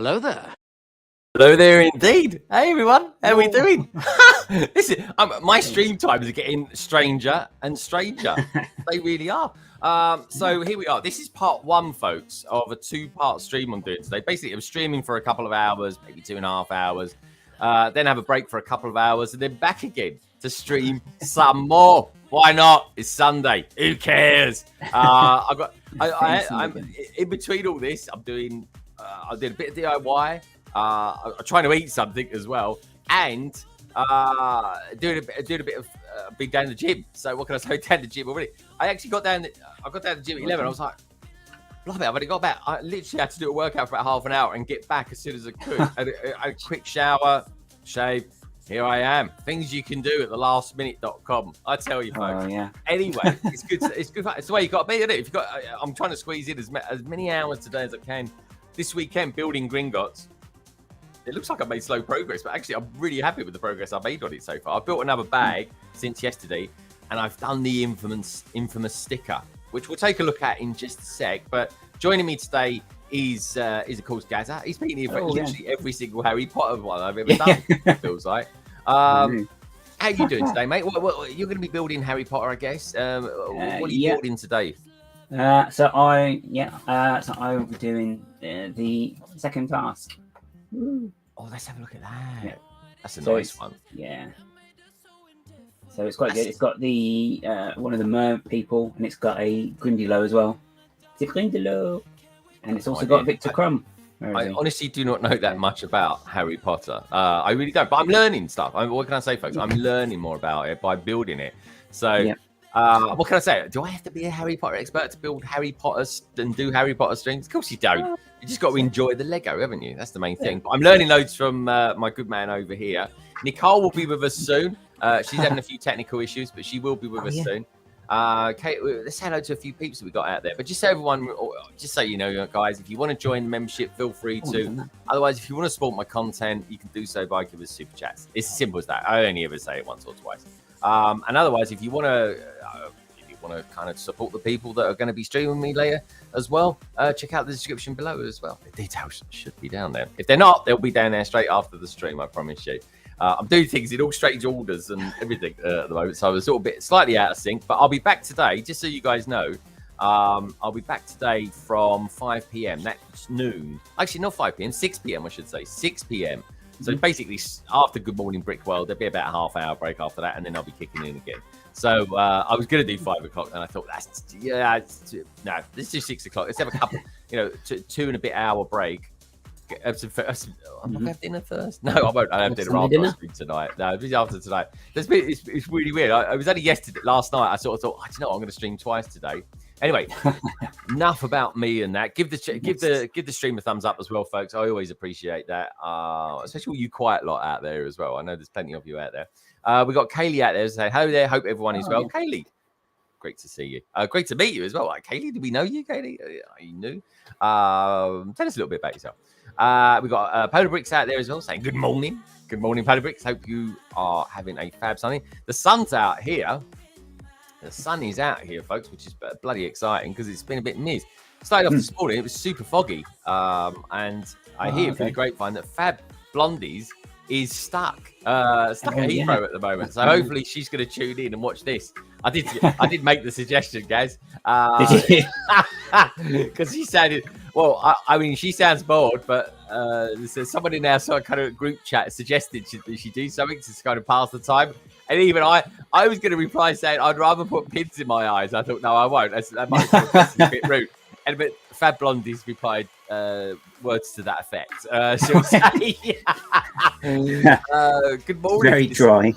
Hello there. Hello there indeed. Hey everyone, how are we doing? Listen, my stream times are getting stranger and stranger. They really are. So here we are. This is part one, folks, of a two-part stream I'm doing today. Basically, I'm streaming for a couple of hours, maybe 2.5 hours, then have a break for a couple of hours, and then back again to stream some more. Why not? It's Sunday. Who cares? I'm in between all this. I did a bit of DIY. I'm trying to eat something as well, and doing a bit of being down the gym. So what can I say? Down the gym already. I actually got down. I got down the gym at 11. I was like, blimey, I've only got about. I literally had to do a workout for about half an hour and get back as soon as I could. a quick shower, shave. Here I am. Things you can do at thelastminute.com. I tell you, folks. Oh, yeah. Anyway, it's good. It's good. It's the way you got to be, isn't it? If you got, I'm trying to squeeze in as many hours today as I can. This weekend, building Gringotts. It looks like I've made slow progress, but actually I'm really happy with the progress I've made on it so far. I've built another bag since yesterday, and I've done the infamous sticker, which we'll take a look at in just a sec. But joining me today is of course Gazza. He's been here for literally every single Harry Potter one I've ever done, it feels like. How are you doing today, mate? What, you're going to be building Harry Potter, I guess. What are you building today? So I will be doing the second task. Oh, let's have a look at that. Yeah. That's a nice one. Yeah. So it's quite good. It's got the one of the mer people, and it's got a Grindylow as well. It's a Grindylow, and it's also got Victor Crumb. I honestly do not know that much about Harry Potter. I really don't, but I'm learning stuff. What can I say, folks? I'm learning more about it by building it. So, what can I say? Do I have to be a Harry Potter expert to build Harry Potter and do Harry Potter streams? Of course you don't. You just got to enjoy the Lego, haven't you? That's the main thing. But I'm learning loads from my good man over here. Nicole will be with us soon. She's having a few technical issues, but she will be with us soon. Kate, let's say hello to a few peeps that we got out there. But just so everyone, just so you know, guys, if you want to join the membership, feel free to. Otherwise, if you want to support my content, you can do so by giving us super chats. It's as simple as that. I only ever say it once or twice. And otherwise, if you want to kind of support the people that are going to be streaming me later as well, check out the description below as well. The details should be down there. If they're not, they'll be down there straight after the stream, I promise you. I'm doing things in all strange orders and everything at the moment, so I was a little bit slightly out of sync, but I'll be back today, just so you guys know. I'll be back today from 5 p.m. That's noon. Actually, not 5 p.m., 6 p.m. I should say, 6 p.m. So basically, after Good Morning Brick World, there'll be about a half-hour break after that, and then I'll be kicking in again. So I was going to do 5 o'clock, and I thought, let's do 6 o'clock. Let's have a couple, 2 and a bit hour break. I'm not going to have dinner first. No, I won't. I'll have dinner after tonight. No, it'll be after tonight. It's really weird. I was only last night. I sort of thought, I'm going to stream twice today. Anyway, enough about me and that. Give the stream a thumbs up as well, folks. I always appreciate that, especially you quiet lot out there as well. I know there's plenty of you out there. We got Kaylee out there saying hello there. Hope everyone is well. Kaylee, great to see you. Great to meet you as well. Like, Kaylee, did we know you, Kaylee? Are you new? Tell us a little bit about yourself. We got Polar Bricks out there as well saying good morning. Good morning, Polar Bricks. Hope you are having a fab Sunday. The sun's out here. The sun is out here, folks, which is bloody exciting because it's been a bit mizz. Started off this morning, it was super foggy. And I hear from the grapevine that Fab Blondies is stuck at Heathrow at the moment. So hopefully she's going to tune in and watch this. I did make the suggestion, guys. Because she sounded, well, I mean, she sounds bored, but there's someone in our kind of group chat suggested she do something to kind of pass the time. And even I was going to reply saying I'd rather put pins in my eyes. I thought, no, I won't. That might be a bit rude. But Fab Blondie's replied words to that effect. She'll say, good morning. Very dry.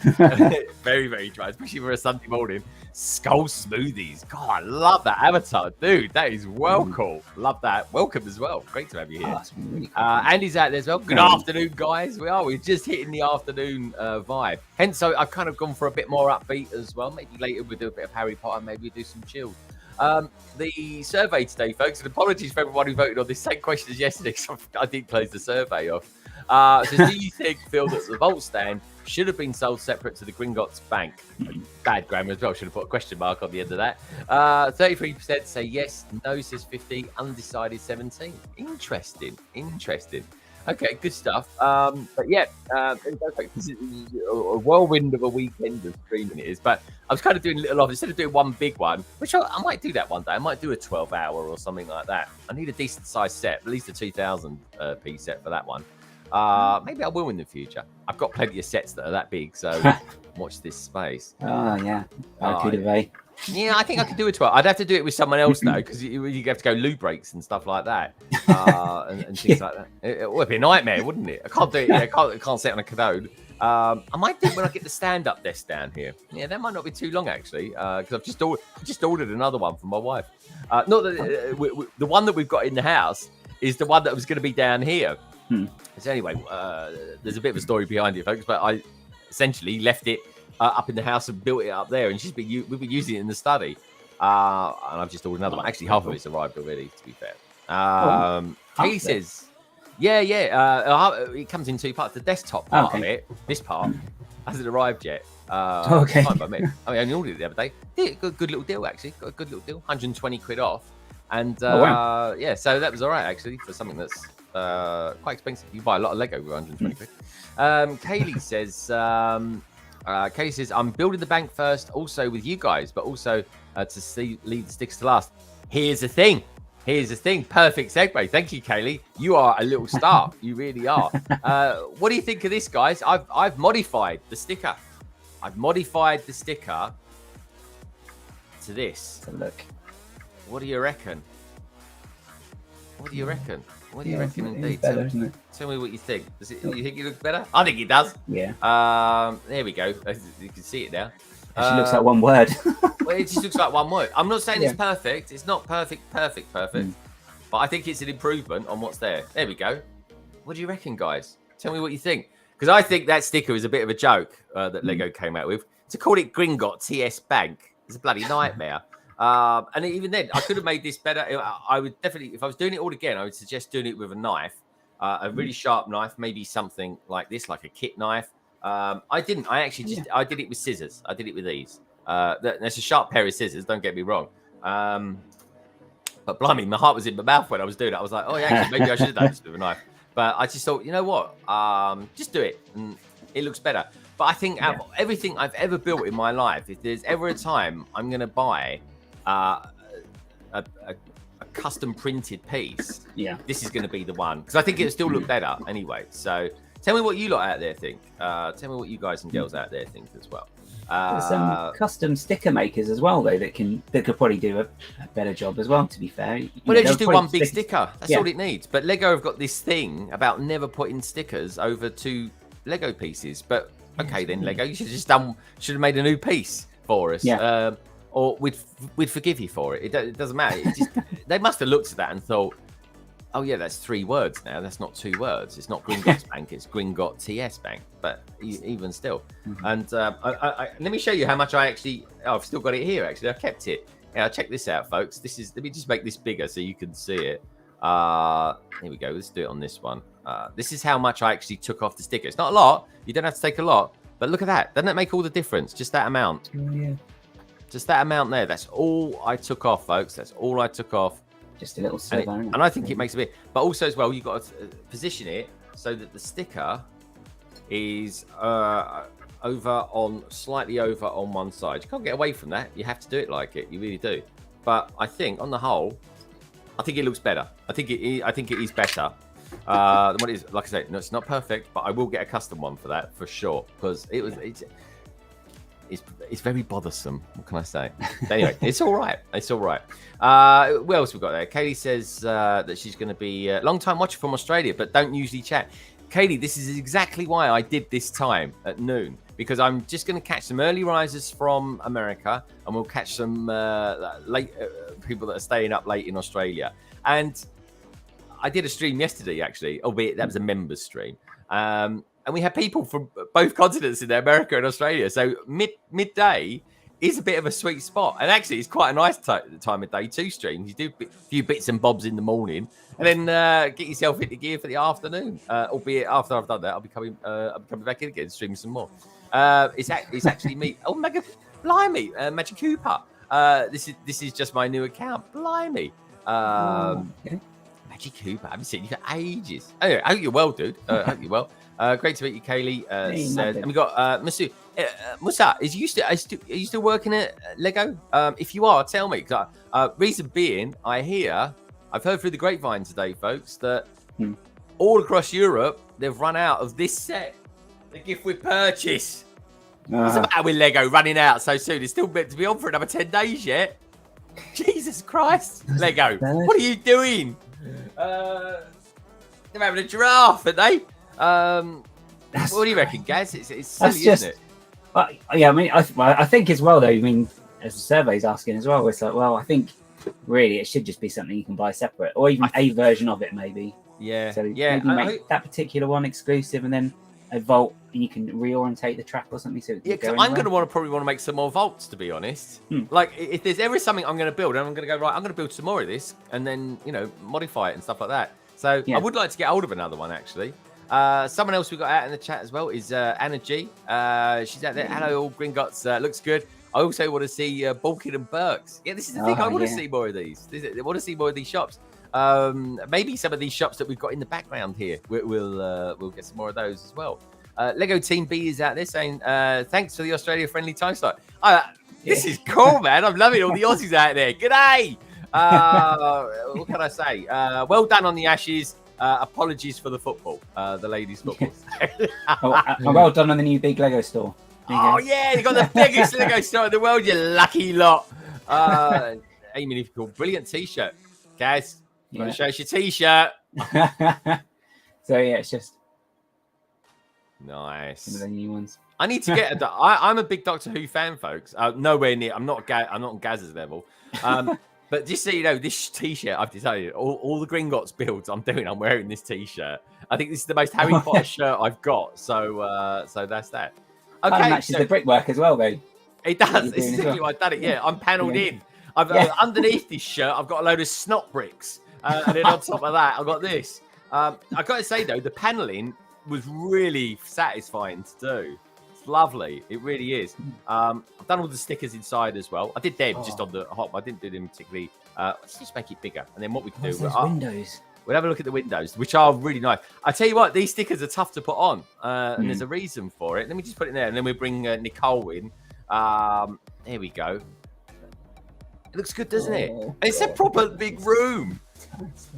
Very, very dry, especially for a Sunday morning. Skull smoothies. God, I love that avatar. Dude, that is well cool. Love that. Welcome as well. Great to have you here. Really cool. Andy's out there as well. Good afternoon, guys. We're just hitting the afternoon vibe. Hence, so I've kind of gone for a bit more upbeat as well. Maybe later we'll do a bit of Harry Potter. Maybe we'll do some chill. The survey today, folks, and apologies for everyone who voted on this same question as yesterday because I did close the survey off. So do you feel that the vault stand should have been sold separate to the Gringotts Bank? Bad grammar as well. Should have put a question mark on the end of that. 33% say yes, no says 50, undecided 17. Interesting. Okay, good stuff. But yeah, this is a whirlwind of a weekend of streaming it is. But I was kind of doing little off instead of doing one big one, which I might do that one day. I might do a 12-hour or something like that. I need a decent sized set, at least a 2000 piece set for that one. Maybe I will in the future. I've got plenty of sets that are that big, so watch this space. Oh yeah, yeah, I think I could do a 12. I'd have to do it with someone else though, because you have to go loo breaks and stuff like that, and things like that. It would be a nightmare, wouldn't it? I can't do it. I can't sit on a KAHOOT. I might do it when I get the stand-up desk down here. Yeah, that might not be too long actually, because I've just ordered another one for my wife. Not that the one that we've got in the house is the one that was going to be down here. So anyway, there's a bit of a story behind it, folks. But I essentially left it up in the house and built it up there, and we've been using it in the study. And I've just ordered another one. Actually, half of it's arrived already. To be fair, Katie says, yeah, it comes in two parts. The desktop part of it, this part, hasn't arrived yet. Okay. Fine by me. I only ordered it the other day. Yeah, got a good little deal actually. Got a good little deal, 120 quid off, and yeah, so that was all right actually for something that's quite expensive. You buy a lot of Lego with 120 quid. Kaylee says, I'm building the bank first, also with you guys, but also to leave the sticks to last. Here's the thing. Perfect segue. Thank you, Kaylee. You are a little star. You really are. What do you think of this, guys? I've modified the sticker. I've modified the sticker to this. Look. What do you reckon? What do you reckon indeed? Better, isn't it? Tell me what you think. You think it looks better? I think it does. Yeah. There we go. You can see it now. Actually looks like one word. Well, it just looks like one word. I'm not saying it's perfect. It's not perfect. But I think it's an improvement on what's there. There we go. What do you reckon, guys? Tell me what you think. Because I think that sticker is a bit of a joke that Lego came out with. To call it Gringotts Bank is a bloody nightmare. And even then, I could have made this better. I would definitely, if I was doing it all again, I would suggest doing it with a knife, a really sharp knife, maybe something like this, like a kit knife. I didn't. I actually I did it with scissors. I did it with these. That's a sharp pair of scissors. Don't get me wrong. But blimey, my heart was in my mouth when I was doing it. I was like, oh yeah, actually, maybe I should have done this with a knife. But I just thought, you know what? Just do it, and it looks better. But I think out of everything I've ever built in my life, if there's ever a time I'm going to buy a custom printed piece, this is going to be the one, because I think it'll still look better anyway. So tell me what you lot out there think. Tell me what you guys and girls out there think as well. There's some custom sticker makers as well, though, that could probably do a better job as well, to be fair. Well, they just do one big sticker. That's all it needs. But Lego have got this thing about never putting stickers over two Lego pieces. But okay, then Lego, you should have made a new piece for us. Or we'd forgive you for it. It doesn't matter. They must have looked at that and thought, oh yeah, that's 3 words now. That's not 2 words. It's not Gringotts Bank. It's Gringotts Bank. But even still, and let me show you how much I actually. Oh, I've still got it here. Actually, I kept it. Yeah, check this out, folks. This is. Let me just make this bigger so you can see it. Here we go. Let's do it on this one. This is how much I actually took off the sticker. It's not a lot. You don't have to take a lot, but look at that. Doesn't that make all the difference? Just that amount. Yeah. Just that amount there. That's all I took off, folks. That's all I took off. Just a little sliver. And I think it makes a bit. But also as well, you've got to position it so that the sticker is slightly over on one side. You can't get away from that. You have to do it like it. You really do. But I think on the whole, I think it looks better. I think it is better. Than what it is. Like I say, no, it's not perfect, but I will get a custom one for that for sure, because it's very bothersome. What can I say? Anyway, it's all right. It's all right. What else we got there? Katie says that she's going to be a long-time watcher from Australia, but don't usually chat. Katie, this is exactly why I did this time at noon, because I'm just going to catch some early risers from America, and we'll catch some late people that are staying up late in Australia. And I did a stream yesterday, actually, albeit that was a members stream. And we had people from both continents in there, America and Australia. So midday is a bit of a sweet spot. And actually, it's quite a nice time of day, 2 streams. You do a few bits and bobs in the morning, and then get yourself into gear for the afternoon. Albeit after I've done that, I'll be coming back in again, streaming some more. It's actually me. Oh, blimey, Magic Cooper. This is just my new account. Blimey. Magic Cooper, I haven't seen you for ages. Anyway, I hope you're well, dude. I hope you're well. Great to meet you, Kaylee. Said, and we got Masu. Musa, are you still working at Lego? If you are, tell me. Reason being, I've heard through the grapevine today, folks, that all across Europe they've run out of this set, the gift with purchase. What's the matter with Lego running out so soon? It's still meant to be on for another 10 days yet. Jesus Christ, Lego, what are you doing? They're having a giraffe, aren't they? What do you reckon, Gaz? It's silly, isn't it? Yeah, I mean, I think as well, though. I mean, as the survey's asking as well, it's like, well, I think really it should just be something you can buy separate, or even a version of it, maybe. Yeah. So maybe make that particular one exclusive, and then a vault, and you can reorientate the track or something. So yeah, because I'm going to probably want to make some more vaults, to be honest. Like, if there's ever something I'm going to build, and I'm going to go, right, I'm going to build some more of this, and then, modify it and stuff like that. So I would like to get hold of another one, actually. Someone else we got out in the chat as well is Anna G. She's out there. Hello, all Gringotts. Looks good. I also want to see Balkin and Burks. Yeah, this is the thing. I want to see more of these. I want to see more of these shops. Maybe some of these shops that we've got in the background here. We'll get some more of those as well. Lego Team B is out there saying, thanks for the Australia-friendly time slot. This is cool, man. I'm loving all the Aussies out there. G'day. What can I say? Well done on the Ashes. Apologies for the football, the ladies' football. Well done on the new big Lego store. Oh, yeah, you got the biggest Lego store in the world, you lucky lot. Amy, if you call brilliant t-shirt. Gaz, you want to show us your t-shirt? So, yeah, it's just nice. Some of the new ones. I need to get I'm a big Doctor Who fan, folks. Nowhere near. I'm not on Gaz's level. But just so you know, this t-shirt, I've decided, all the Gringotts builds I'm wearing this t-shirt. I think this is the most Harry Potter shirt I've got. So that's that. Okay, and matches the brickwork as well, though. It does. It's exactly what I've done it. Yeah, I'm panelled in. I've underneath this shirt, I've got a load of snot bricks, and then on top of that, I've got this. I've got to say though, the panelling was really satisfying to do. It's lovely. It really is. I've done all the stickers inside as well. I did them just on the hop. I didn't do them particularly. Let's just make it bigger, and then what we can do. Windows. We'll have a look at the windows, which are really nice. I tell you what, these stickers are tough to put on, and there's a reason for it. Let me just put it there, and then we bring Nicole in. There we go. It looks good, doesn't it? And it's a proper big room.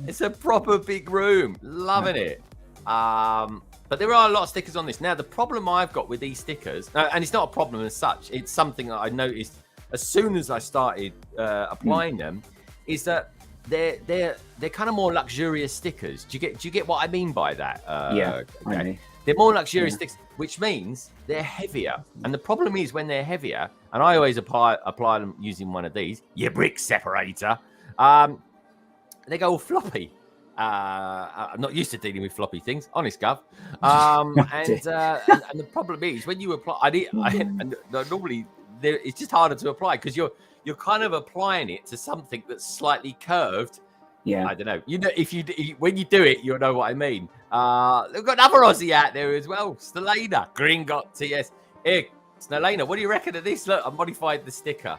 It's a proper big room. Loving it. But there are a lot of stickers on this. Now, the problem I've got with these stickers, and it's not a problem as such, it's something that I noticed as soon as I started applying them, is that they're kind of more luxurious stickers. Do you get what I mean by that? Yeah. Okay. They're more luxurious stickers, which means they're heavier. And the problem is when they're heavier, and I always apply them using one of these, your brick separator, they go all floppy. I'm not used to dealing with floppy things, honest Gov. And the problem is when you apply, normally it's just harder to apply because you're kind of applying it to something that's slightly curved. Yeah, I don't know. When you do it, you'll know what I mean. We've got another Aussie out there as well, Stelena, Gringotts TS. Hey, Stelena, what do you reckon of this? Look, I modified the sticker.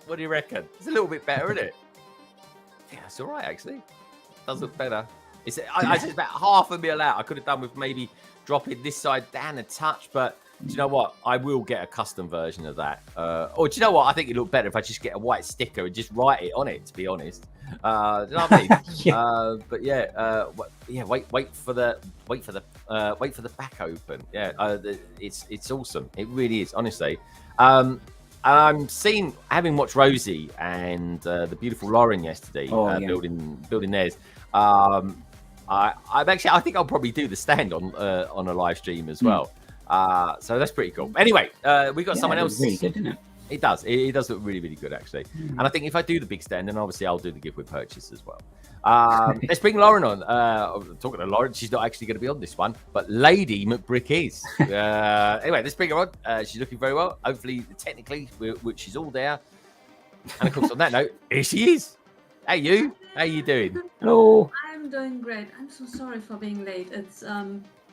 What do you reckon? It's a little bit better, isn't it? Yeah, it's all right actually. Does look better. It's about half a mil out. I could have done with maybe dropping this side down a touch, but do you know what? I will get a custom version of that. Or do you know what? I think it'd look better if I just get a white sticker and just write it on it. To be honest, do you know what I mean? But wait for the back open. Yeah, it's awesome. It really is, honestly. I'm having watched Rosie and the beautiful Lauren yesterday building theirs. I think I'll probably do the stand on a live stream as well. So that's pretty cool. Anyway, we got someone else. Really good, isn't it? It does. It does look really, really good, actually. And I think if I do the big stand, then obviously I'll do the gift with purchase as well. Let's bring Lauren on. Talking to Lauren, she's not actually going to be on this one, but Lady McBrick is. Anyway, let's bring her on. She's looking very well. Hopefully, technically, which is all there. And of course, on that note, here she is. Hey, you. How you doing? Hello. I'm doing great. I'm so sorry for being late. It's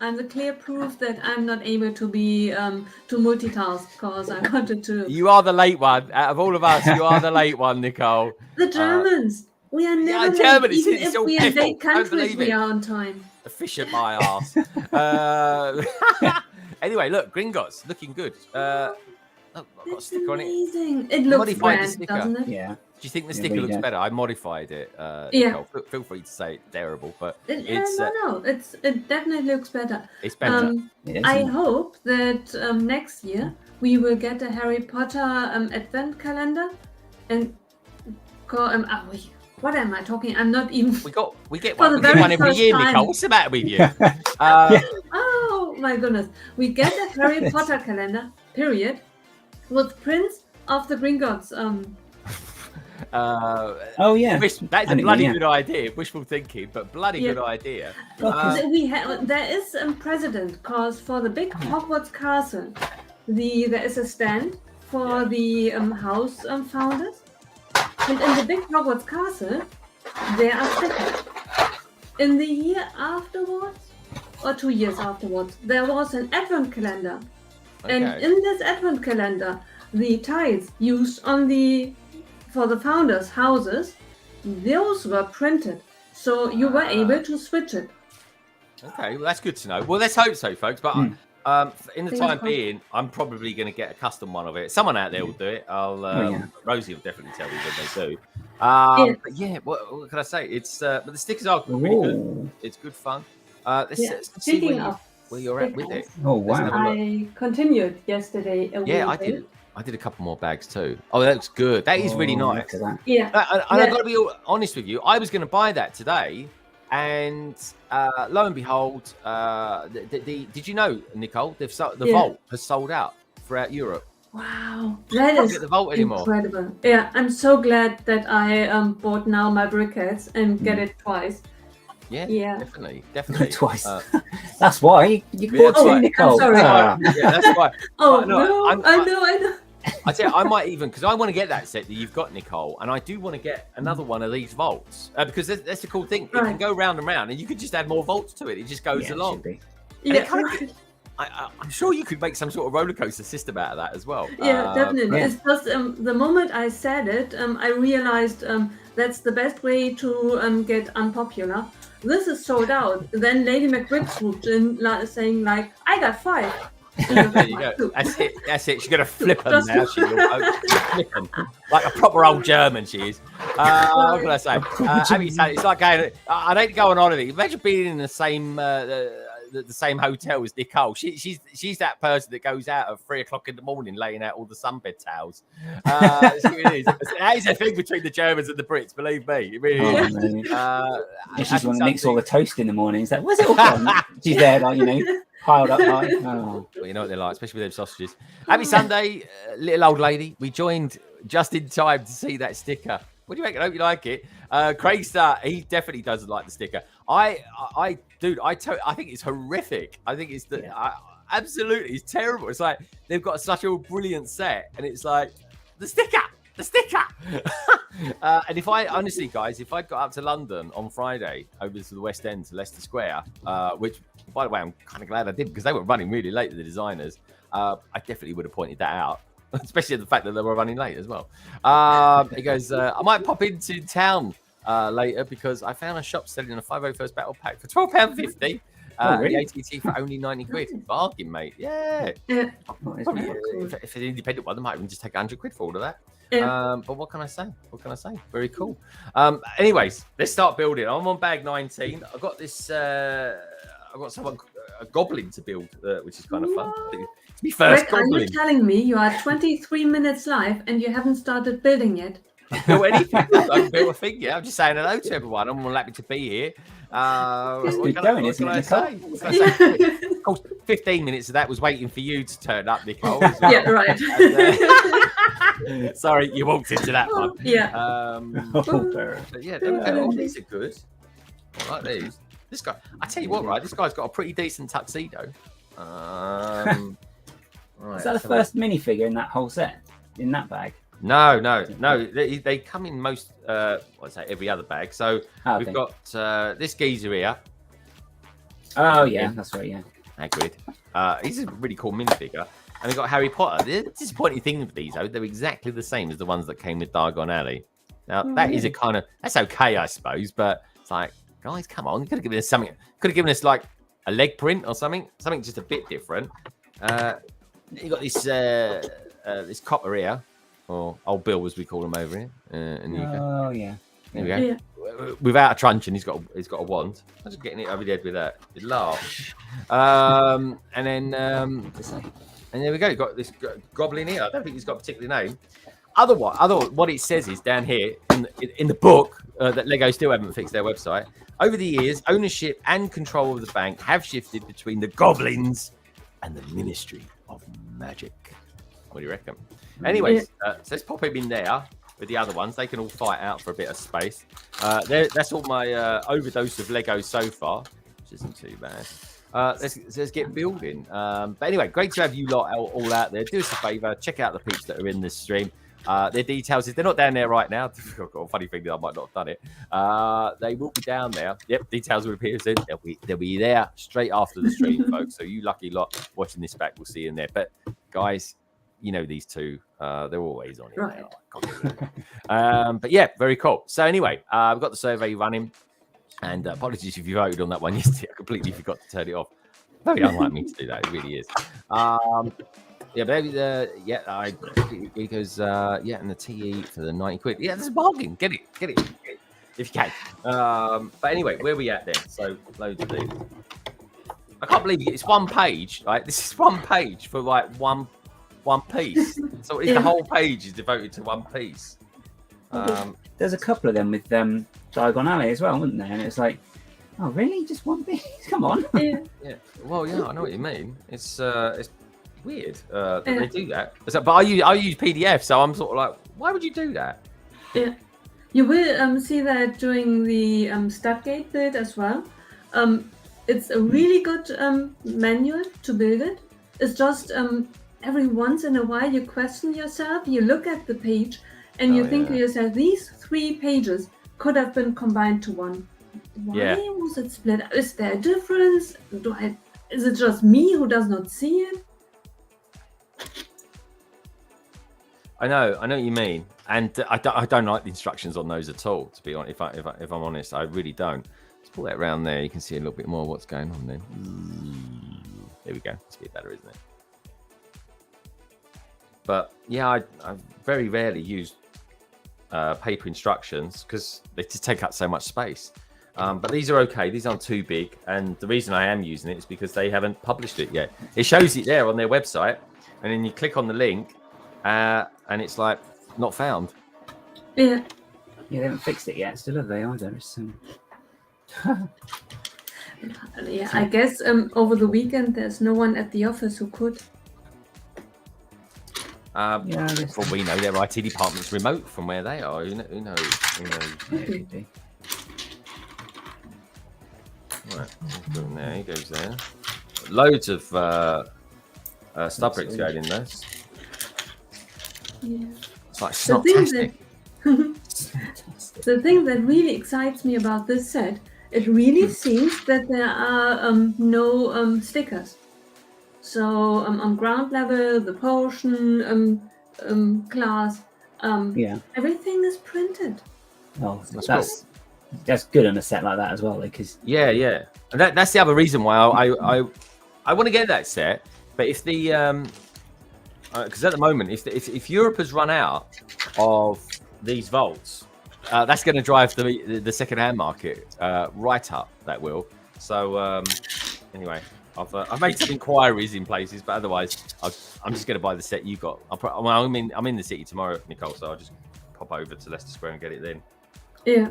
I'm the clear proof that I'm not able to be to multitask because I wanted to. You are the late one. Out of all of us, you are the late one, Nicole. The Germans. We are never late. German, Even it's if all we piffle. invade Don't countries, believe we it. are on time. Efficient my ass. Anyway, look, Gringotts looking good. Look, I've got a sticker on it. Amazing. It looks Modified the grand, sticker. doesn't it? Yeah. Do you think the Yeah, sticker really looks does. better? I modified it. Yeah. Nicole. Feel free to say it's terrible, but It definitely looks better. it's better. I hope that next year we will get a Harry Potter advent calendar, and what am I talking? I'm not even. We get For the one. We get very one every first year, time. Nicole. What's the matter with you? Oh my goodness! We get a Harry Potter calendar, period, with prints of the Gringotts. Oh yeah. That's a bloody good idea. Wishful thinking, but bloody good idea. There is a precedent, because for the big Hogwarts castle, there is a stand for the house founders, and in the big Hogwarts castle, there are stickers. In the year afterwards, or 2 years afterwards, there was an advent calendar, and in this advent calendar, the tiles used for the founders' houses, those were printed, so you were able to switch it. Okay, well that's good to know. Well, let's hope so, folks. But in the time being, I'm probably going to get a custom one of it. Someone out there will do it. Rosie will definitely tell me when they do. But yeah, what can I say? It's but the stickers are really good. It's good fun. Let's see where you're at with it. Oh wow! I continued yesterday. I did a couple more bags too. Oh, that looks good. That is really nice. Yeah. And I've got to be honest with you. I was going to buy that today, and lo and behold, did you know, Nicole? The vault has sold out throughout Europe. Wow, that is get the vault incredible. Anymore. Yeah, I'm so glad that I bought now my briquettes and get it twice. Yeah, definitely. Twice. That's why you bought two, Nicole. I'm sorry. Yeah, that's why. Oh no, I know. I tell you, I might even, because I want to get that set that you've got, Nicole, and I do want to get another one of these vaults because that's the cool thing. It can go round and round, and you could just add more vaults to it. It just goes along. I'm sure you could make some sort of roller coaster system out of that as well. Yeah, definitely. It's just the moment I said it, I realized that's the best way to get unpopular. This is sold out. Then Lady McGrick swooped in, saying like, "I got 5." There you go. That's it. She's gonna flip them now. She will flip them like a proper old German. She is. What can I say? It's like going. I don't go on holiday. Imagine being in the same hotel as Nicole. She's that person that goes out at 3 o'clock in the morning, laying out all the sunbed towels. That is a thing between the Germans and the Brits. Believe me, it really is. She's one that makes all the toast in the morning. It's like, where's it all gone? She's there, like piled up high. Oh. Well, you know what they're like, especially with them sausages. Happy Sunday, little old lady. We joined just in time to see that sticker. What do you reckon? I hope you like it. Craig Star, he definitely doesn't like the sticker. I think it's horrific. I think it's absolutely, it's terrible. It's like they've got such a brilliant set, and it's like the sticker. And if I honestly, guys, if I got up to London on Friday over to the West End to Leicester Square, which by the way, I'm kind of glad I did because they were running really late, the designers. I definitely would have pointed that out. Especially the fact that they were running late as well. He goes, I might pop into town later because I found a shop selling a 501st Battle Pack for £12.50. Really? The ATT for only 90 quid. Bargain, mate. Yeah. Probably, if it's an independent one, they might even just take 100 quid for all of that. But what can I say? Very cool. Anyways, let's start building. I'm on bag 19. I've got this. I've got a goblin to build, which is kind of fun. To be first goblin. Are you telling me you are 23 minutes live and you haven't started building yet? Build anything. I can build a thing. Yeah, I'm just saying hello to everyone. I'm happy to be here. What can I say? Of course, 15 minutes of that was waiting for you to turn up, Nicole. Well. Yeah, right. Sorry, you walked into that one. Yeah. But yeah, these are good. I like these. This guy, I tell you what, right? This guy's got a pretty decent tuxedo. Right, is that the first minifigure in that whole set? In that bag? No. They come in most, every other bag. So we've got this geezer here. Oh yeah, that's right. Yeah. Hagrid. He's a really cool minifigure. And we've got Harry Potter. The disappointing thing with these, though, they're exactly the same as the ones that came with Diagon Alley. Now that is a kind of that's okay, I suppose, but it's like, guys, come on, you could have given us something. Could have given us like a leg print or something just a bit different. You got this this copper here, or old Bill as we call him over here. And you go. Oh yeah. There we go. Yeah. Without a truncheon, he's got a wand. I'm just getting it over the head with that. You laugh. And then and there we go. You've got this goblin here. I don't think he's got a particular name. Otherwise, what it says is down here in the book that Lego still haven't fixed their website. Over the years, ownership and control of the bank have shifted between the goblins and the Ministry of Magic. What do you reckon? Anyways, so let's pop him in there with the other ones. They can all fight out for a bit of space. That's all my overdose of Lego so far, which isn't too bad. Let's get building. But anyway, great to have you lot all out there. Do us a favour, check out the peeps that are in this stream. Their details, if they're not down there right now, I've got a funny thing that I might not have done it. They will be down there. Yep, details will appear soon. They'll be there straight after the stream, folks. So you lucky lot watching this back will see in there. But guys, you know these two, they're always on it. Right. But yeah, very cool. So anyway, we've got the survey running. And apologies if you voted on that one yesterday. I completely forgot to turn it off. Very unlike me to do that. It really is. Yeah, baby. It goes. And the TE for the 90 quid. Yeah, that's a bargain. Get it if you can. But anyway, where are we at then? So loads of these. I can't believe it's one page. Right, this is one page for like one piece. So the whole page is devoted to one piece. There's a couple of them with DIAGON Alley as well, wasn't there? And it's like, oh really? Just one piece? Come on. Yeah. Well, yeah, I know what you mean. It's weird that they do that. But I use PDF, so I'm sort of like, why would you do that? Yeah, you will see that during the Stargate build as well. It's a really good manual to build it. It's just every once in a while you question yourself, you look at the page, and you think to yourself, these 3 pages could have been combined to one. Why was it split? Is there a difference? Is it just me who does not see it? I know what you mean, and I don't like the instructions on those at all. To be honest, if I'm honest, I really don't. Let's pull that around there. You can see a little bit more of what's going on then. There we go. It's a bit better, isn't it? But yeah, I very rarely use paper instructions because they just take up so much space. But these are okay. These aren't too big, and the reason I am using it is because they haven't published it yet. It shows it there on their website, and then you click on the link. And it's like not found. Yeah, they haven't fixed it yet. Still have they either? Yeah, I guess over the weekend there's no one at the office who could. For we know, their IT department's remote from where they are. Who knows? Maybe. Right, there he goes there. Loads of stud bricks going in there. Yeah. It's like snot-tastic. The thing that really excites me about this set, it really seems that there are no stickers. So on ground level, the potion class, everything is printed. Oh, that's good on a set like that as well, because and that's the other reason why I want to get that set. But if the because at the moment, if Europe has run out of these vaults, that's going to drive the second-hand market right up. That will. So anyway, I've made some inquiries in places, but otherwise, I'm just going to buy the set you got. I'm in the city tomorrow, Nicole, so I'll just pop over to Leicester Square and get it then. Yeah.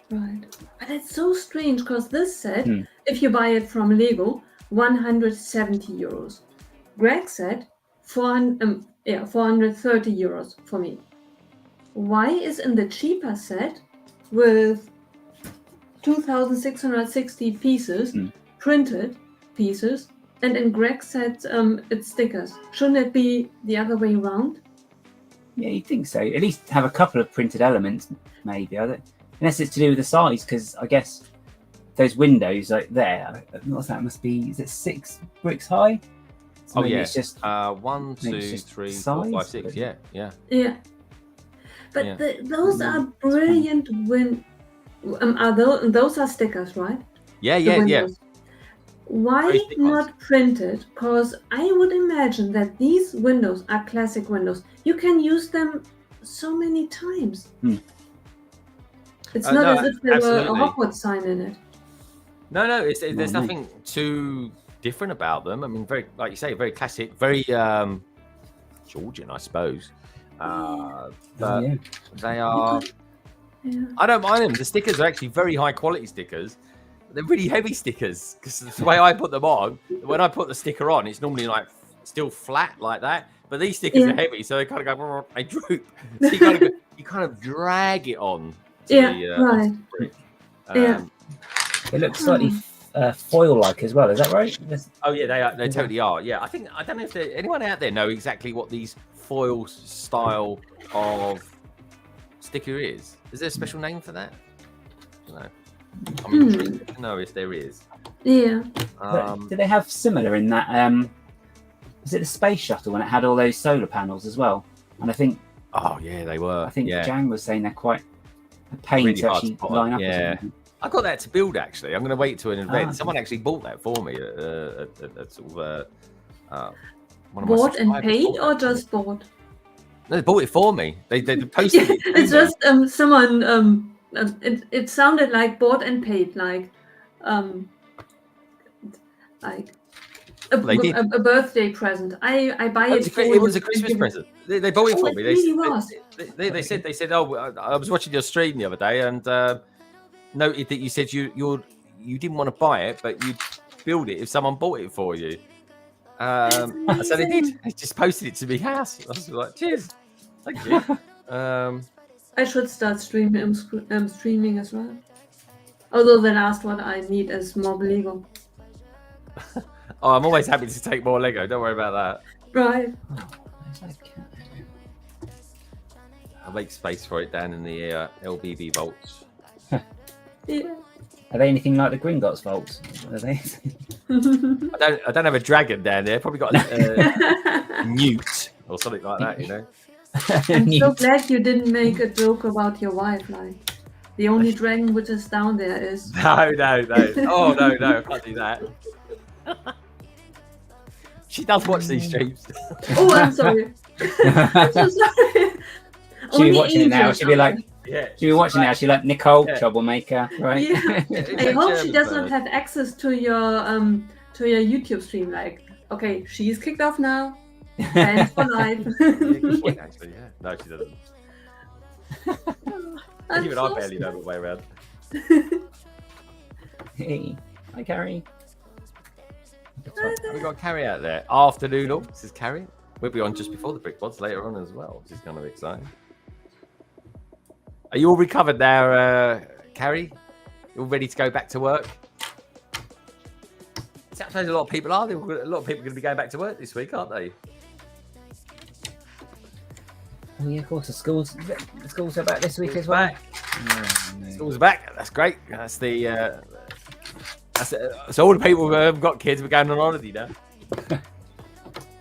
Right, but it's so strange because this set, if you buy it from Lego, 170 euros. Greg said 430 euros for me. Why is in the cheaper set with 2,660 pieces, printed pieces, and in Greg's set it's stickers? Shouldn't it be the other way around? Yeah, you'd think so. At least have a couple of printed elements, maybe. Unless it's to do with the size, because I guess those windows like there, what's that? Must be, is it 6 bricks high? So it's just 1, 2, 3, 4, 5, 6. Yeah. Yeah. But Yeah. those are brilliant those are stickers, right? Yeah, The yeah, yeah. windows. Why Basic ones. not printed? Because I would imagine that these windows are classic windows. You can use them so many times. It's not No, as if there were a absolutely. Hogwarts sign in it. No, there's no. nothing too different about them. I mean, very, like you say, very classic, very Georgian, I suppose. But they are. Yeah. I don't mind them. The stickers are actually very high quality stickers. They're really heavy stickers because the way I put them on, when I put the sticker on, it's normally like still flat like that. But these stickers are heavy, so they kind of go, they droop. So you kind of drag it on. To right. the brick. It looks slightly foil-like as well. Is that right? Oh yeah, they are. They totally are. Yeah, I don't know if anyone out there know exactly what these foil style of sticker is. Is there a special name for that? No. I'm intrigued to know if there is. Yeah. Do they have similar in that? Was it the space shuttle when it had all those solar panels as well? And I think. Oh yeah, they were. I think Jang was saying they're quite a pain really to actually line up. Yeah. I got that to build actually. I'm going to wait to an event. Someone actually bought that for me. Bought and paid, or just bought? No, they bought it for me. They posted it. It's just someone. It sounded like bought and paid, like a birthday present. I buy it. It was a Christmas present. They bought it for me. Really was. They said, oh, I was watching your stream the other day and noted that you said you didn't want to buy it, but you'd build it if someone bought it for you. So they did. They just posted it to my house. I was like, cheers, thank you. I should start streaming as well. Although the last one I need is more Lego. Oh, I'm always happy to take more Lego. Don't worry about that. Right. I'll make space for it down in the LBB vaults. Yeah. Are they anything like the Gringotts vaults? Are they? I don't have a dragon down there. Probably got a newt or something like that, you know. I'm so glad you didn't make a joke about your wife. Like, the only dragon which is down there is. No. Oh no, I can't do that. She does watch these streams. Oh, I'm sorry. I'm so sorry. She'll be watching it now. She'll be like, she'll be watching now. She'll like Nicole, troublemaker, right? Yeah. I hope she does not have access to your YouTube stream. Like, okay, she's kicked off now. Thanks for life. Actually, yeah. No, she doesn't. Even I barely know the way around. Hey, hi Carrie. We got Carrie out there. Afternoon all. This is Carrie. We'll be on just before the Brick Pods later on as well, which is kind of exciting. Are you all recovered now, Carrie? You all ready to go back to work? I suppose a lot of people are. A lot of people are going to be going back to work this week, aren't they? Oh yeah, of course. The schools are back this week as well. Schools are back. That's great. That's the. So all the people who have got kids, we're going on holiday now. It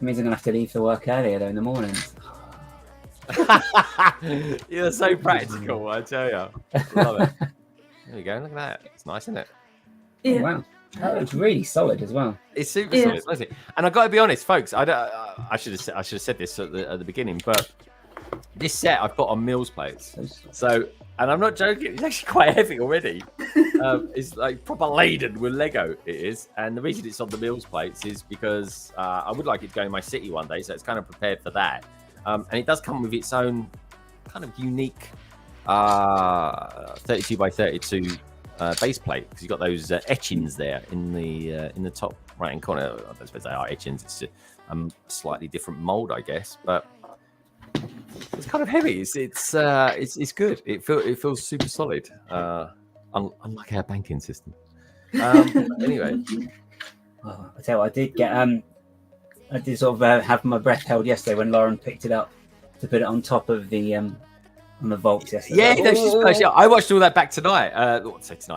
means I'm gonna have to leave for work earlier though in the mornings. You're so practical, I tell you. Love it. There we go. Look at that. It's nice, isn't it? Yeah. Oh, wow. That looks really solid as well. It's super solid, isn't it? And I got to be honest, folks. I should have said this at the beginning, but this set I've got on Mills plates. So, and I'm not joking. It's actually quite heavy already. It's like proper laden with Lego. It is, and the reason it's on the Mills plates is because I would like it to go in my city one day, so it's kind of prepared for that. And it does come with its own kind of unique 32 by 32 base plate because you've got those etchings there in the top right hand corner. I don't suppose they are etchings. It's a slightly different mold, I guess, but it's kind of heavy. It's good. It feels super solid. Unlike our banking system. Anyway, well, I tell you, I did get I did sort of have my breath held yesterday when Lauren picked it up to put it on top of the on the vaults yesterday. Yeah, I watched all that back tonight.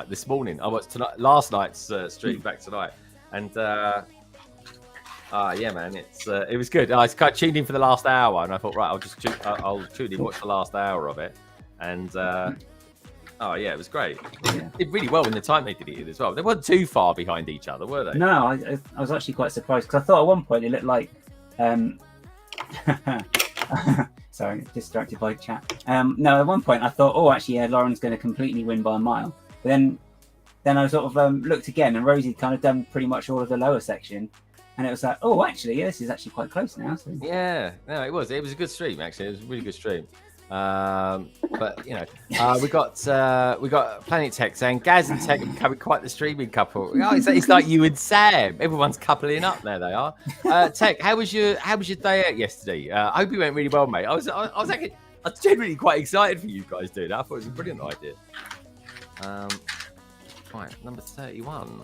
This morning. I watched last night's stream back tonight, and Yeah, man, it was good. I kind of tuned in for the last hour, and I thought, right, I'll tune in, watch the last hour of it, and yeah, it was great. Yeah. It did really well in the time they did it as well. They weren't too far behind each other, were they? No, I was actually quite surprised because I thought at one point it looked like. Sorry, distracted by chat. No, at one point I thought, oh, actually, yeah, Lauren's going to completely win by a mile. But then I sort of looked again, and Rosie kind of done pretty much all of the lower section, and it was like, oh, actually, yeah, this is actually quite close now. So. Yeah, no, it was a good stream actually. It was a really good stream. But you know, we got Planet Tech saying Gaz and Tech are becoming quite the streaming couple. Oh, it's like you and Sam. Everyone's coupling up there. They are. Tech, how was your day out yesterday? I hope it went really well, mate. I was genuinely quite excited for you guys doing that. I thought it was a brilliant idea. Right, number 31.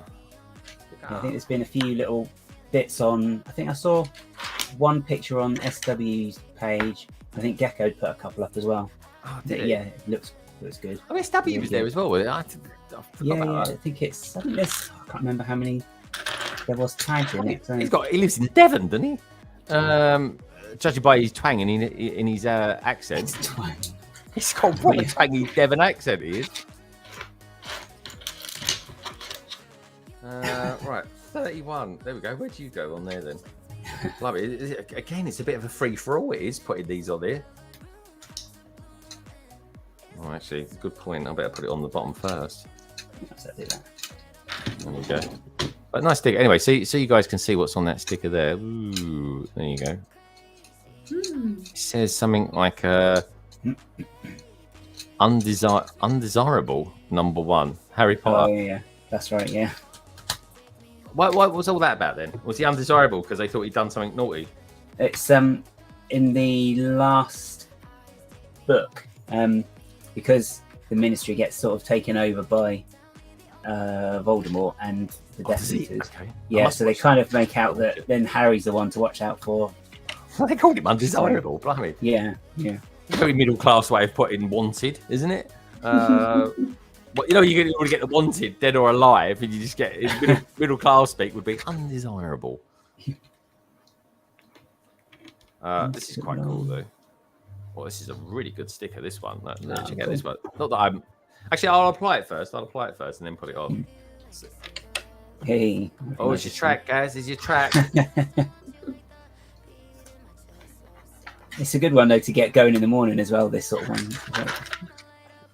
I think there's been a few little bits on. I think I saw one picture on SW's page. I think Gecko put a couple up as well. Oh, yeah, it looks good. I mean, Stabby was there as well. I yeah, I think there's. I can't remember how many there was tagged in it. So. He lives in Devon, doesn't he? Judging by his twang in his accent, he's got quite a twangy Devon accent. He is. Right, 31. There we go. Where do you go on there then? Love it. Again, it's a bit of a free for all. It is putting these on here. Oh, actually, it's a good point. I better put it on the bottom first. There we go. But nice sticker. Anyway, so you guys can see what's on that sticker there. Ooh, there you go. It says something like undesirable #1 Harry Potter. Oh yeah, that's right. Yeah. What was all that about then? Was he undesirable because they thought he'd done something naughty? It's in the last book, because the Ministry gets sort of taken over by Voldemort and the Death Eaters. Okay. Yeah, so they kind of make out that then Harry's the one to watch out for. They called him undesirable, blimey. Yeah. Very middle class way of putting wanted, isn't it? Well, you know, you can get the wanted, dead or alive, and you just get middle class speak would be undesirable. This is quite cool though. Well, this is a really good sticker. This one. Check out this one. Not that I'm. Actually, I'll apply it first. and then put it on. Hey. Oh, it's your track, guys. It's your track. It's a good one though to get going in the morning as well. This sort of one.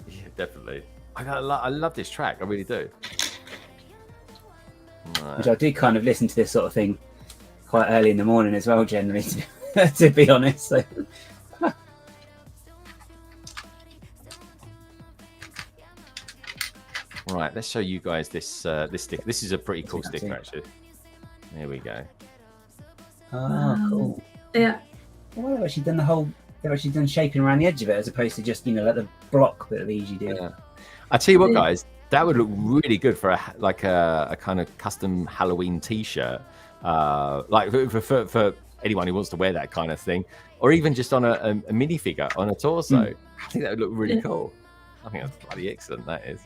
Yeah, definitely. I love this track. I really do. Right. Which I do kind of listen to this sort of thing quite early in the morning as well, generally, to be honest. So. Right, let's show you guys this sticker. This is a pretty cool sticker, actually. There we go. Oh, cool. Yeah. Well, they've actually done shaping around the edge of it as opposed to just like the block that they usually do. Yeah. I tell you what, guys, that would look really good for a kind of custom Halloween T-shirt, like for anyone who wants to wear that kind of thing, or even just on a minifigure on a torso. I think that would look really cool. I think that's bloody excellent. That is.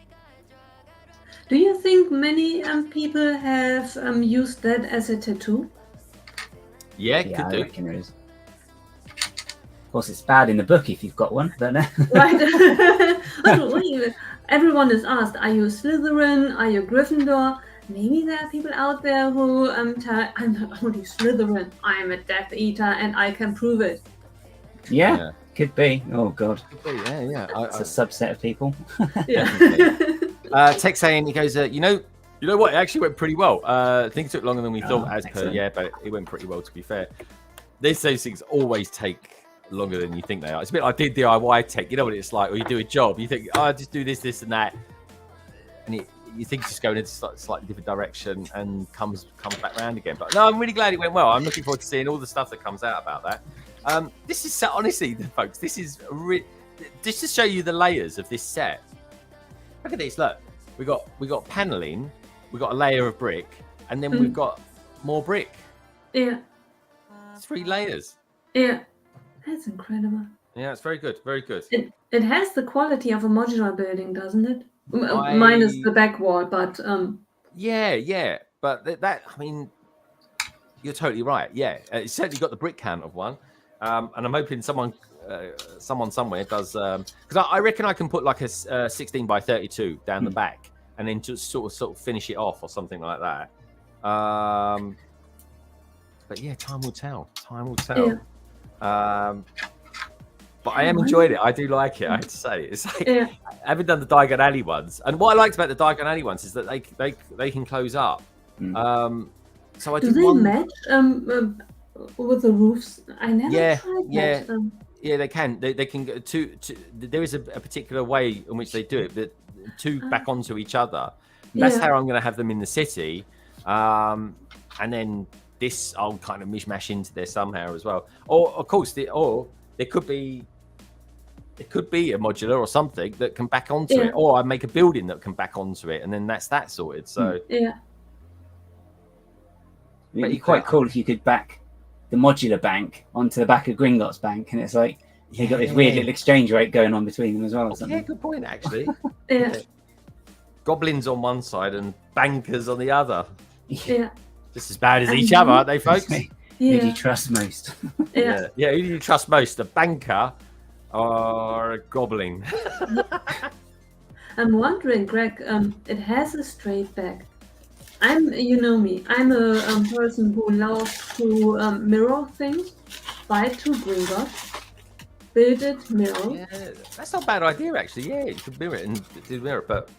Do you think many people have used that as a tattoo? Yeah, I could reckon there is. Of course, it's bad in the book if you've got one, but Right. Everyone is asked, are you Slytherin? Are you Gryffindor? Maybe there are people out there who tell, I'm not only Slytherin, I'm a Death Eater and I can prove it. Yeah, could be. Oh, God. Could be, yeah. It's a subset of people. Yeah. Tech saying, he goes, you know what? It actually went pretty well. Things took longer than we thought, but it went pretty well, to be fair. Those things always take longer than you think they are. It's a bit like DIY tech. You know what it's like, or you do a job, you think, oh, just do this and that, and you think it's just going in a slightly different direction and comes back around again. But no, I'm really glad it went well. I'm looking forward to seeing all the stuff that comes out about that. This is honestly, folks, this is just to show you the layers of this set. Look at this. Look, we got paneling, we got a layer of brick, and then we've got more brick. Yeah. 3 layers. Yeah. That's incredible. Yeah, it's very good. Very good. It has the quality of a modular building, doesn't it? Minus the back wall, but Yeah. But that I mean, you're totally right. Yeah, it's certainly got the brick count of one, and I'm hoping someone somewhere does because I reckon I can put like a 16 by 32 down the back and then just sort of finish it off or something like that. But yeah, time will tell. Time will tell. Yeah. But I am enjoying it. I do like it. I have to say, it's like I haven't done the Diagon Alley ones, and what I liked about the Diagon Alley ones is that they can close up. So I do they match with the roofs? I never tried that. Yeah, they can. They can go two. There is a particular way in which they do it, but two back onto each other. That's how I'm going to have them in the city, and then this I'll kind of mishmash into there somehow as well. Or of course, there could be a modular or something that can back onto it, or I make a building that can back onto it, and then that's that sorted. So it'd be quite cool if you could back the modular bank onto the back of Gringotts Bank, and it's like you got this weird little exchange rate going on between them as well. Or something. Yeah, good point actually. Goblins on one side and bankers on the other. Yeah. Just as bad as each other, aren't they, folks? Who do you trust most? Who do you trust most, a banker or a goblin? I'm wondering, Greg, it has a straight back. You know me, I'm a person who loves to mirror things, buy 2 Gringotts, build it, mirror. Yeah, that's not a bad idea actually. Yeah, you could mirror it and do mirror, but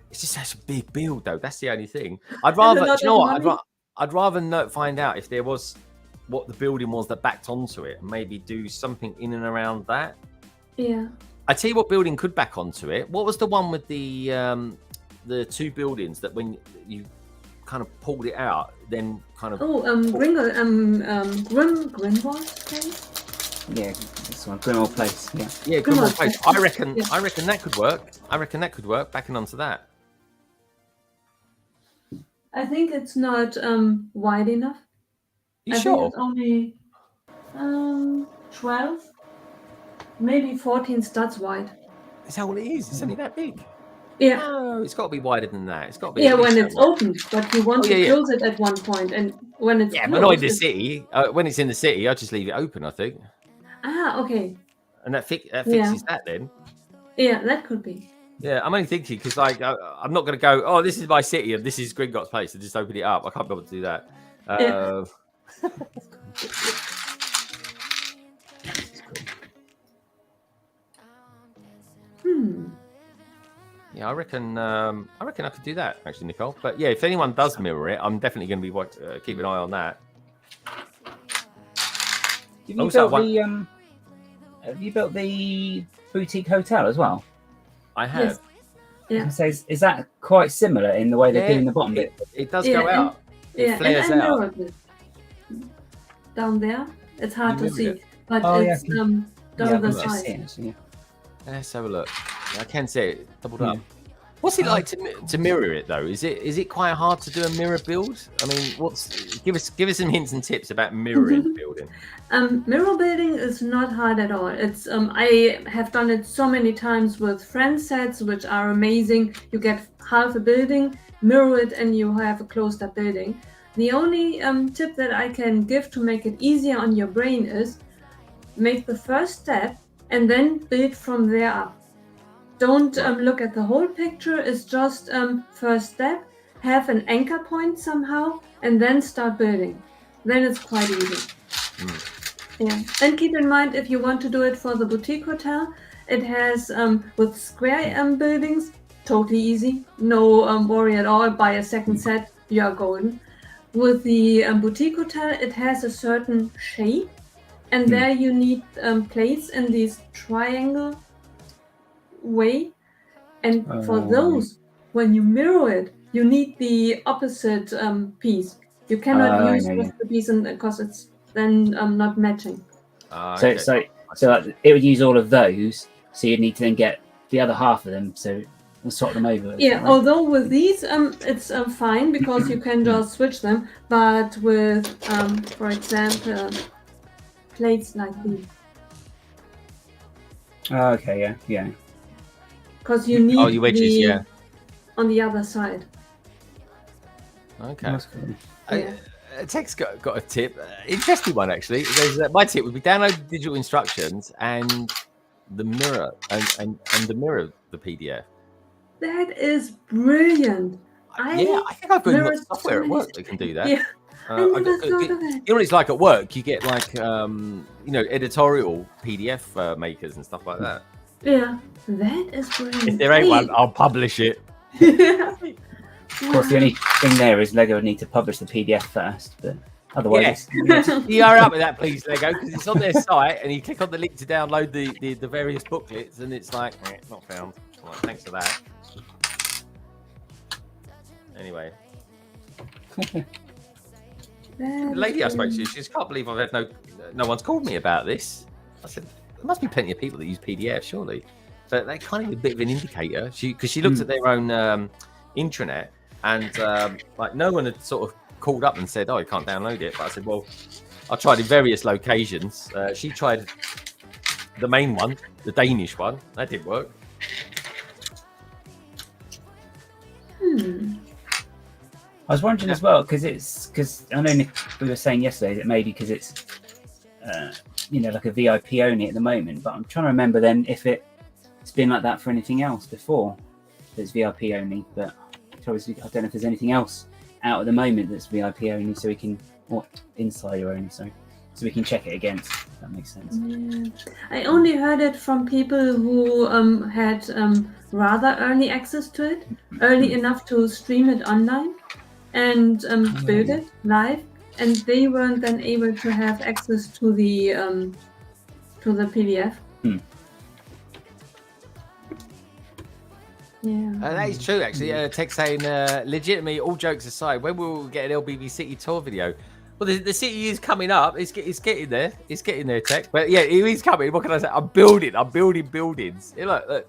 it's just such a big build though. That's the only thing. I'd rather, do you know what? I'd rather find out if there was what the building was that backed onto it, and maybe do something in and around that. Yeah. I tell you what building could back onto it. What was the one with the 2 buildings that when you kind of pulled it out, then kind of Grimwald place? Yeah, this one, Grimwald Place. Yeah, Grimwald Place. I reckon that could work. I reckon that could work backing onto that. I think it's not wide enough. You sure? Think it's only 12, maybe 14 studs wide. Is that what it is? It's only that big? Yeah. No, it's got to be wider than that. It's got to be. Yeah, when it's open, but you want to close it at one point, and when it's but not in the city. When it's in the city, I just leave it open. I think. Ah, okay. And that fixes that then. Yeah, that could be. Yeah, I'm only thinking because like I'm not going to go. Oh, this is my city and this is Gringotts Place, and just open it up. I can't be able to do that. Yeah, I reckon I could do that actually, Nicole. But yeah, if anyone does mirror it, I'm definitely going to be keep an eye on that. Have you built the boutique hotel as well? I have. Yes. So is that quite similar in the way they're doing the bottom bit? It does go out. It flares out. Down there, it's hard to see, but it's down the side. Let's have a look. I can see it doubled up. What's it like to mirror it though? Is it quite hard to do a mirror build? I mean, give us some hints and tips about mirroring building. Mirror building is not hard at all. It's I have done it so many times with friend sets, which are amazing. You get half a building, mirror it, and you have a closed up building. The only tip that I can give to make it easier on your brain is make the first step and then build from there up. Don't look at the whole picture. It's just first step, have an anchor point somehow, and then start building. Then it's quite easy. Yeah, and keep in mind if you want to do it for the boutique hotel, it has with square buildings, totally easy. No worry at all. Buy a second set, you are golden. With the boutique hotel, it has a certain shape, and there you need plates in this triangle way, and for those, when you mirror it, you need the opposite piece. You cannot use the piece because it's then not matching. So it would use all of those, so you'd need to then get the other half of them, so we'll swap them over. Yeah, although with these it's fine because you can just switch them, but with for example plates like these. Yeah. Because you need your wedges, on the other side. Okay. Tech's got a tip, interesting one actually. My tip would be download the digital instructions and the mirror and the mirror the PDF. That is brilliant. I think I've got mirrored software at so work many- that can do that. Yeah, I never thought of it. You know what it's like at work? You get like editorial PDF makers and stuff like that. Yeah, that is brilliant. If there ain't one, I'll publish it. Of course, the only thing there is Lego would need to publish the PDF first, but otherwise, You are up with that, please, Lego, because it's on their site, and you click on the link to download the various booklets, and it's like, not found. Well, thanks for that. Anyway, the lady I spoke to, she just can't believe I've had no one's called me about this. I said, there must be plenty of people that use PDF, surely. But they kind of a bit of an indicator. Because she looked at their own intranet, and like no one had sort of called up and said, "Oh, you can't download it." But I said, "Well, I tried in various locations." She tried the main one, the Danish one. That didn't work. I was wondering as well because I know Nick, we were saying yesterday that maybe because it's like a VIP only at the moment, but I'm trying to remember then if it's been like that for anything else before that's VIP only. But obviously I don't know if there's anything else out at the moment that's VIP only, so we can or insider only, so we can check it against. If that makes sense. Yeah. I only heard it from people who had rather early access to it, early enough to stream it online and build it live, and they weren't then able to have access to the PDF. Yeah, That is true, actually. Tech saying, legitimately, all jokes aside, when will we get an LBB City tour video? Well, the city is coming up. It's getting there. It's getting there, Tech. But yeah, it is coming. What can I say? I'm building buildings. Hey, look.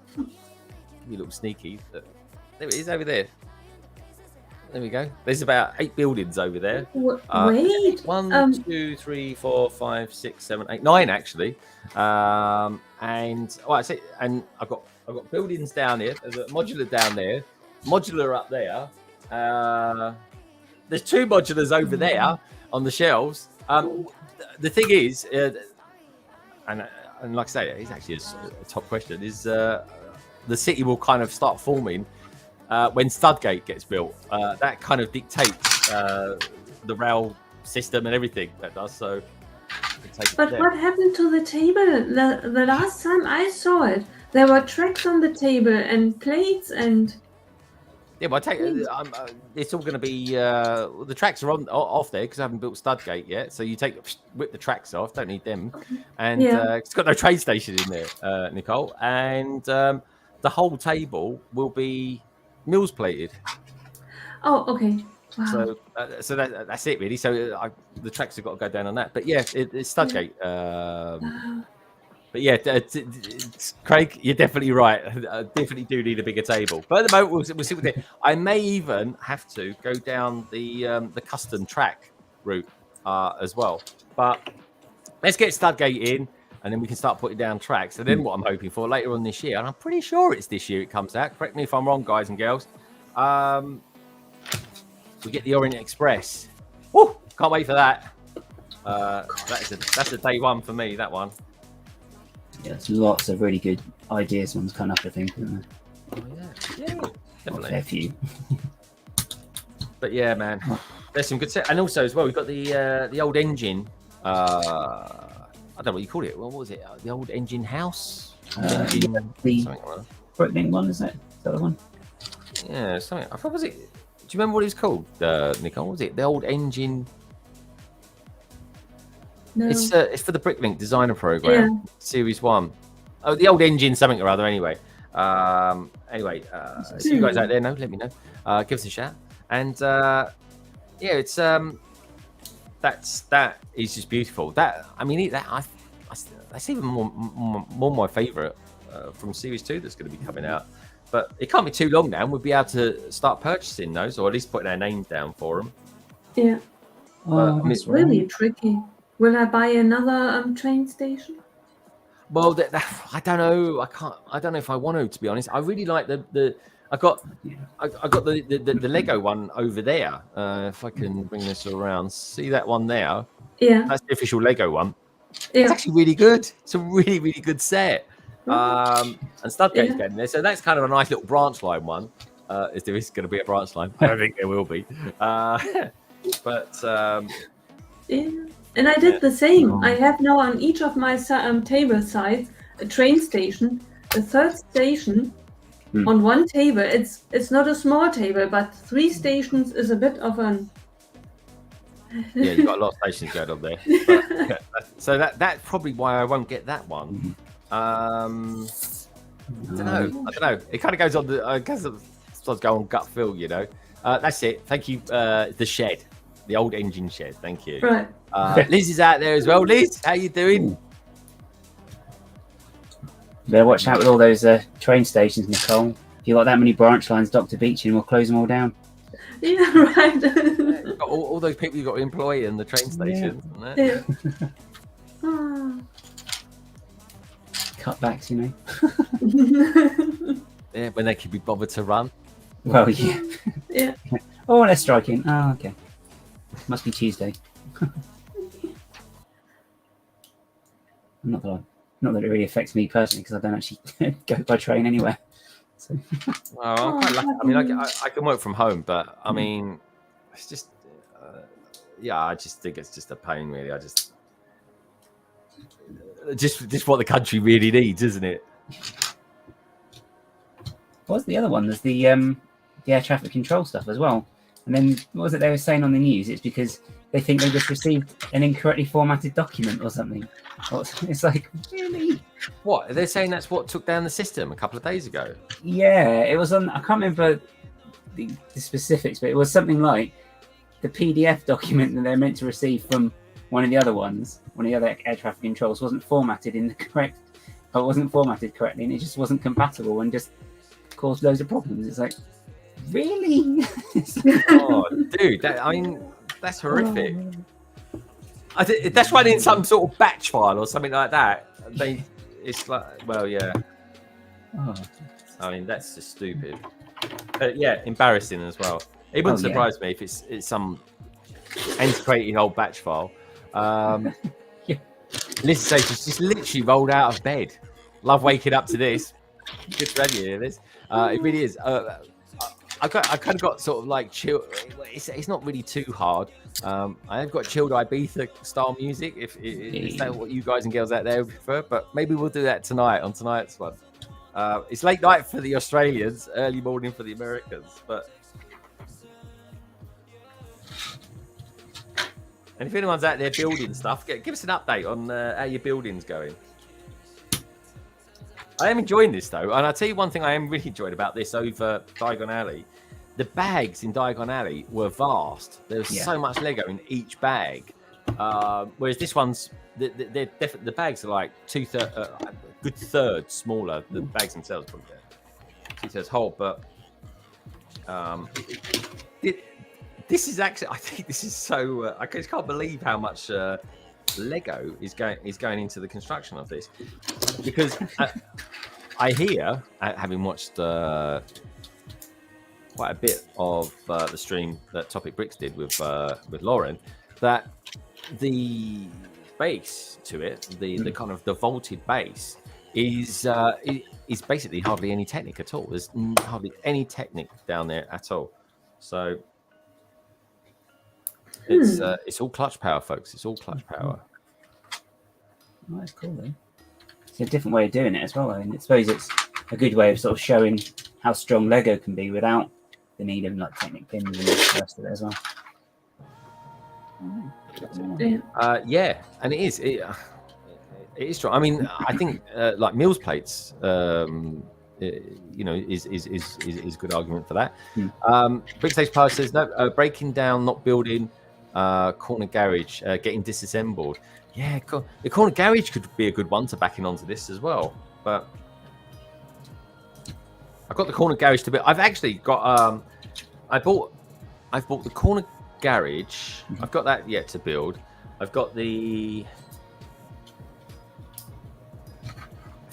You look sneaky. Look. There it is over there. There we go. There's about 8 buildings over there. Wait. 1, 2, 3, 4, 5, 6, 7, 8, 9 actually. And I say, and I've got buildings down here. There's a modular down there, modular up there. There's 2 modulars over there on the shelves. The thing is, and like I say, it's actually a top question. Is the city will kind of start forming when Studgate gets built. That kind of dictates the rail system and everything that does. So, but what happened to the table? The last time I saw it, there were tracks on the table and plates and. Yeah, but I take it's all going to be the tracks are off there because I haven't built Studgate yet. So you whip the tracks off, don't need them, and it's got no train station in there, Nicole, and the whole table will be mills plated. Oh, okay. Wow. So that's it really. So the tracks have got to go down on that. But yeah, it's Studgate. But yeah, Craig, you're definitely right. I definitely do need a bigger table. But at the moment, we'll see what they. I may even have to go down the custom track route as well. But let's get Studgate in, and then we can start putting down tracks. And then what I'm hoping for later on this year, and I'm pretty sure it's this year it comes out. Correct me if I'm wrong, guys and girls. We get the Orient Express. Woo! Can't wait for that. That's a day one for me. That one. Yeah, there's lots of really good ideas ones coming up, I think, isn't there? Oh, yeah, definitely. A few. But yeah, man, there's some good set. And also as well, we've got the old engine. I don't know what you call it. What was it? The old engine house. The Bricklink one, is it? Is that the one? Yeah, something. I thought was it. Do you remember what it was called, Nicole? Was it the old engine? No. It's for the Bricklink designer program, Series 1. Oh, the old engine something or other. Anyway, so you guys out there know, let me know. Give us a shout. And yeah, it's that is just beautiful. That I mean, that's even more my favourite from Series 2 that's going to be coming out. But it can't be too long now, and we'll be able to start purchasing those, or at least putting our names down for them. Yeah. It's really tricky. Will I buy another train station? Well, I don't know. I don't know if I want to be honest. I really like the I got the Lego one over there. If I can bring this around, see that one there? Yeah. That's the official Lego one. Yeah. It's actually really good. It's a really, really good set. And Studgate's getting there. So that's kind of a nice little branch line one. If there is going to be a branch line, I don't think there will be. But yeah. And I did the same. I have now on each of my table sides a train station, a third station on one table. It's not a small table, but 3 stations is a bit of an. Yeah, you've got a lot of stations going on there. But, so that's probably why I won't get that one. I don't know. It kind of goes on the. I guess it starts going on gut feel, you know. That's it. Thank you. The shed, the old engine shed. Thank you. Right. Liz is out there as well. Liz, how you doing? Better watch out with all those train stations, Nicole. If you got that many branch lines, Dr. Beeching will close them all down. Yeah, right. You've got all those people you've got to employ in the train stations. Yeah. Cutbacks, you know. Yeah, when they could be bothered to run. Well, yeah. Yeah. Oh, let's strike in. Oh, okay. Must be Tuesday. Not that it really affects me personally, because I don't actually go by train anywhere. So. Well, I'm quite lucky. I mean, I can work from home, but I mean, it's just, I just think it's just a pain, really. I just what the country really needs, isn't it? What's the other one? There's the air traffic control stuff as well. And then what was it they were saying on the news? It's because they think they just received an incorrectly formatted document or something. It's like, really? What? They're saying that's what took down the system a couple of days ago. Yeah, it was on, I can't remember the specifics, but it was something like the PDF document that they're meant to receive from one of the other ones, one of the other air traffic controls, wasn't formatted wasn't formatted correctly, and it just wasn't compatible and just caused loads of problems. It's like, really? Oh, dude, that's horrific. That's why in some sort of batch file or something like that. It's like, well, yeah. Oh. I mean, that's just stupid. Yeah, embarrassing as well. It wouldn't surprise me if it's some antiquated old batch file. Liz says she's just literally rolled out of bed. Love waking up to this. Good for you, Liz. It really is. I kind of got sort of like chill. It's not really too hard. I have got chilled Ibiza style music. Is that what you guys and girls out there prefer? But maybe we'll do that tonight on tonight's one. It's late night for the Australians, early morning for the Americans. But and if anyone's out there building stuff, give us an update on how your building's going. I am enjoying this though, and I'll tell you one thing I am really enjoying about this over Diagon Alley. The bags in Diagon Alley were vast. There was so much Lego in each bag, whereas this one's the bags are like a good third smaller. The bags themselves probably 2/3 whole, but this is actually, I think this is so. I just can't believe how much Lego is going into the construction of this, because I hear, having watched quite a bit of the stream that Topic Bricks did with Lauren, that the base to it, the kind of the vaulted base, is basically hardly any Technic at all. There's hardly any Technic down there at all. So it's all clutch power, folks. It's all clutch power. Oh, that's cool, though. It's a different way of doing it as well. I mean, I suppose it's a good way of sort of showing how strong Lego can be without the need of like Technic pins and the rest of it as well. Yeah, and it is. It is strong. I mean, I think like Mills plates, is a good argument for that. BrickTastic Power says no, breaking down, not building. Corner garage, getting disassembled. Yeah, the corner garage could be a good one to back in onto this as well. But I've got the corner garage to build. I've actually got I've bought the corner garage. I've got that yet to build. I've got a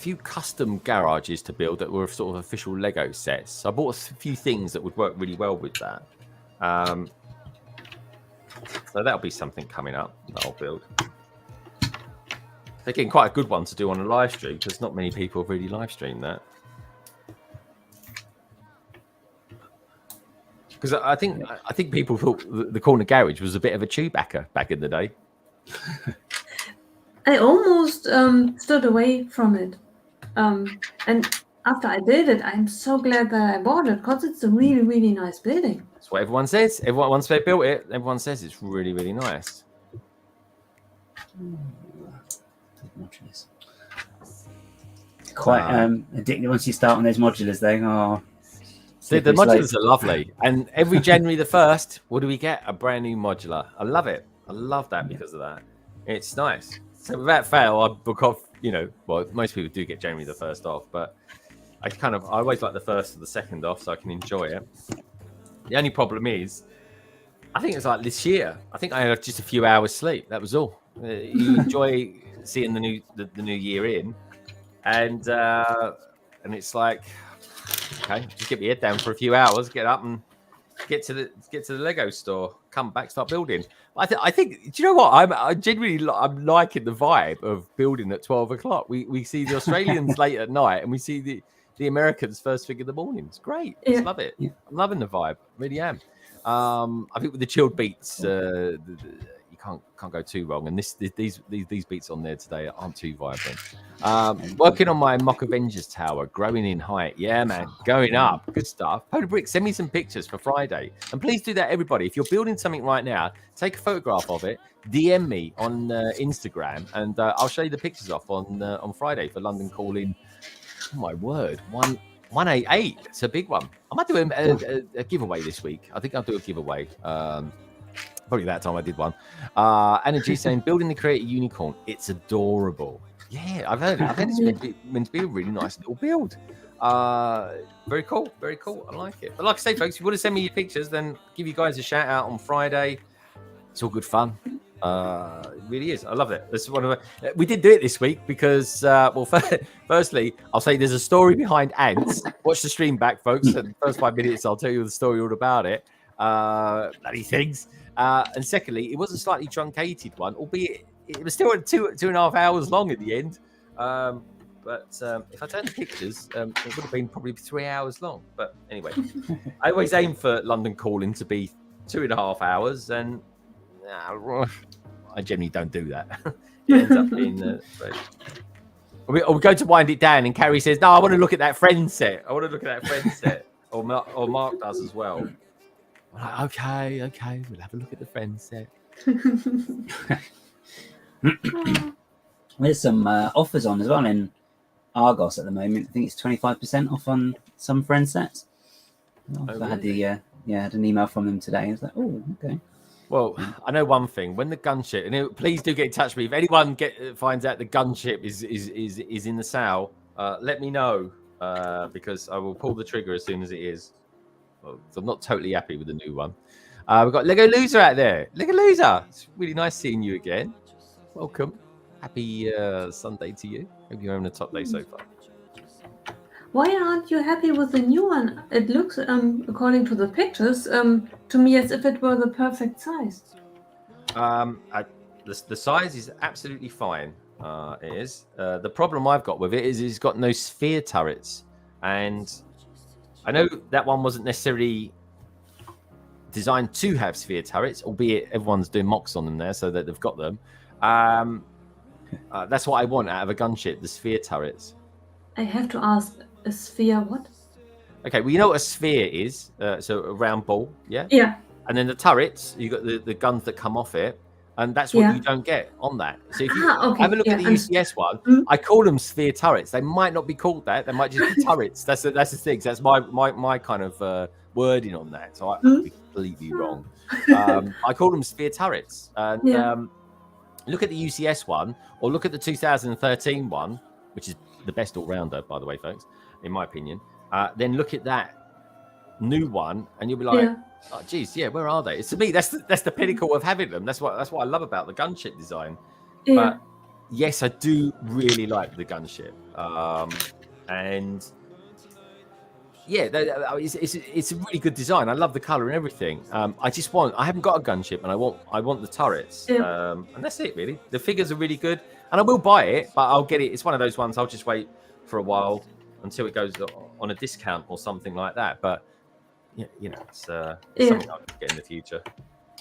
few custom garages to build that were sort of official Lego sets. So I bought a few things that would work really well with that. So that'll be something coming up that I'll build. They're getting quite a good one to do on a live stream because not many people have really live streamed that. Because I think people thought the corner garage was a bit of a Chewbacca back in the day. I almost stood away from it. And after I built it, I'm so glad that I bought it because it's a really, really nice building. That's what everyone says. Everyone, once they built it, everyone says it's really, really nice. Quite addictive once you start on those modulars, though. Oh, so the modulars are lovely. And every January the 1st, what do we get? A brand new modular. I love it. I love that because of that. It's nice. So without fail, I book off, well, most people do get January the 1st off, but I always like the 1st or the 2nd off so I can enjoy it. The only problem is, I think it's like this year. I think I had just a few hours sleep. That was all. You enjoy seeing the new year in, and it's like, okay, just get your head down for a few hours, get up and get to the Lego store, come back, start building. I think. Do you know what? I'm genuinely liking the vibe of building at 12 o'clock. We see the Australians late at night, and we see the Americans first thing in the morning. It's great. I love it. Yeah. I'm loving the vibe. Really am. I think with the chilled beats, you can't go too wrong. And these beats on there today aren't too vibrant. Working on my Mock Avengers tower, growing in height. Yeah, man, going up. Good stuff. Polar Brick, send me some pictures for Friday. And please do that, everybody. If you're building something right now, take a photograph of it, DM me on Instagram, and I'll show you the pictures off on Friday for London Calling. Oh my word, 188. It's a big one. I might do a giveaway this week. I think I'll do a giveaway. Probably that time I did one. Energy saying, building the creator unicorn. It's adorable. Yeah, I've heard it's meant to be a really nice little build. Very cool. Very cool. I like it. But like I say, folks, if you want to send me your pictures, then give you guys a shout out on Friday. It's all good fun. It really is. I love it. This is one of we did do it this week because firstly, I'll say there's a story behind ants. Watch the stream back, folks. And the first 5 minutes, I'll tell you the story all about it. Bloody things. And secondly, it was a slightly truncated one, albeit it was still 2.5 hours long at the end. But if I turned the pictures, it would have been probably 3 hours long. But anyway, I always aim for London Calling to be 2.5 hours, and I generally don't do that. It ends up being. We go to wind it down, and Carrie says, "No, I want to look at that friend set. I want to look at that friend set." Or Mark does as well. I'm like, okay, we'll have a look at the friend set. There's some offers on as well in Argos at the moment. I think it's 25% off on some friend sets. I had had an email from them today. I was like, oh, okay. Well, I know one thing. When the gunship, and please do get in touch with me. If anyone finds out the gunship is in the sale, let me know because I will pull the trigger as soon as it is. Well, so I'm not totally happy with the new one. We've got Lego Loser out there. Lego Loser, it's really nice seeing you again. Welcome. Happy Sunday to you. Hope you're having a top day so far. Why aren't you happy with the new one? It looks, according to the pictures, to me as if it were the perfect size. The size is absolutely fine. It is. The problem I've got with it is it's got no sphere turrets. And I know that one wasn't necessarily designed to have sphere turrets, albeit everyone's doing mocks on them there so that they've got them. That's what I want out of a gunship, the sphere turrets. I have to ask, a sphere what? Okay, well, you know what a sphere is? So a round ball, yeah? Yeah. And then the turrets, you got the guns that come off it, and that's what you don't get on that. So if you have a look at the UCS one, I call them sphere turrets. They might not be called that. They might just be turrets. That's the thing. So that's my kind of wording on that. So I could be completely wrong. I call them sphere turrets. And look at the UCS one, or look at the 2013 one, which is the best all-rounder, by the way, folks, in my opinion. Then look at that new one, and you'll be like, "Oh, geez, where are they?" It's, to me, that's the pinnacle of having them. That's what I love about the gunship design. But yes, I do really like the gunship, and yeah, it's a really good design. I love the color and everything. I haven't got a gunship, and I want the turrets, and that's it really. The figures are really good, and I will buy it, but I'll get it. It's one of those ones I'll just wait for a while until it goes on a discount or something like that. But yeah, it's something I'll get in the future.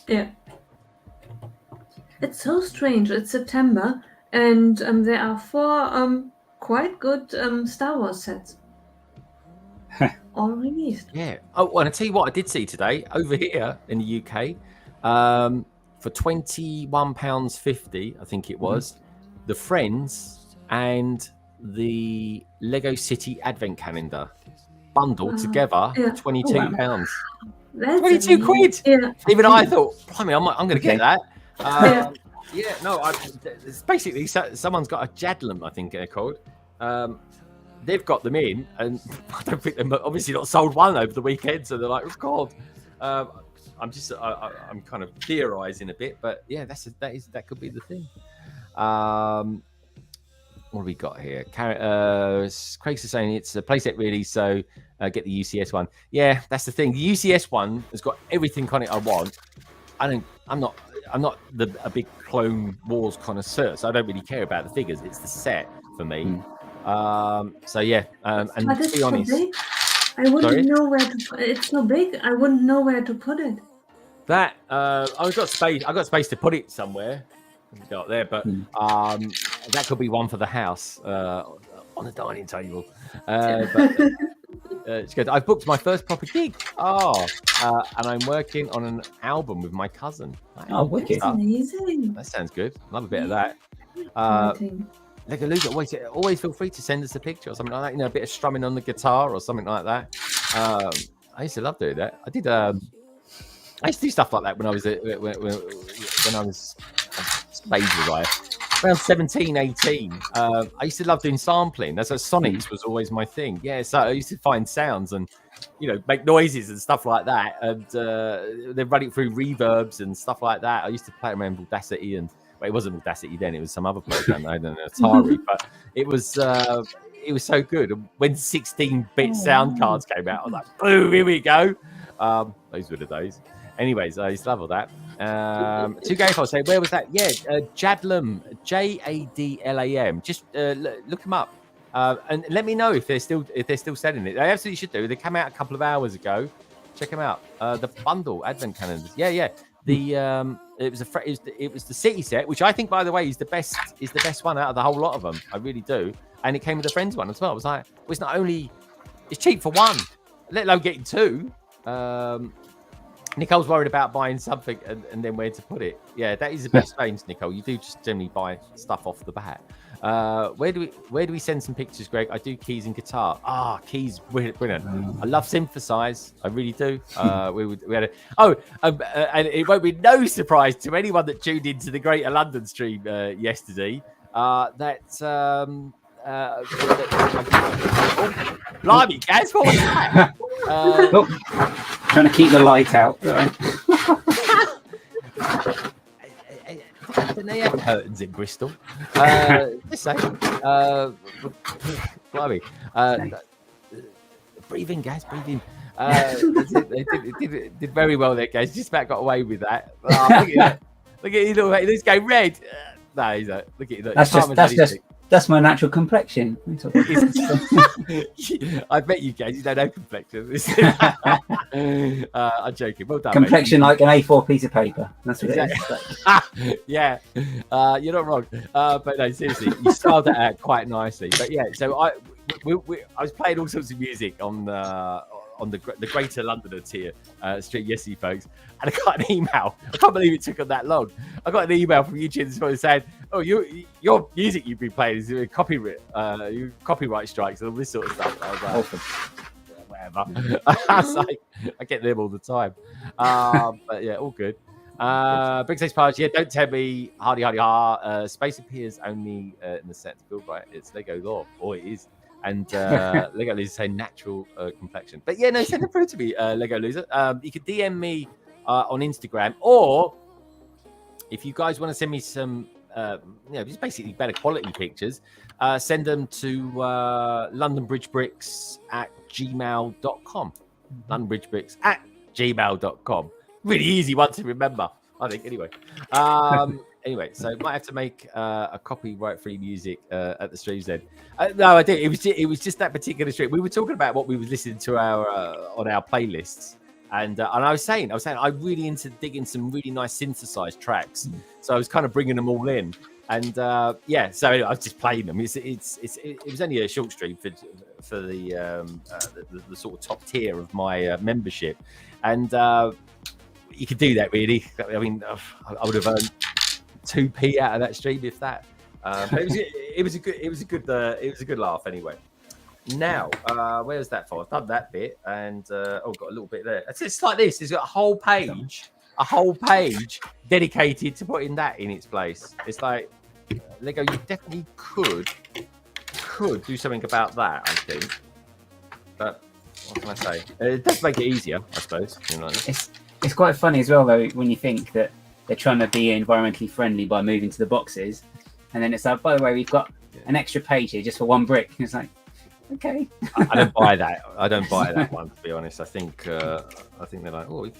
Yeah. It's so strange. It's September, and there are 4 quite good Star Wars sets all released. Yeah. Oh, and I tell you what, I did see today over here in the UK, for £21.50, I think it was, the Friends and the Lego City Advent Calendar bundled together for £22. That's 22 quid. Yeah. Even I thought, blimey, I'm going to get that. It's basically someone's got a Jadlam, I think they're called. They've got them in, and I don't think they've obviously not sold one over the weekend, so they're like, oh God. I'm kind of theorizing a bit, but yeah, that could be the thing. What have we got here? Craig's saying it's a playset really, so get the UCS one. Yeah, that's the thing. The UCS one has got everything on it I want. I'm not a big Clone Wars connoisseur, so I don't really care about the figures. It's the set for me. So yeah, and to be honest, so big, I wouldn't know where to put it. It's so big, I wouldn't know where to put it. That I've got space. I got space to put it somewhere. Got there, but that could be one for the house on the dining table. But it's good. I've booked my first proper gig. And I'm working on an album with my cousin. Wicked! That's amazing. That sounds good. Love a bit of that. Lego Loser, always feel free to send us a picture or something like that. You know, a bit of strumming on the guitar or something like that. I used to love doing that. I used to do stuff like that when I was around 17, 18. I used to love doing sampling. That's what Sonics was always my thing. Yeah, so I used to find sounds and make noises and stuff like that, and then run it through reverbs and stuff like that. I used to play around with Audacity, and it wasn't Audacity then; it was some other program. I don't know, Atari, but it was so good. And when 16-bit sound cards came out, I was like, "Boom! Here we go." Those were the days. Anyways, I used to love all that. Two game files say, where was that? Yeah, Jadlam, Jadlam. Just look them up and let me know if they're still selling it. They absolutely should do. They came out a couple of hours ago. Check them out. The bundle advent calendars. Yeah. It was the city set, which I think, by the way, is the best one out of the whole lot of them. I really do. And it came with the Friends one as well. I was like, well, it's cheap for one, let alone getting two. Nicole's worried about buying something and then where to put it. Yeah, that is a bit strange, Nicole. You do just generally buy stuff off the bat. Where do we send some pictures, Greg? I do keys and guitar. Keys, brilliant. I love synthesize. I really do. And it won't be no surprise to anyone that tuned into the Greater London stream yesterday blimey, Gaz, what was that? Trying to keep the light out. Didn't they have curtains in Bristol? Just saying. Blimey. Breathe in, Gaz, breathe in. They did very well there, guys. Just about got away with that. Look at that. Look at you, this guy red. No, he's like, look at you. That's my natural complexion. I bet you guys, you don't know complexion. I'm joking. Well done, complexion, mate. Like an A4 piece of paper. That's what it is. Yeah, you're not wrong. But no, seriously, you styled that out quite nicely. But yeah, so I was playing all sorts of music on the Greater Londoner tier stream yesterday, folks, and I got an email. I can't believe it took them that long. I got an email from YouTube this morning saying, "Oh, your music you've been playing is copyright strikes and all this sort of stuff." I was like, awesome. Whatever. I was like, I get them all the time. But yeah, all good. Big Party. Yeah, don't tell me hardy. Space appears only in the set to build, right? It's Lego lore, or it is. And Lego Loser say natural complexion. But yeah, no, send it through to me, Lego Loser. You can DM me on Instagram, or if you guys want to send me some just basically better quality pictures, send them to londonbridgebricks@gmail.com. londonbridgebricks@gmail.com. Really easy one to remember, I think. Anyway, so might have to make a copyright-free music at the streams then. No, I did. It was just that particular stream. We were talking about what we were listening to on our playlists, and I was saying I'm really into digging some really nice synthesized tracks. So I was kind of bringing them all in, and so anyway, I was just playing them. It was only a short stream for the sort of top tier of my membership, and you could do that really. I mean, I would have earned 2p out of that stream if that. But it was a good laugh anyway. Now, where's that for? I've done that bit, and got a little bit there. It's like this. It's got a whole page dedicated to putting that in its place. It's like Lego. You definitely could do something about that, I think. But what can I say? It does make it easier, I suppose. You know, it's quite funny as well though when you think that they're trying to be environmentally friendly by moving to the boxes, and then it's like, by the way, we've got an extra page here just for one brick. It's like, okay. I don't buy that. I don't buy that one, to be honest. I think they're like, oh. It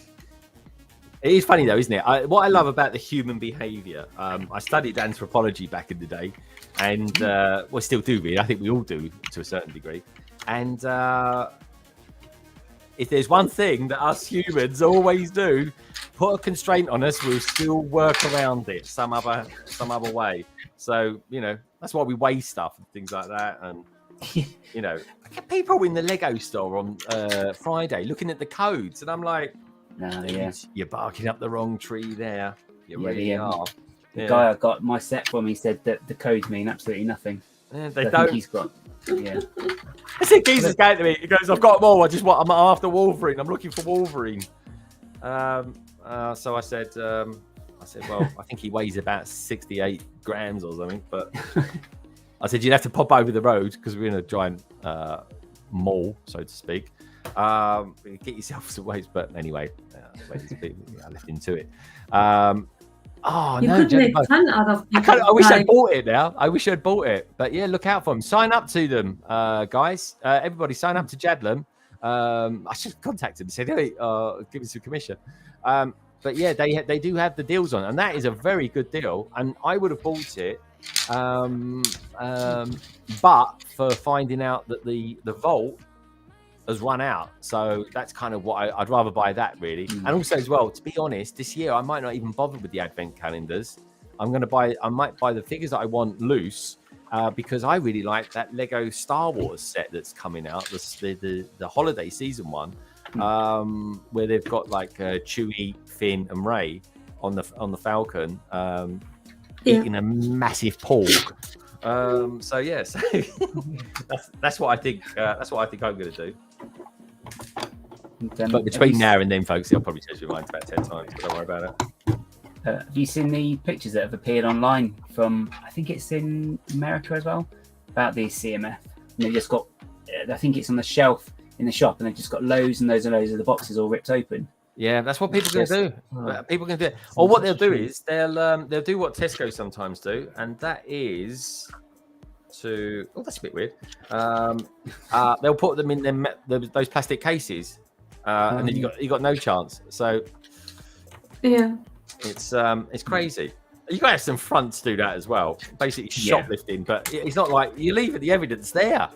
is funny though, isn't it? What I love about the human behaviour. I studied anthropology back in the day, and well, still do really. I think we all do to a certain degree. And if there's one thing that us humans always do, put a constraint on us, we'll still work around it some other way. So, that's why we weigh stuff and things like that. And, I get people in the Lego store on Friday looking at the codes. And I'm like, you're barking up the wrong tree there. You really are. The guy I got my set from, he said that the codes mean absolutely nothing. Yeah, they don't. He's got, I said, Jesus came to me. He goes, I've got more. I'm after Wolverine. I'm looking for Wolverine. So I said, well, I think he weighs about 68 grams or something. But I said, you'd have to pop over the road because we're in a giant mall, so to speak. Get yourself some weights. But anyway, I left him to it. You could make fun out of people. I wish I'd bought it now. I wish I'd bought it. But yeah, look out for them. Sign up to them, guys. Everybody sign up to Jadlam. I should contact him and say, hey, give me some commission. But yeah, they do have the deals on, and that is a very good deal. And I would have bought it, but for finding out that the vault has run out. So that's kind of what I'd rather buy that really. And also as well, to be honest, this year I might not even bother with the advent calendars. I might buy the figures that I want loose because I really like that Lego Star Wars set that's coming out, the holiday season one, where they've got like Chewie, Finn, and Rey on the Falcon eating a massive pork. So that's what I think. That's what I think I'm going to do. But between now and then, folks, I'll probably change your mind about 10 times. But don't worry about it. Have you seen the pictures that have appeared online from? I think it's in America as well, about the CMF. And they just got. I think it's on the shelf in the shop, and they've just got loads and loads and loads of the boxes all ripped open. Yeah, that's what people are going to do. People are going to do it. Or what they'll do is they'll do what Tesco sometimes do, and that is to. Oh, that's a bit weird. They'll put them in those plastic cases, and then you got no chance. So yeah, it's crazy. You got to have some fronts do that as well. Basically shoplifting, but it's not like you leave the evidence there.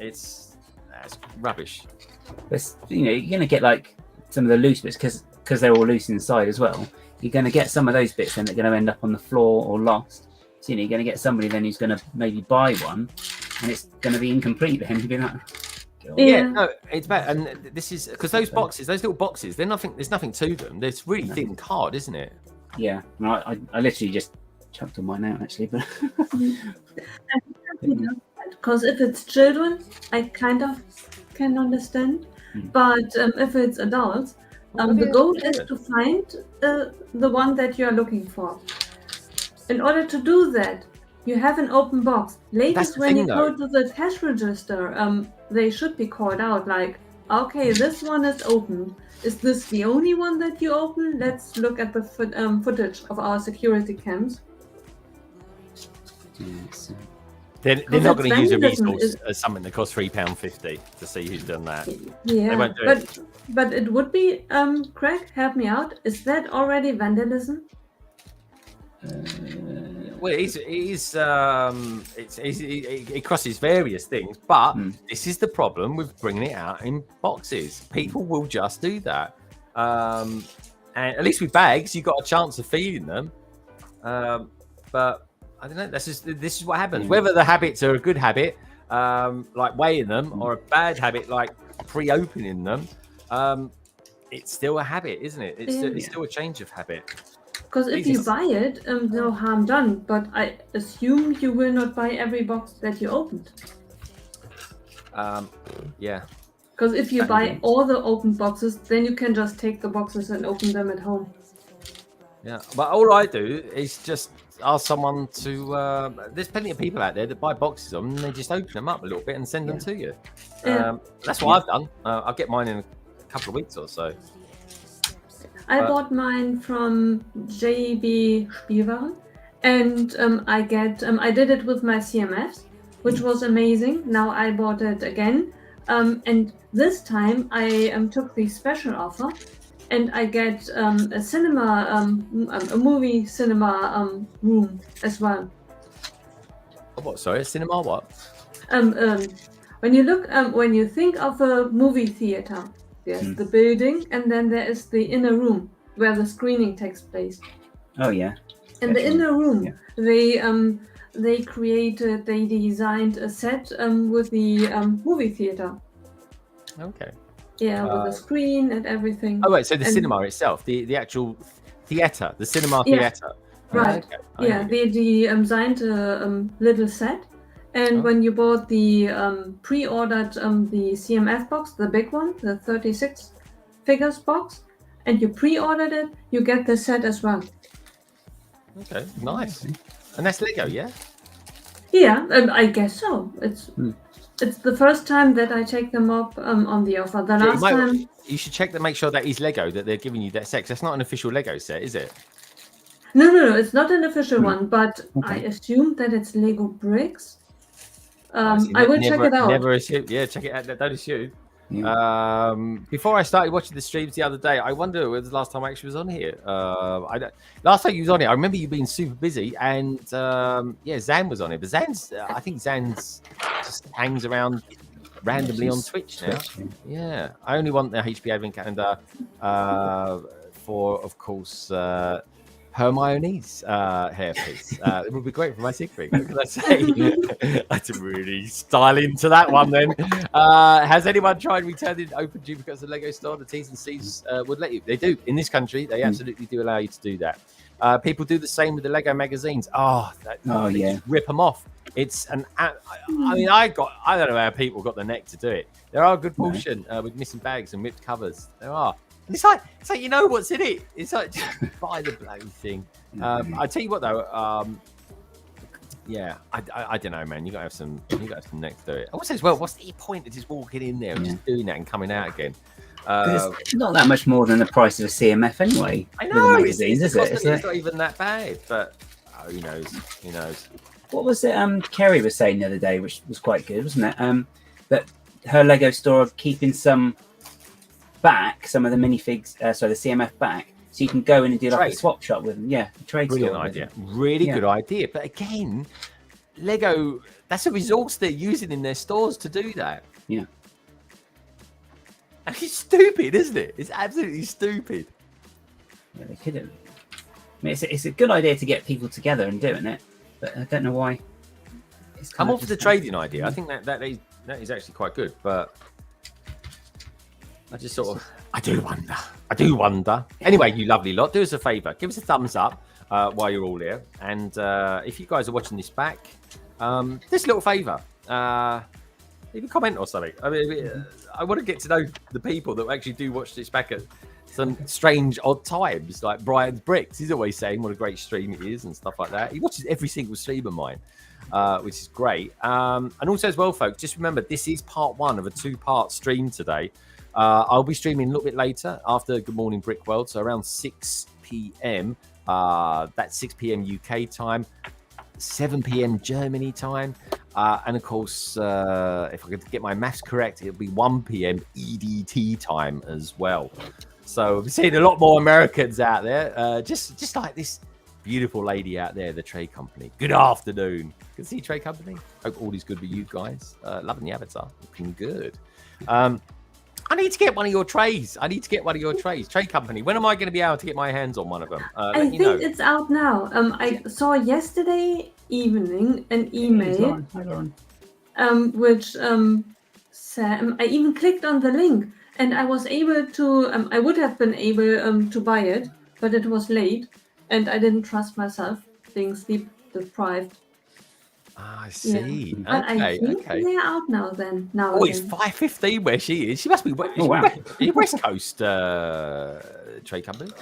It's rubbish. But, you're going to get like some of the loose bits because they're all loose inside as well. You're going to get some of those bits then that are going to end up on the floor or lost. So you're going to get somebody then who's going to maybe buy one, and it's going to be incomplete. Then you'll be like, no, it's bad. And this is because those little boxes, there's nothing to them. There's really thin card, isn't it? Yeah, I literally just chucked on mine out actually, but because if it's children, I kind of can understand, but if it's adults, the goal is to find the one that you are looking for. In order to do that, you have an open box. Latest when you go to the cash register, they should be called out like, okay, this one is open. Is this the only one that you open? Let's look at the footage of our security cams. They're not going to use a vandalism resource as something that costs £3.50 to see who's done that. Yeah, They won't do but it would be, Craig, help me out. Is that already vandalism? Well, it crosses various things, but this is the problem with bringing it out in boxes. People will just do that. And at least with bags, you've got a chance of feeding them. But I don't know. This is what happens. Whether the habits are a good habit, like weighing them, or a bad habit, like pre-opening them, it's still a habit, isn't it? It's still a change of habit. Because if you buy it, no harm done. But I assume you will not buy every box that you opened. Yeah. Because if you buy all the open boxes, then you can just take the boxes and open them at home. Yeah, but all I do is just ask someone to. There's plenty of people out there that buy boxes of them, and they just open them up a little bit and send them to you. That's what I've done. I'll get mine in a couple of weeks or so. I bought mine from JB Spielwaren, and I did it with my CMFs, which was amazing. Now I bought it again, and this time I took the special offer, and I get a cinema, a movie cinema room as well. What? Sorry, a cinema? What? When you think of a movie theater, there's the building, and then there is the inner room where the screening takes place. Oh yeah. In the inner room, they designed a set with the movie theater. Okay. Yeah, with the screen and everything. Oh wait, so the cinema itself, the actual theater, the cinema theater. Right. Okay. Yeah, they designed a little set. And when you bought the pre-ordered the CMF box, the big one, the 36 figures box, and you pre-ordered it, you get the set as well. Okay, nice. And that's Lego, yeah? Yeah, I guess so. It's the first time that I take them up on the offer. The last time... You should check to make sure that is Lego, that they're giving you that set. That's not an official Lego set, is it? No, it's not an official one, but I assume that it's Lego bricks. I will check it out. Never assume. Yeah, check it out. Don't assume. Yeah. Before I started watching the streams the other day, I wonder when the last time I actually was on here. Last time you was on it, I remember you being super busy, and Zan was on it. But I think Zan's just hangs around randomly on Twitch now. Yeah, I only want the HB Advent calendar for, of course, Hermione's hairpiece. It would be great for my secret. What can I say? I had to really style into that one then. Has anyone tried returning open duplicates of the Lego store? The T's and C's would let you. They do. In this country, they absolutely do allow you to do that. People do the same with the Lego magazines. Rip them off. It's an. I mean, I don't know how people got the neck to do it. There are a good portion with missing bags and ripped covers. There are. And it's like you know what's in it. It's like just buy the bloody thing. I tell you what though. I don't know, man. You gotta have some neck to do it. I would say as well. What's the point of just walking in there and just doing that and coming out again? It's not that much more than the price of a CMF anyway. I know. Magazines, is it? It's not even that bad, but who knows? Who knows? What was it? Kerry was saying the other day, which was quite good, wasn't it? That her Lego store are keeping some of the minifigs, the CMF back, so you can go in and do like a swap shop with them. Yeah, trade. Brilliant idea. Really good idea. But again, Lego, that's a resource they're using in their stores to do that. Yeah. And it's stupid, isn't it? It's absolutely stupid. Yeah, they could have. I mean, it's a good idea to get people together and doing it, but I don't know why. I'm off the trading idea. I think that is actually quite good, but I just I do wonder. Anyway, you lovely lot, do us a favour. Give us a thumbs up while you're all here. And if you guys are watching this back, this little favour, leave a comment or something. I mean, I want to get to know the people that actually do watch this back at some strange, odd times, like Brian's Bricks. He's always saying what a great stream it is and stuff like that. He watches every single stream of mine, which is great. And also as well, folks, just remember, this is part one of a two-part stream today. I'll be streaming a little bit later after Good Morning Brick World, so around 6 p.m. That's 6 p.m. UK time, 7 p.m. Germany time, and of course, if I could get my maths correct, it'll be 1 p.m. EDT time as well. So I'm seeing a lot more Americans out there, just like this beautiful lady out there, the Trade Company. Good afternoon. Good to see you, Trade Company. Hope all is good with you guys. Loving the avatar. Looking good. I need to get one of your trays. Trade Company. When am I going to be able to get my hands on one of them? I think it's out now. I saw yesterday evening an email, which said, I even clicked on the link, and I was able to. I would have been able to buy it, but it was late, and I didn't trust myself, being sleep deprived. I see. Yeah. But I think they're out now. Oh, it's 5:15 where she is. She must be West Coast Trade Company.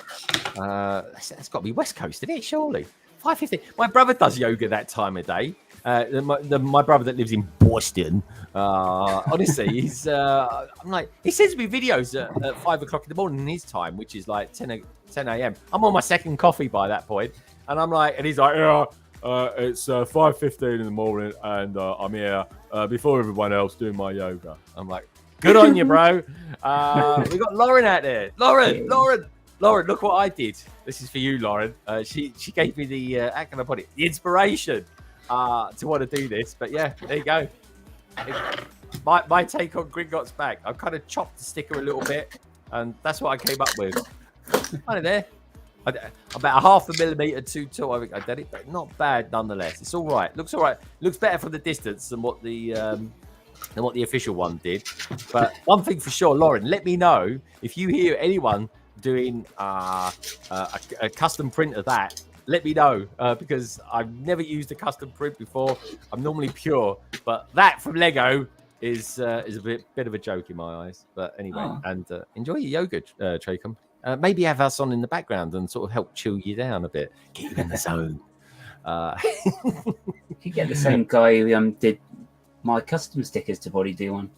That's got to be West Coast, isn't it? Surely 5:15. My brother does yoga that time of day. My brother that lives in Boston. Honestly, he's. I'm like, he sends me videos at 5 o'clock in the morning in his time, which is like 10 a.m. I'm on my second coffee by that point, and I'm like, and he's like, yeah. It's 5:15 in the morning, and I'm here before everyone else doing my yoga. I'm like, good on you, bro. We got Lauren out there. Lauren, look what I did. This is for you, Lauren. She gave me the how can I put it? The inspiration to want to do this. But yeah, there you go. My take on Gringotts Bank. I kind of chopped the sticker a little bit, and that's what I came up with. Kind of there. About a 0.5 millimeter too tall. I think I did it, but not bad nonetheless. It's all right. Looks all right. Looks better from the distance than what the official one did. But one thing for sure, Lauren, let me know if you hear anyone doing a custom print of that. Let me know because I've never used a custom print before. I'm normally pure, but that from Lego is a bit of a joke in my eyes. But anyway, and enjoy your yoga, Trade Company. Maybe have us on in the background and sort of help chill you down a bit, get you in the zone. You could get the same guy who did my custom stickers to body do one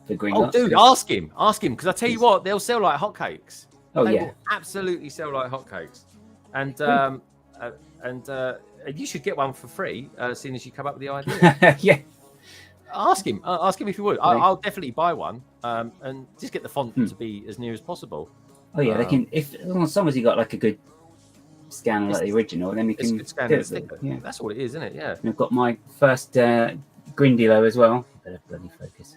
for Gringotts. Oh, dude, ask him, because I tell you what, they'll sell like hotcakes. Oh, they yeah, will absolutely sell like hotcakes. And you should get one for free, as soon as you come up with the idea. Yeah. Ask him if you would. I'll definitely buy one, and just get the font to be as near as possible. Oh yeah, they can. If as long as you got like a good scanner like the original, then we can scan the sticker. Yeah, that's what it is, isn't it? Yeah. And I've got my first Grindilo as well. Better bloody focus.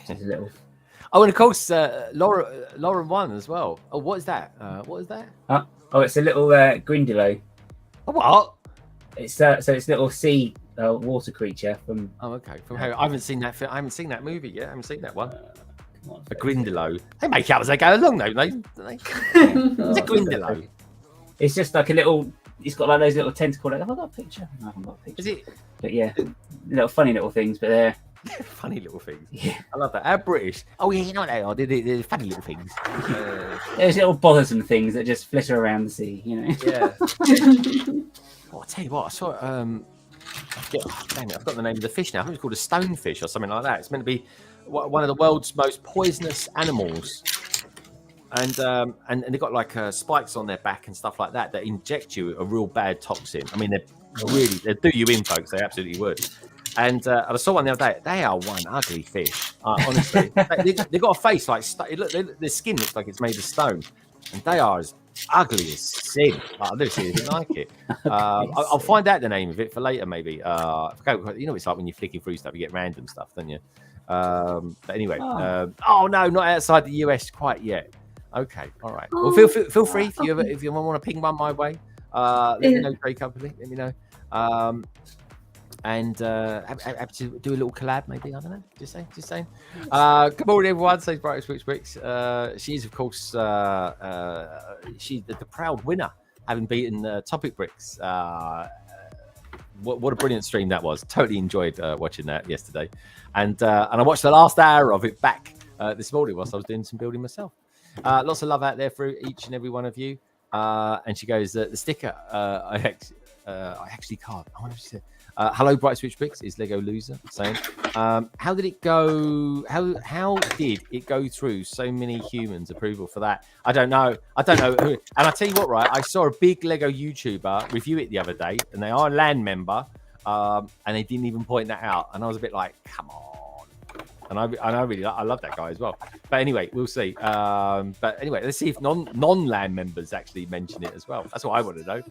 Just a little. Oh, and of course, Lauren won as well. Oh, what is that? What is that? Oh, it's a little Grindilo. Oh, what? It's so it's a little sea water creature from. Oh, okay. From Harry. I haven't seen that. I haven't seen that movie yet. I haven't seen that one. A Grindilo. They make out as they go along, though. It's a Grindilo. It's just like a little. It's got like those little tentacle. Have I got a picture? No, I haven't got a picture. Is it? But yeah, little funny little things. But they're funny little things. Yeah, I love that. How British? Oh yeah, you know they are. They're funny little things. There's little bothersome things that just flitter around the sea. You know. Yeah. Oh, I'll tell you what. I saw. Dang it, I've got the name of the fish now. I think it's called a stonefish or something like that. It's meant to be one of the world's most poisonous animals, and they've got like spikes on their back and stuff like that inject you a real bad toxin. I mean, they do you in, folks. They absolutely would. And I saw one the other day. They are one ugly fish. Honestly, they've got a face like their skin looks like it's made of stone, and they are as ugly as sin. I've never seen anything like it. I'll find out the name of it for later, maybe. I forgot, you know, it's like when you're flicking through stuff, you get random stuff, don't you? But anyway, no, not outside the US quite yet. Okay, all right. Well, feel free if you want to ping one my way. Let me know, Trade Company. Let me know. And happy to do a little collab, maybe. I don't know. Just saying. Good morning, everyone. Says Bricks. She is, of course, she's the proud winner, having beaten Topic Bricks. What a brilliant stream that was. Totally enjoyed watching that yesterday, and I watched the last hour of it back this morning whilst I was doing some building myself. Lots of love out there for each and every one of you. And she goes, the sticker I actually can't. I wonder if she said, hello, Bright Switch Bricks is Lego Loser saying, how did it go? How did it go through so many humans' approval for that? I don't know. Who. And I tell you what, right? I saw a big Lego YouTuber review it the other day, and they are a LAN member, and they didn't even point that out. And I was a bit like, come on. And I love that guy as well. But anyway, we'll see. But anyway, let's see if non-LAN members actually mention it as well. That's what I want to know.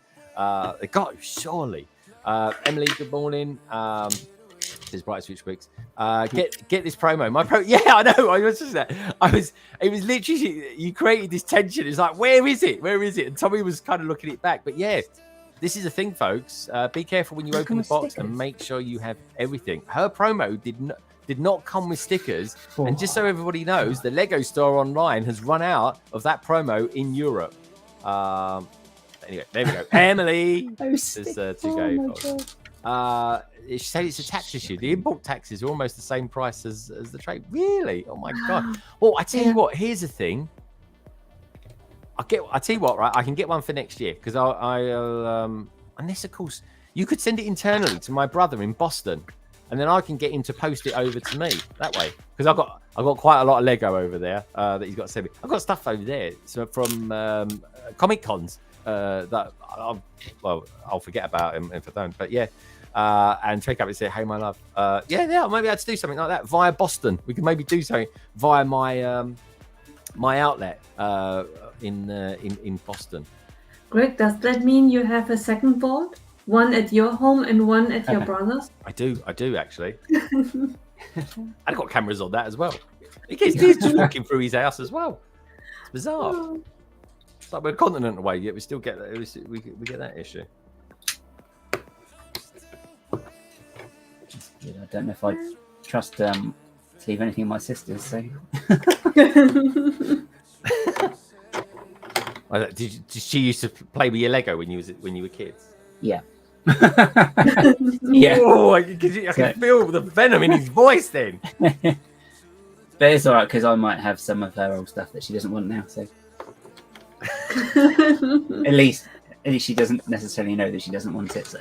They got to, surely. Emily, good morning. Says Bright Switch Bricks. Get this promo. Yeah, I know. I was just that. It was literally, you created this tension. It's like, where is it? Where is it? And Tommy was kind of looking it back. But yeah, this is the thing, folks. Be careful when you open the box and make sure you have everything. Her promo did not come with stickers. And just so everybody knows, the Lego store online has run out of that promo in Europe. Anyway, there we go. Emily says to go. She said it's a tax issue. The import taxes are almost the same price as the trade. Really? Oh my god. Well, I tell you what. Here's the thing. I tell you what. Right, I can get one for next year because I'll. Unless of course you could send it internally to my brother in Boston, and then I can get him to post it over to me that way because I've got quite a lot of Lego over there that he's got to send me. I've got stuff over there from Comic Cons. That I'll forget about him if I don't. But yeah, and check out and say, "Hey, my love." Yeah, maybe I'd do something like that via Boston. We could maybe do something via my my outlet in Boston. Greg, does that mean you have a second board? One at your home and one at your brother's? I do actually. I've got cameras on that as well. He's just walking through his house as well. It's bizarre. Oh. It's like we're a continent away, yet we still get that. We get that issue. I don't know if I trust to leave anything in my sister's. So. Did she used to play with your Lego when you were kids? Yeah. Yeah. Oh, I can feel the venom in his voice then. But it's all right because I might have some of her old stuff that she doesn't want now. So. At least she doesn't necessarily know that she doesn't want it. So.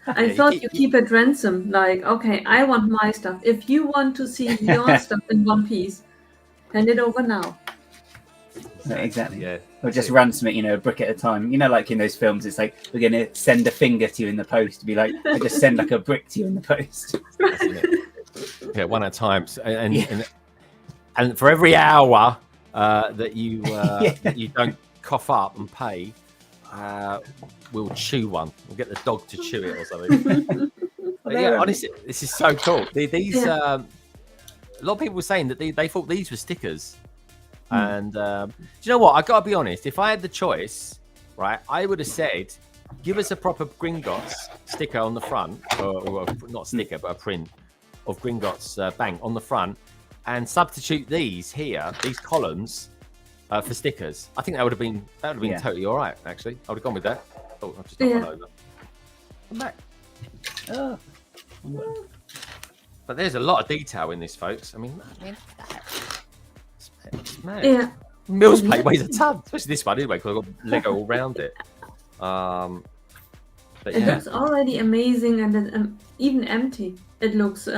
I thought you keep it ransom. Like, okay, I want my stuff. If you want to see your stuff in one piece, hand it over now. Exactly. Yeah. Or just ransom it, a brick at a time. Like in those films, it's like we're going to send a finger to you in the post. To be like, I just send like a brick to you in the post. Yeah, one at a time. And for every hour that you don't cough up and pay, we'll chew one. We'll get the dog to chew it or something. Yeah, honestly, this is so cool. These a lot of people were saying that they thought these were stickers. And do you know what? I gotta be honest. If I had the choice, right, I would have said, give us a proper Gringotts sticker on the front, or not sticker, but a print of Gringotts Bank on the front, and substitute these columns for stickers. I think that would have been totally all right. Actually, I would have gone with that. Oh, I've just done one over. I'm back. Oh. But there's a lot of detail in this, folks. I mean, it's mad. Yeah. Mill's plate weighs a ton, especially this one anyway, because I've got Lego all round it. But it looks already amazing, and then, even empty, it looks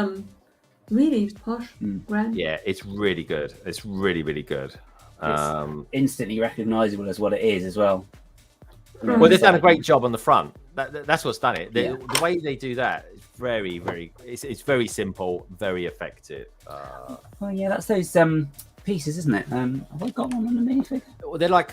really posh, grand. Yeah, it's really good. It's really, really good. It's instantly recognizable as what it is as well. Well, they've done a great job on the front. That's what's done it. The way they do that is very, very. It's very simple, very effective. Well, yeah, that's those pieces, isn't it? Have I got one on the minifigure? Well, they're like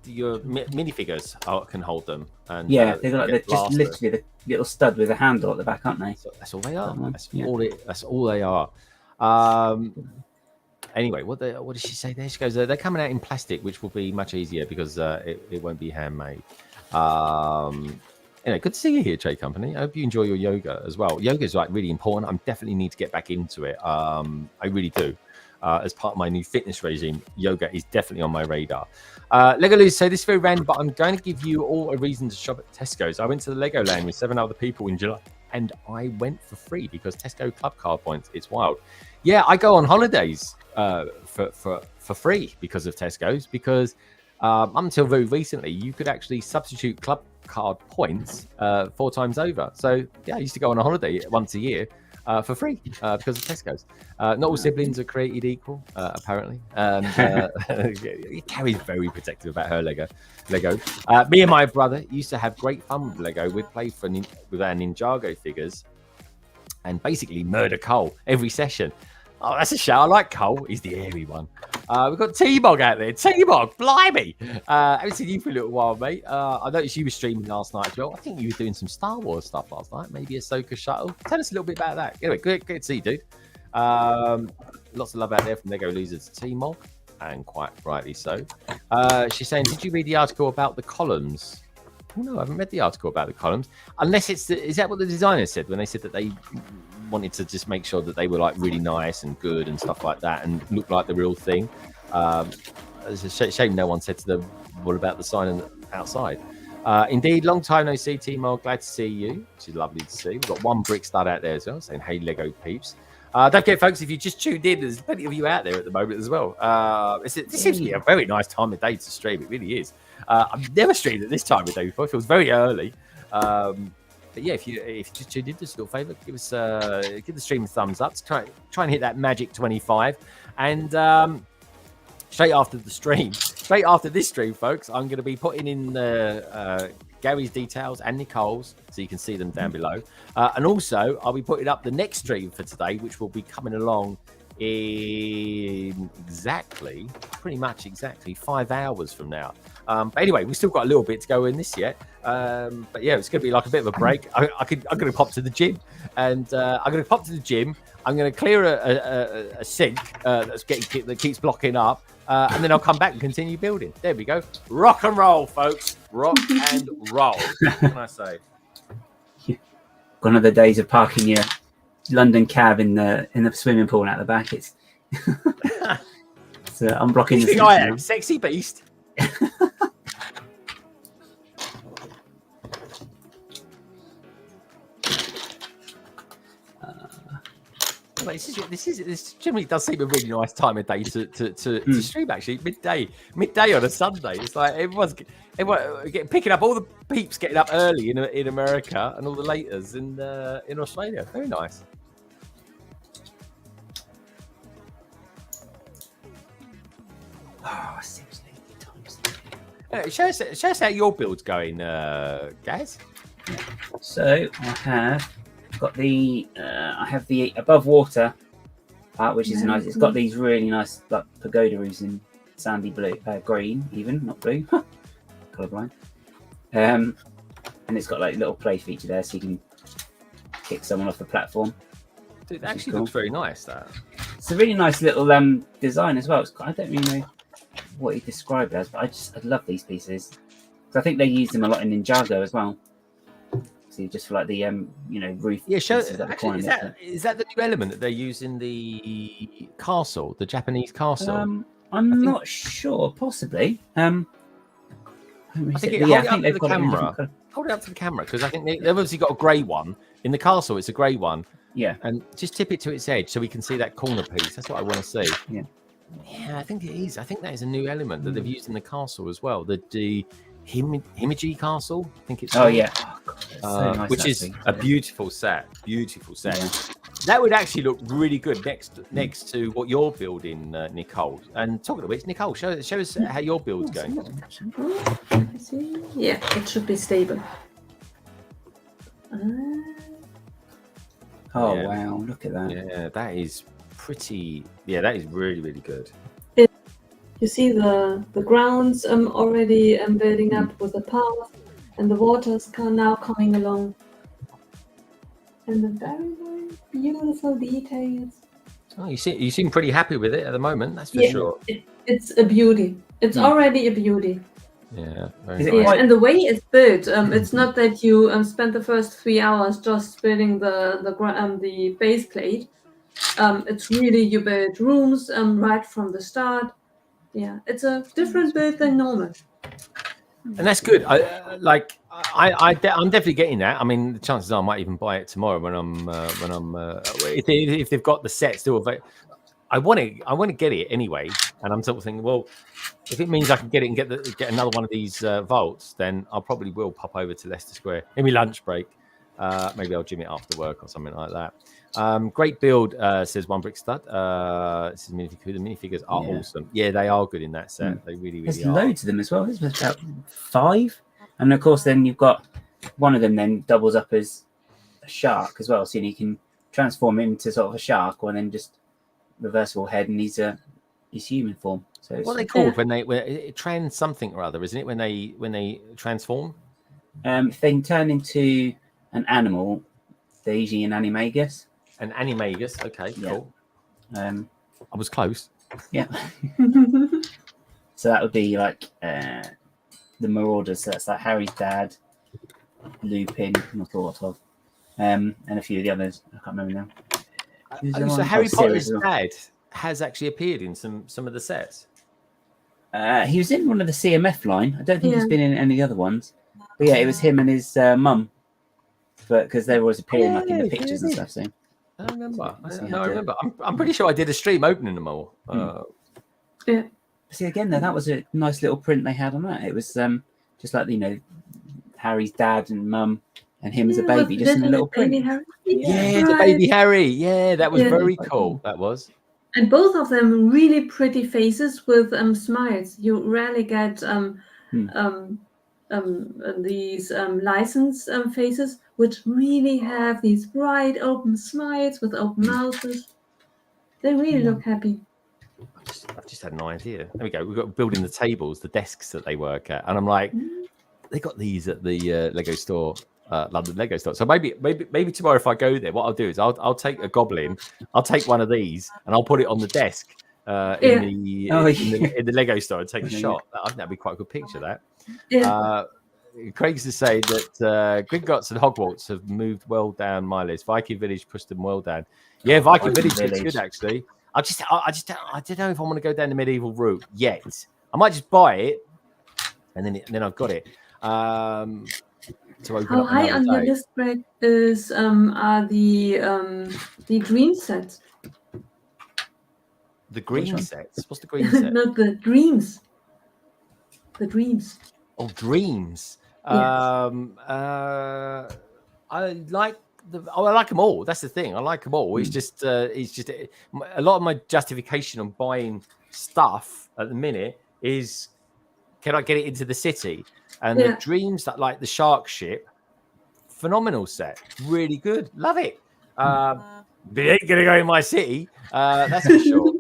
your minifigures can hold them. And they're just literally the little stud with a handle at the back, aren't they? So that's all they are. That's all they are. Anyway, what did she say there? She goes, they're coming out in plastic, which will be much easier because it won't be handmade. Anyway, good to see you here, Trade Company. I hope you enjoy your yoga as well. Yoga is like really important. I definitely need to get back into it. I really do. As part of my new fitness regime, yoga is definitely on my radar. Lego Lose say this is very random, but I'm going to give you all a reason to shop at Tesco's. I went to the Legoland with 7 other people in July, and I went for free because Tesco Club Card points. It's wild. Yeah, I go on holidays for free because of Tesco's, because up until very recently, you could actually substitute club card points 4 times over. So yeah, I used to go on a holiday once a year for free because of Tesco's. Not all siblings are created equal, apparently. And Carrie's very protective about her Lego. Me and my brother used to have great fun with Lego. We'd play with our Ninjago figures and basically murder Cole every session. Oh, that's a shout. I like Cole. He's the airy one. We've got T-Bog out there. T-Bog, blimey. I haven't seen you for a little while, mate. I noticed you were streaming last night as well. I think you were doing some Star Wars stuff last night. Maybe Ahsoka Shuttle. Tell us a little bit about that. Anyway, good to see you, dude. Lots of love out there from Lego Loser to T-Mog, and quite rightly so. She's saying, did you read the article about the columns? Oh, no, I haven't read the article about the columns. Unless is that what the designers said when they said that they wanted to just make sure that they were like really nice and good and stuff like that and look like the real thing? It's a shame no one said to them, what about the sign outside? Indeed, long time no see, Timo. Glad to see you, which is lovely to see. We've got one brick stud out there as well, saying, hey, Lego peeps. Don't forget, folks, if you just tuned in, there's plenty of you out there at the moment as well. This seems to be a very nice time of day to stream. It really is. I've never streamed at this time of day before. It feels very early. But yeah, if you just tuned in, just a little favour, give the stream a thumbs up. Try and hit that magic 25. And straight after this stream, folks, I'm going to be putting in Gary's details and Nicole's, so you can see them down below. And also, I'll be putting up the next stream for today, which will be coming along in pretty much exactly 5 hours from now. But anyway, we've still got a little bit to go in this yet. But yeah, it's going to be like a bit of a break. I'm going to pop to the gym, and I'm going to clear a sink that keeps blocking up. And then I'll come back and continue building. There we go. Rock and roll, folks. Rock and roll. What can I say? Gone are the days of parking your London cab in the swimming pool out the back. It's I'm blocking the I am sexy beast. This generally does seem a really nice time of day to stream. Actually, midday on a Sunday. It's like everyone picking up, all the peeps getting up early in America, and all the laters in Australia. Very nice. Oh, seriously, Show us how your build's going, Gaz. So I have got the above water part, which is nice. It's got these really nice like pagoda roofs in sandy blue, green, even not blue, colorblind. And it's got like little play feature there, so you can kick someone off the platform. Dude, that actually looks very nice. That it's a really nice little design as well. I don't really know what he described it as, but I love these pieces because I think they use them a lot in Ninjago as well. Just for like the roof. Yeah, actually, is that the new element that they use in the castle, the Japanese castle? I'm not sure. Possibly. I think hold it up to the camera because I think they've obviously got a grey one in the castle. It's a grey one. Yeah. And just tip it to its edge so we can see that corner piece. That's what I want to see. Yeah. Yeah, I think it is. I think that is a new element that they've used in the castle as well. The Himeji Castle, I think it's called. Oh yeah, so nice, which is a beautiful set. Yeah. That would actually look really good next to what you're building, Nicole. And talking of which, Nicole, show us how your build's going. Yeah, it should be stable. Oh yeah. Wow, look at that. Yeah, that is pretty. Yeah, that is really, really good. You see the grounds already building up with the path, and the water's now coming along. And the very, very beautiful details. Oh, you seem pretty happy with it at the moment, that's for sure. It's a beauty. It's already a beauty. Yeah, and the way it's built, it's not that you spend the first 3 hours just building the base plate. It's really you build rooms right from the start. Yeah, it's a different build than normal. And that's good. I'm definitely getting that. I mean, the chances are I might even buy it tomorrow when I'm if they've got the set still available. I want to get it anyway, and I'm sort of thinking, well, if it means I can get it and get another one of these vaults, then I probably will pop over to Leicester Square in my lunch break. Maybe I'll gym it after work or something like that. Great build, says One Brick Stud. This is the minifigures are awesome. Yeah, they are good in that set. They really, really There's are. loads of them as well. There's about 5, and of course, then you've got one of them then doubles up as a shark as well, so you can transform him into sort of a shark, or then just reversible head, and he's human form. So what are they called when they trans something or other, isn't it? When they transform, if they can turn into an animal, they're usually an animagus. An animagus, okay, cool. I was close. Yeah. So that would be like the Marauders. So that's like Harry's dad, Lupin, not thought of, and a few of the others. I can't remember now. So Harry Potter's dad has actually appeared in some of the sets. He was in one of the CMF line. I don't think he's been in any of the other ones. But yeah, it was him and his mum. But because they were always appearing like in the pictures and stuff. So I remember. I remember. I'm pretty sure I did a stream opening them all. Yeah. See, again, though, that was a nice little print they had on that. It was just like, Harry's dad and mum and him as a baby, just in a little print. Yeah, the baby Harry. Yeah, that was very cool. That was. And both of them really pretty faces with smiles. You rarely get these license faces, which really have these bright open smiles with open mouths. They really look happy. I've just had an idea. There we go. We've got building the tables, the desks that they work at, and I'm like, they got these at the Lego store, London Lego store. So maybe tomorrow, if I go there, what I'll do is I'll take a goblin, I'll take one of these, and I'll put it on the desk in the Lego store and take a shot. I think that'd be quite a good picture. That. Yeah. Craig's to say that Gringotts and Hogwarts have moved well down my list. Viking Village pushed them well down. Yeah, Viking Village looks good actually. I don't know if I want to go down the medieval route yet. I might just buy it, and then I've got it. How high on your list, Greg, is are the dream sets? The green sets. What's the green set? Not the dreams. The dreams. Oh, dreams. Yes. I like them all. That's the thing. I like them all. It's just a lot of my justification on buying stuff at the minute is, can I get it into the city? And the dreams, that like the shark ship, phenomenal set, really good, love it. But it ain't gonna go in my city, that's for sure.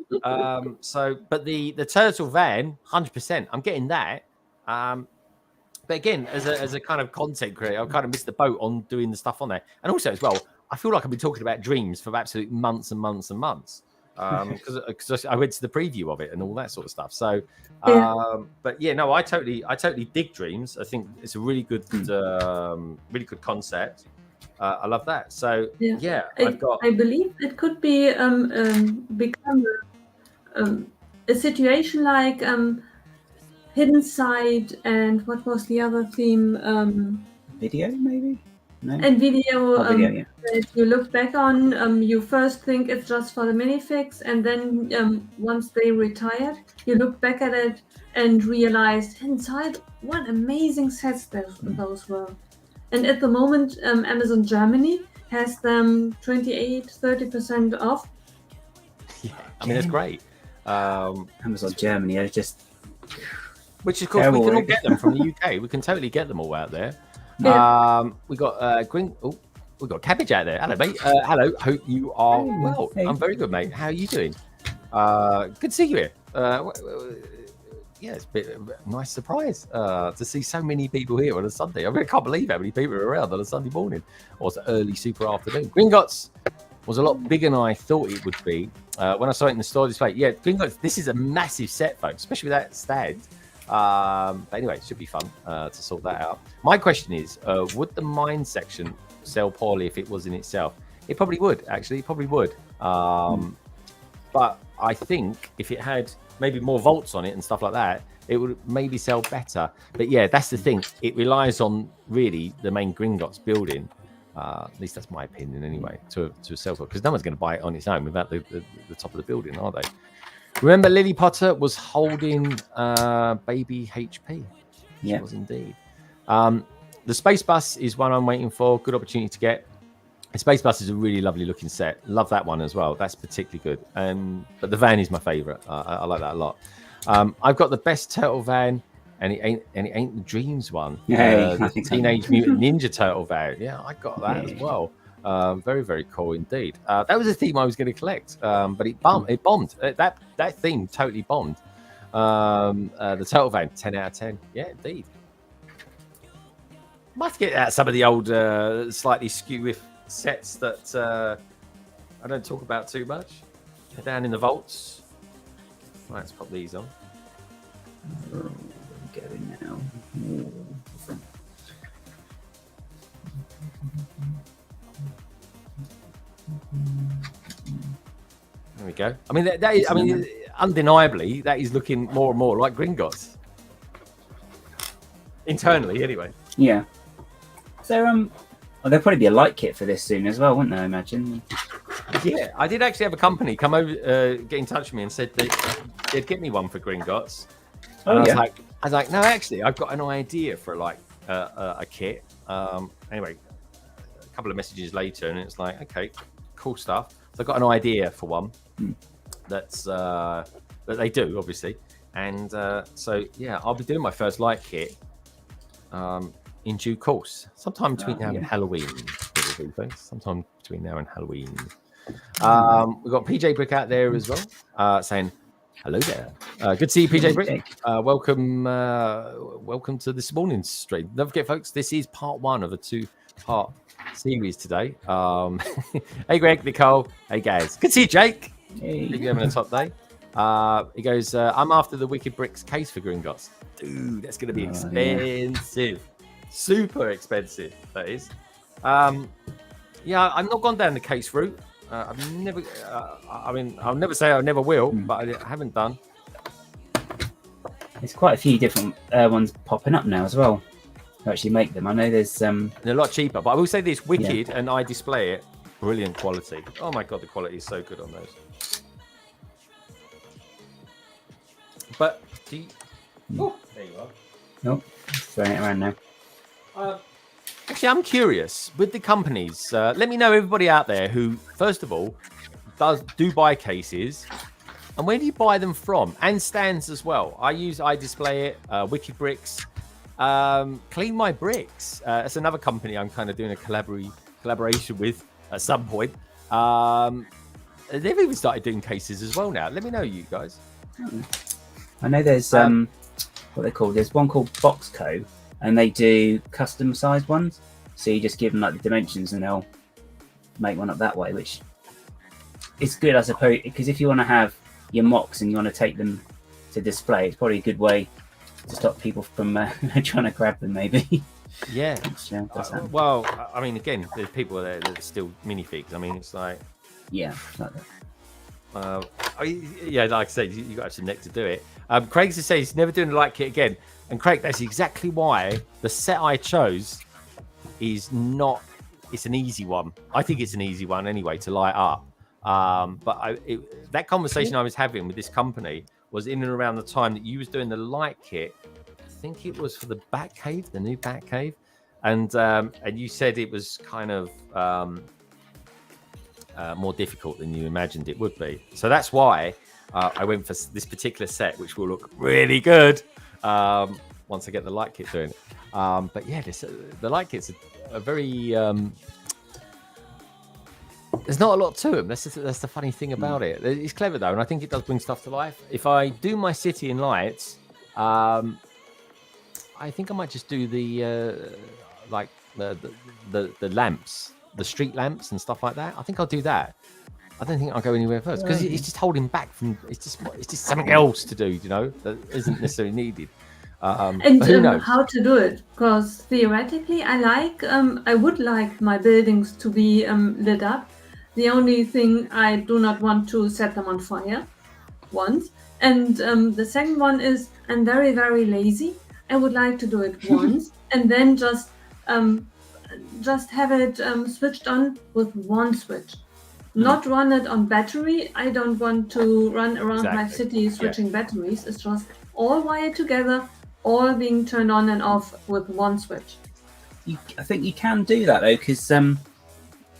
But the turtle van, 100%, I'm getting that. But again, as a kind of content creator, I kind of missed the boat on doing the stuff on there. And also as well, I feel like I've been talking about dreams for absolute months and months and months. Because I went to the preview of it and all that sort of stuff. So, but yeah, no, I totally dig dreams. I think it's a really good concept. I love that. So I believe it could be become a situation like Hidden Side, and what was the other theme? Video, maybe? No? And video, that you look back on, you first think it's just for the minifigs, and then once they retired, you look back at it and realized, inside, what amazing sets those were. And at the moment, Amazon Germany has them 28-30% off. Yeah, I mean, that's great. Amazon Germany is just... Which, of course, we can all get them from the UK. We can totally get them all out there. Yeah. We got we got Cabbage out there. Hello, mate. Hello. Hope you are well. Hey. I'm very good, mate. How are you doing? Good to see you here. Yeah, it's a bit of a nice surprise to see so many people here on a Sunday. I can't believe how many people are around on a Sunday morning, or it's an early super afternoon. Gringotts was a lot bigger than I thought it would be when I saw it in the store display. Yeah, Gringotts, this is a massive set, folks, especially with that stand. But anyway, it should be fun to sort that out. My question is, would the mine section sell poorly if it was in itself? It probably would, actually. It probably would. But I think if it had maybe more vaults on it and stuff like that, it would maybe sell better. But yeah, that's the thing. It relies on really the main Gringotts building. At least that's my opinion anyway, to a self-build, because no one's going to buy it on its own without the top of the building, are they? Remember, Lily Potter was holding baby HP. She was indeed. The Space Bus is one I'm waiting for. Good opportunity to get. The Space Bus is a really lovely looking set. Love that one as well. That's particularly good. But the van is my favourite. I like that a lot. I've got the best turtle van, and it ain't the Dreams one. The Teenage Mutant Ninja Turtle van. Yeah, I got that as well. Very, very cool indeed. That was a theme I was going to collect, but it bombed. That theme totally bombed. The turtle van, 10 out of 10. Yeah, indeed. Must get out some of the old slightly skew sets that I don't talk about too much. They're down in the vaults. Right, let's pop these on. Going now. There we go. I mean, that is. I mean, undeniably, that is looking more and more like Gringotts. Internally, anyway. Yeah. So, there'll probably be a light kit for this soon as well, wouldn't there? I imagine. Yeah, I did actually have a company come over, get in touch with me, and said they'd get me one for Gringotts. And I was like, no, actually, I've got an idea for like a kit. Anyway, a couple of messages later, and it's like, okay, cool stuff. So I've got an idea for one that's that they do, obviously, and so yeah, I'll be doing my first light kit in due course, sometime between now and Halloween. Sometime between now and Halloween. We've got PJ Brick out there as well, saying hello there. Good to see you, PJ Brick. Welcome to this morning's stream. Don't forget, folks, this is part one of a 2-part series today. Hey, Greg, Nicole. Hey, guys. Good to see you, Jake. Hey. You're having a top day. He goes, I'm after the Wicked Bricks case for Gringotts. Dude, that's going to be expensive. Super expensive, that is. Yeah, I've not gone down the case route. I've never, I mean, I'll never say I never will, but I haven't done. There's quite a few different ones popping up now as well to actually make them. I know there's they're a lot cheaper, but I will say this: Wicked and I Display It, brilliant quality. Oh my god, the quality is so good on those. But do you... Oh, there you are. Nope, throwing it around now. Actually, I'm curious with the companies. Let me know, everybody out there who, first of all, do buy cases, and where do you buy them from? And stands as well. I use iDisplay It, Wicked Bricks, Clean My Bricks. That's another company I'm kind of doing a collaboration with at some point. They've even started doing cases as well now. Let me know, you guys. I know there's what they're called. There's one called Boxco. And they do custom sized ones. So you just give them like the dimensions and they'll make one up that way, which is good, I suppose, because if you want to have your mocks and you want to take them to display, it's probably a good way to stop people from trying to grab them, maybe. Yeah. Well, I mean, again, there's people there that are still minifigs. I mean, it's like... Yeah, like that. Yeah, like I said, you got some neck to do it. Craig says he's never doing a light kit again. And Craig, that's exactly why the set I chose is not... It's an easy one. I think it's an easy one anyway to light up. But that conversation I was having with this company was in and around the time that you was doing the light kit. I think it was for the Batcave, the new Batcave. And you said it was kind of more difficult than you imagined it would be. So that's why I went for this particular set, which will look really good once I get the light kit doing it. But yeah, the light kits are very... there's not a lot to them. That's the funny thing about it. It's clever though, and I think it does bring stuff to life. If I do my city in lights, I think I might just do the like the lamps, the street lamps and stuff like that. I think I'll do that. I don't think I'll go anywhere first because it's just holding back from. It's just something else to do, you know, that isn't necessarily needed. And how to do it? Because theoretically, I would like my buildings to be lit up. The only thing I do not want to set them on fire once. And the second one is I'm very, very lazy. I would like to do it once and then just just have it switched on with one switch. Not run it on battery. I don't want to run around my city switching batteries. It's just all wired together, all being turned on and off with one switch. I think you can do that though, because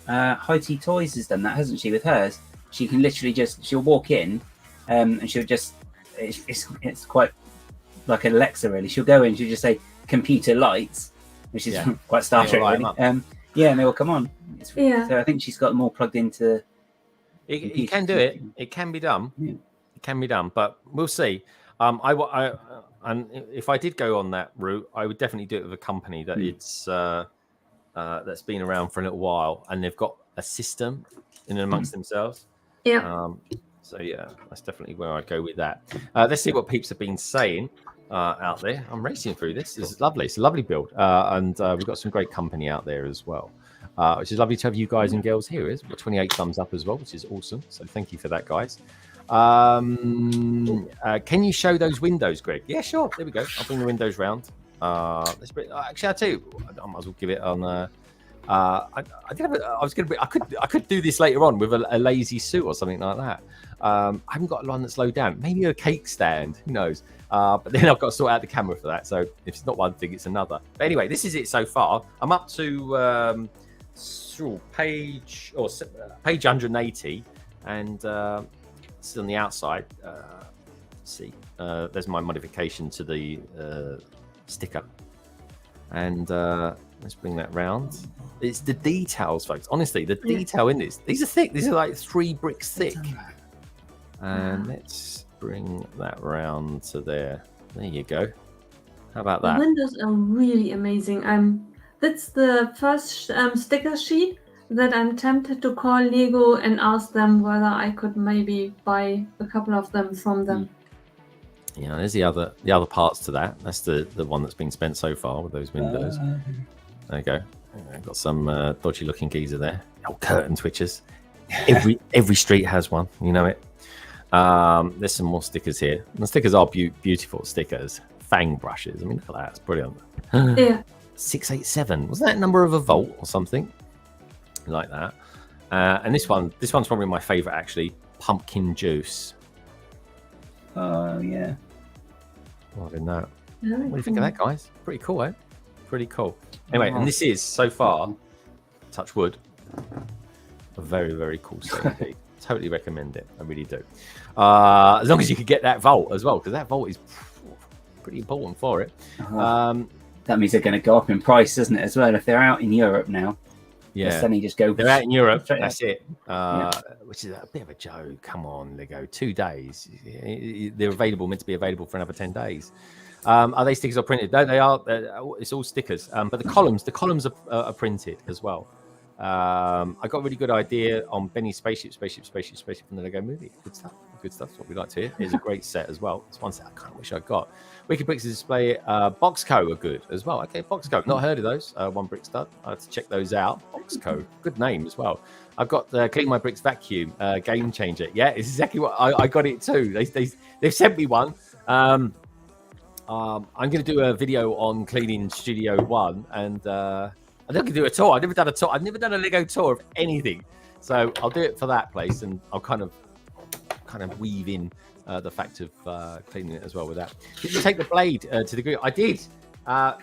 Heidi Toys has done that, hasn't she, with hers? She can literally she'll walk in and she'll just, it's quite like an Alexa really. She'll go in, she'll just say computer lights, which is quite Star Trek really. And they will come on. So I think she's got them all plugged into. You can do it. It can be done. Yeah. It can be done, but we'll see. And if I did go on that route, I would definitely do it with a company that that's been around for a little while and they've got a system in and amongst themselves. Yeah. So that's definitely where I'd go with that. Let's see what peeps have been saying out there. I'm racing through this. This is lovely. It's a lovely build, and we've got some great company out there as well, which is lovely to have you guys and girls here. We've got 28 thumbs up as well, which is awesome. So thank you for that, guys. Can you show those windows, Greg? Yeah, sure. There we go. I'll bring the windows round. Actually, I'll tell you, I might as well give it on. I could do this later on with a lazy suit or something like that. I haven't got one that's low down. Maybe a cake stand. Who knows? But then I've got to sort out the camera for that. So if it's not one thing, it's another. But anyway, this is it so far. I'm up to page 180, and this is on the outside. Let's see. There's my modification to the sticker, and let's bring that round. It's the details, folks. Honestly, the detail in this. These are thick. These are like 3 bricks thick. And let's bring that round to there. There you go. How about that? The windows are really amazing. That's the first sticker sheet that I'm tempted to call Lego and ask them whether I could maybe buy a couple of them from them. Yeah, there's the other parts to that. That's the one that's been spent so far with those windows. There you go. I've got some dodgy looking geezer there. Oh, curtain twitchers. Every street has one. You know it. There's some more stickers here. And the stickers are beautiful stickers. Fang brushes. I mean, look at that. It's brilliant. Yeah. 687. Was that a number of a vault or something like that? And this one's probably my favorite actually. Pumpkin juice. Oh yeah. I didn't know. What do you think of that, guys? Pretty cool, eh? Pretty cool. Anyway, and this is so far, touch wood, a very, very cool CD. Totally recommend it. I really do. As long as you could get that vault as well, because that vault is pretty important for it. That means they're going to go up in price, doesn't it, as well? If they're out in Europe now, suddenly just go. They're out in Europe. That's it. Which is a bit of a joke. Come on, Lego. 2 days. They're meant to be available for another 10 days. Are they stickers or printed? No, they are. It's all stickers. But the columns are printed as well. I got a really good idea on Benny's spaceship from the Lego movie. Good stuff. That's what we like to hear. It's a great set as well. It's one set I kind of wish I got. Wicked Bricks display. Boxco are good as well. Okay, Boxco. Not heard of those. One Brick Stud. I have to check those out. Boxco. Good name as well. I've got Clean My Bricks Vacuum. Game Changer. Yeah, it's exactly what I got it too. They've sent me one. I'm going to do a video on cleaning Studio One, and I'm going to do a tour. I've never done a tour. I've never done a Lego tour of anything, so I'll do it for that place, and I'll kind of weave in the fact of cleaning it as well with that. Did you take the blade to the grill? I did. I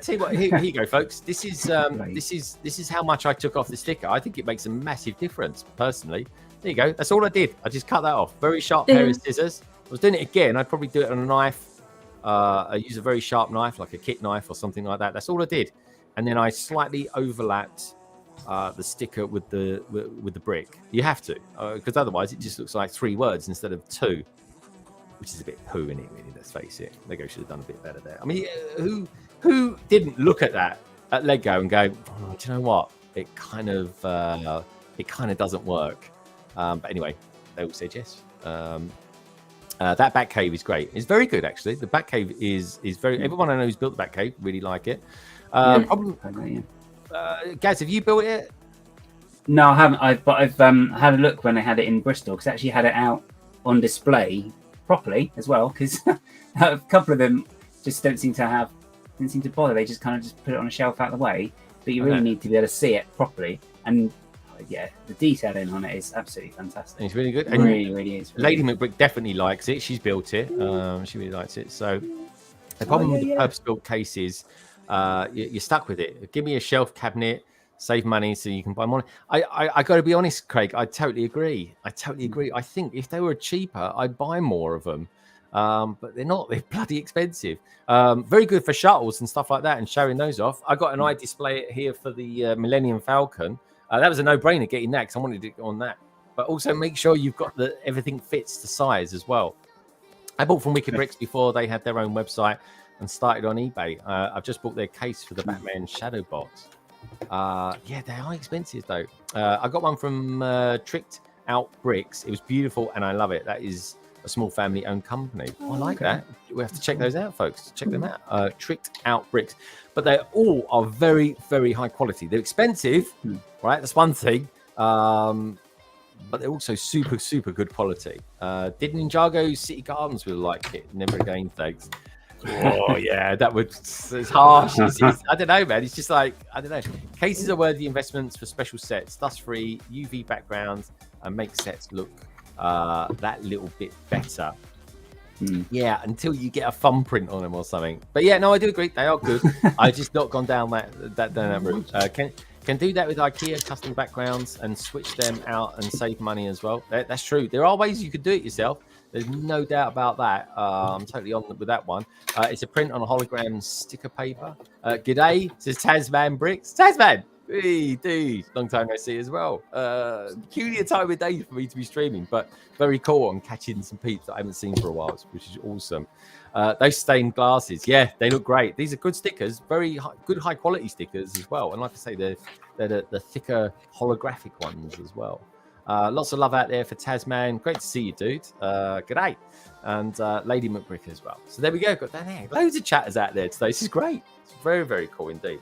tell you what. Here you go, folks. This is how much I took off the sticker. I think it makes a massive difference, personally. There you go. That's all I did. I just cut that off. Very sharp pair of scissors. I was doing it again. I'd probably do it on a knife. I use a very sharp knife, like a kit knife or something like that. That's all I did. And then I slightly overlapped the sticker with the brick. You have to, because otherwise it just looks like 3 words instead of 2, which is a bit poo in it, really. Let's face it. Lego should have done a bit better there. I mean, who didn't look at that at Lego and go, oh, do you know what? It kind of doesn't work. But anyway, they all said yes. That Batcave is great. It's very good, actually. The Batcave is very. Everyone I know who's built the Batcave really like it. Gaz, have you built it? No, I haven't. I've had a look when I had it in Bristol, because I actually had it out on display properly as well. Because a couple of them just didn't seem to bother. They just kind of just put it on a shelf out of the way. but you really need to be able to see it properly. And yeah, the detailing on it is absolutely fantastic. It's really good. It And really is. Lady McBrick definitely likes it. She's built it. She really likes it. So the problem with the purpose-built case is you're stuck with it. Give me a shelf cabinet, save money so you can buy more. I got to be honest, Craig. I totally agree. I think if they were cheaper, I'd buy more of them. But they're not. They're bloody expensive. Very good for shuttles and stuff like that and showing those off. I got an eye display here for the Millennium Falcon. That was a no-brainer getting that because I wanted to get on that. But also make sure you've got everything fits the size as well. I bought from Wicked Bricks before they had their own website and started on eBay. I've just bought their case for the Batman Shadow Box. Yeah, they are expensive though. I got one from Tricked Out Bricks. It was beautiful and I love it. That is a small family-owned company. I like that. We have to check those out, folks. Check them out. Tricked Out Bricks. But they all are very, very high quality. They're expensive, right? That's one thing. But they're also super, super good quality. Did Ninjago City Gardens will like it? Never again, thanks. Oh yeah, it's harsh. I don't know, man. It's just like, I don't know. Cases are worthy investments for special sets, dust-free, UV backgrounds, and make sets look that little bit better. Yeah, until you get a thumbprint on them or something. But yeah, no, I do agree. They are good. I just not gone down that route. Can do that with IKEA custom backgrounds and switch them out and save money as well. That's true. There are ways you could do it yourself. There's no doubt about that. I'm totally on with that one. It's a print on a hologram sticker paper. G'day, says Tasman Bricks. Tasman! Hey, dude. Long time no see as well. Peculiar time of day for me to be streaming, but very cool on catching some peeps that I haven't seen for a while, which is awesome. Those stained glasses, yeah, they look great. These are good stickers, good high quality stickers as well. And like I say, they're the thicker holographic ones as well. Lots of love out there for Tasman. Great to see you, dude. G'day. And Lady McBrick as well. So there we go. Got that there. Loads of chatters out there today. This is great. It's very, very cool indeed.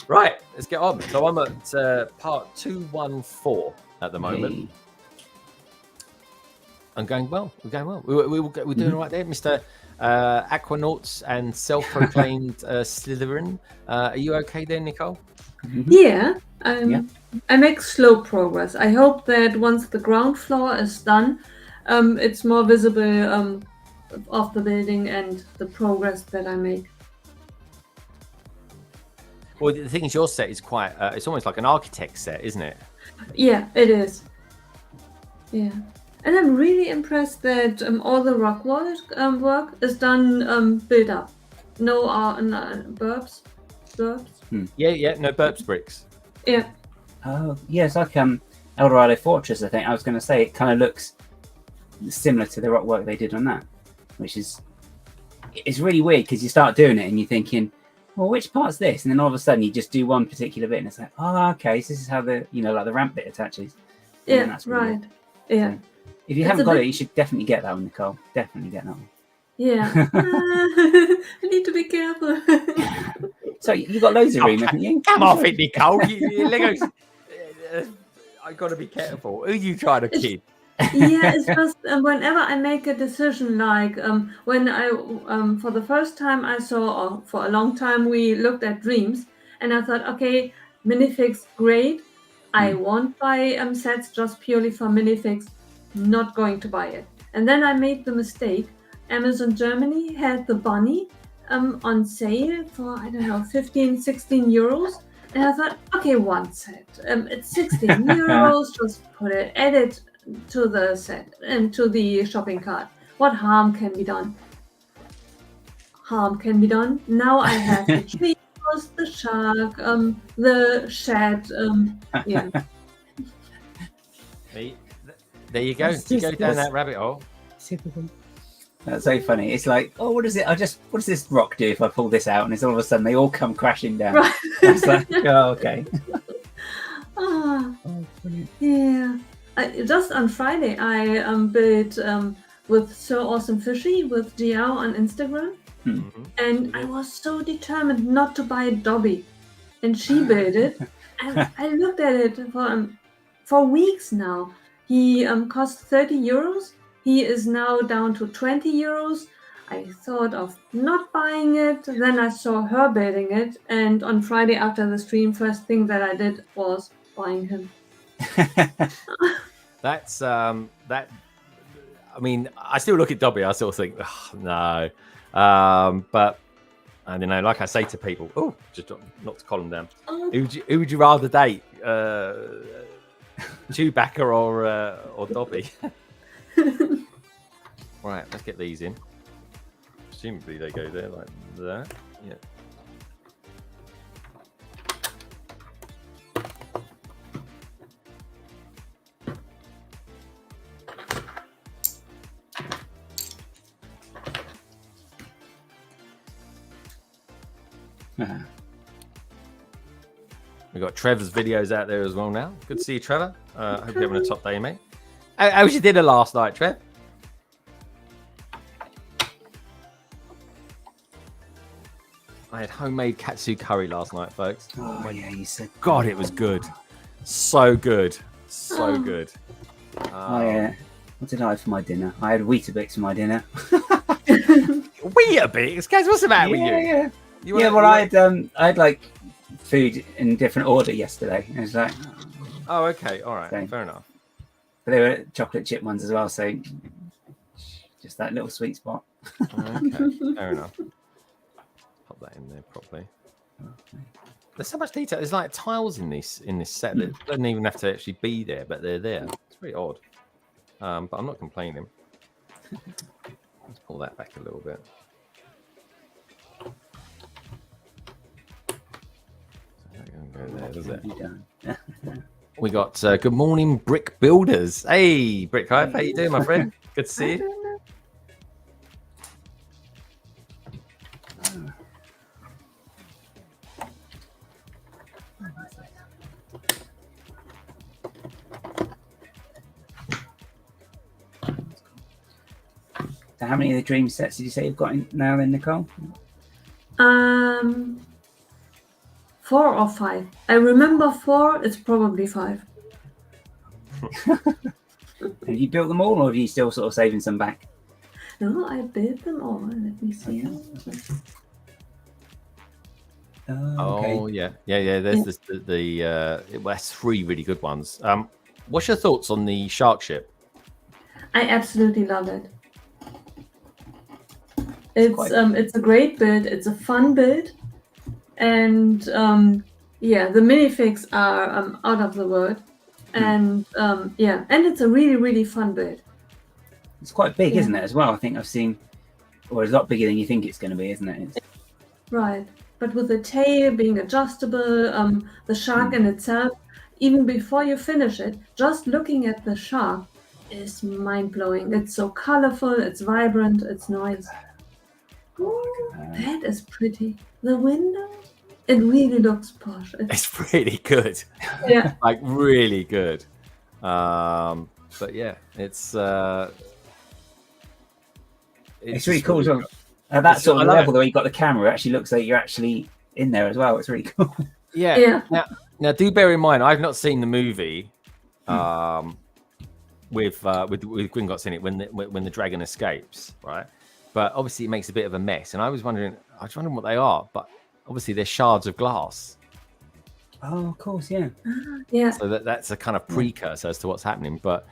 Right, let's get on. So I'm at part 214 at the moment. I'm going well. We're going well. We're doing all right there, Mr. Aquanauts and self-proclaimed Slytherin. Are you okay there, Nicole? Yeah, I make slow progress. I hope that once the ground floor is done, it's more visible of the building and the progress that I make. Well, the thing is, your set is quite, it's almost like an architect set, isn't it? Yeah, it is. Yeah. And I'm really impressed that all the rock wall work is done built up. No burps. Yeah, no burps bricks. Yeah. Oh, yeah, it's like Eldorado Fortress, I think. I was going to say, it kind of looks similar to the rock work they did on that, which is, it's really weird because you start doing it and you're thinking, well, which part's this? And then all of a sudden you just do one particular bit and it's like, oh, okay, so this is how the, like the ramp bit attaches. And Yeah, that's really right. weird. Yeah. So, if you haven't got it, you should definitely get that one, Nicole. Definitely get that one. Yeah. I need to be careful. So you've got loads of room, haven't you? Come off it, Nicole. Legos. I've got to be careful. Who are you trying to kid? Yeah, it's just whenever I make a decision, like when I, for the first time I saw, or for a long time we looked at Dreams, and I thought, okay, minifigs, great. I won't buy sets just purely for minifigs, not going to buy it. And then I made the mistake. Amazon Germany had the bunny on sale for, I don't know, 15, 16 euros. And I thought, okay, one set. It's 16 euros, just add it to the set and to the shopping cart. What harm can be done? Harm can be done. Now I have the treehouse, the shark, the shed. Yeah. There you go. You go down that rabbit hole. That's so funny. It's like, oh, what is it? What does this rock do if I pull this out? And it's all of a sudden they all come crashing down. Right. It's like, oh, okay. Oh, brilliant. yeah. Just on Friday, I built with So Awesome Fishy with GL on Instagram. And I was so determined not to buy Dobby. And she built it. And I looked at it for weeks now. He cost 30 euros. He is now down to 20 euros. I thought of not buying it. Then I saw her building it, and on Friday after the stream, first thing that I did was buying him. That's that. I mean, I still look at Dobby. I sort of think, oh, no, but I don't know. Like I say to people, oh, just knocked Colin down. Who would you rather date, Chewbacca or Dobby? Right, let's get these in. Presumably they go there like that. Yeah. We've got Trevor's videos out there as well now. Good to see you, Trevor. Hope you're having a top day, mate. How was your dinner last night, Trev? I had homemade katsu curry last night, folks. Oh, yeah, you said. God, it was good. So good. So good. What did I have for my dinner? I had Weetabix for my dinner. Weetabix? Guys, what's the matter with you? Yeah. I had like food in different order yesterday. It was like, oh, okay, all right, so, fair enough. But they were chocolate chip ones as well, so just that little sweet spot. Okay, fair enough. Pop that in there properly. There's so much detail. There's like tiles in this set that don't even have to actually be there, but they're there. It's very odd. But I'm not complaining. Let's pull that back a little bit. Go there, does it? We got good morning, Brick Builders. Hey, Brick Hive, how you doing, my friend? Good to see you. So how many of the dream sets did you say you've got now then, Nicole? 4 or 5. I remember 4. It's probably 5. Have you built them all, or have you still sort of saving some back? No, I built them all. Let me see. Oh, yeah. There's that's 3 really good ones. What's your thoughts on the shark ship? I absolutely love it. It's a great build. It's a fun build, and the minifigs are out of the world, and and it's a really, really fun build. It's quite big, isn't it? As well, I think I've seen, or it's a lot bigger than you think it's going to be, isn't it? Right, but with the tail being adjustable, the shark in itself, even before you finish it, just looking at the shark is mind blowing. It's so colorful. It's vibrant. It's noisy. That is pretty. The window, it really looks posh. It's really good. Yeah, like really good. But yeah, it's really cool as well. At that sort of level, where you got the camera, it actually looks like you're actually in there as well. It's really cool. Yeah. Now, do bear in mind, I've not seen the movie with Gringotts in it when the dragon escapes, right? But obviously it makes a bit of a mess, and I was wondering what they are. But obviously they're shards of glass. Oh, of course, yeah. Yeah. So that's a kind of precursor as to what's happening. But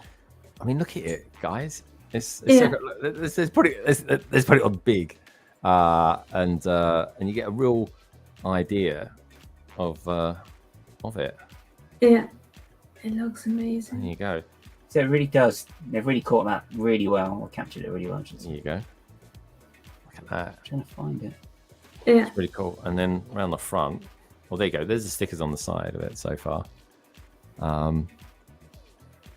I mean, look at it, guys. It's put it on big, and you get a real idea of it. Yeah, it looks amazing. There you go. So it really does. They've really caught that really well, or captured it really well. There you go. Look at that. I'm trying to find it. Yeah. It's really cool. And then around the front, well, there you go. There's the stickers on the side of it so far.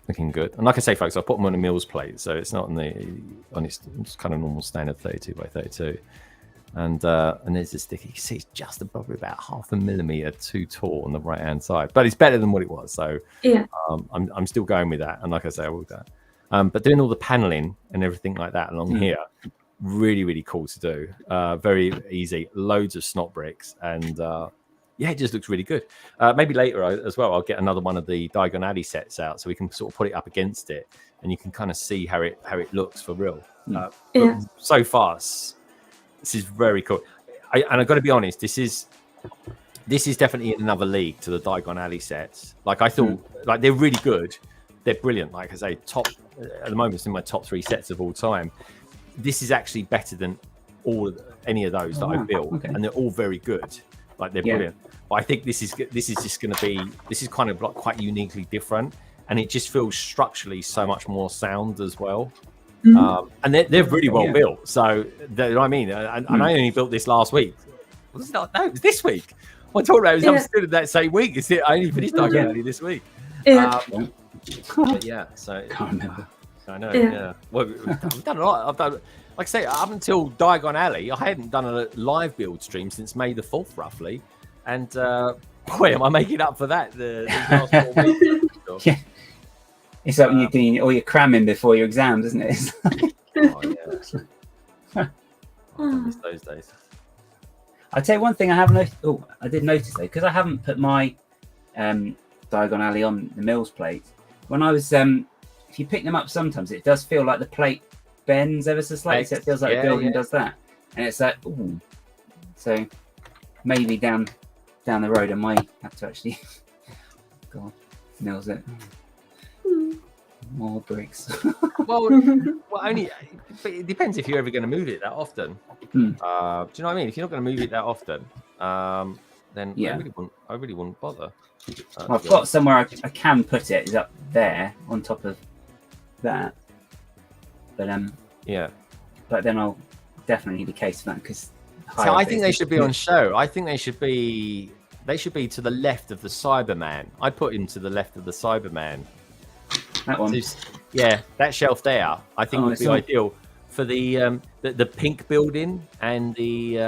Looking good. And like I say, folks, I put them on a Mills plate, so it's not on its kind of normal standard 32 by 32. And there's the sticker. You can see it's just probably about 0.5 millimeter too tall on the right hand side, but it's better than what it was. So yeah, I'm still going with that. And like I say, I will do that. But doing all the paneling and everything like that along here, really, really cool to do. Very easy. Loads of snot bricks, and yeah, it just looks really good. Maybe later as well, I'll get another one of the DIAGON Alley sets out, so we can sort of put it up against it, and you can kind of see how it looks for real. Yeah. So far, this is very cool. And I've got to be honest, this is definitely in another league to the Diagon Alley sets. Like I thought, like they're really good, they're brilliant. Like I say, top at the moment, it's in my top 3 sets of all time. This is actually better than any of those that I've built, and they're all very good. Like they're brilliant. But I think this is just going to be, this is kind of like quite uniquely different, and it just feels structurally so much more sound as well. And they're really well built. So you know what I mean. And I only built this last week. It was this week. What I'm talking about is I'm still in that same week. I only finished Diagon Alley this week. But yeah, so Can't remember. I know. Yeah. Well, I've done a lot. I've done, like I say, up until Diagon Alley, I hadn't done a live build stream since May the 4th, roughly. And boy, am I making up for that the last 4 weeks. Yeah. It's like when you're doing all your cramming before your exams, isn't it? I miss those days. I'll tell you one thing I haven't noticed. Oh, I did notice though, because I haven't put my Diagon Alley on the Mills plate. When I was, if you pick them up, sometimes it does feel like the plate bends ever so slightly. So it feels like the building does that, and it's like, ooh. So maybe down the road, I might have to actually God, Mills it. More bricks. well, only it depends if you're ever going to move it that often. Do you know what I mean? If you're not going to move it that often, then I really wouldn't bother. I've got somewhere I can put it. Is up there on top of that. But but then I'll definitely need a case for that because. So I think they should be on show. I think they should be to the left of the Cyberman. I put him to the left of the Cyberman. That one. Yeah, that shelf there, I think would be ideal for the pink building and the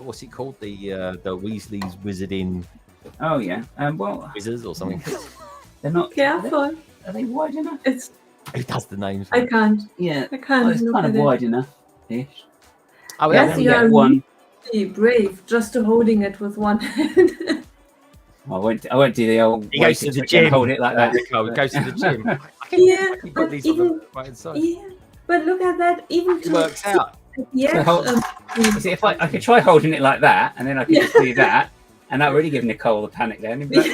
what's it called? The Weasley's Wizarding. Oh yeah. Well, Wizards or something. They're not. Careful. Are they wide enough? Who does the names? I can't. Yeah, I can't. well, it's kind of wide enough-ish. Oh, yes, you are one. Really brave just to holding it with one hand. I won't do the old. He goes to the gym. Hold it like that. Rico goes to the gym. But these even on the right hand side. yeah, but look at that. Even It works out. Yeah. See, if I could try holding it like that, and then I could just do that, and that really give Nicole the panic then. He'd be like,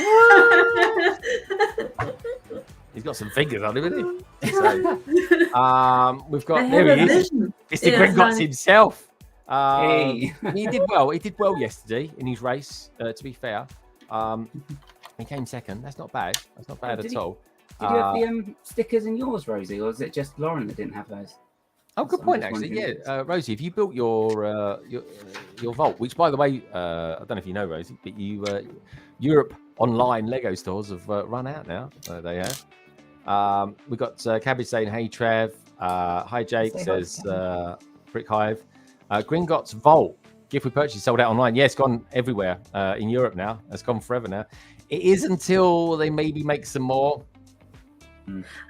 He's got some fingers on him, isn't he? So, we've got there he is. It's the Gringotts himself. Hey. He did well. He did well yesterday in his race. To be fair, he came second. That's not bad. That's not bad at all. Did you have the stickers in yours, Rosie, or was it just Lauren that didn't have those? Oh, good point, actually. Yeah, Rosie, if you built your vault, which, by the way, I don't know if you know, Rosie, but Europe online Lego stores have run out now. They have. We've got Cabbage saying, "Hey, Trev." Hi, Jake says, "Brick Hive." Gringotts Vault gift we purchased sold out online. Yeah, it's gone everywhere in Europe now. It's gone forever now. It is until they maybe make some more.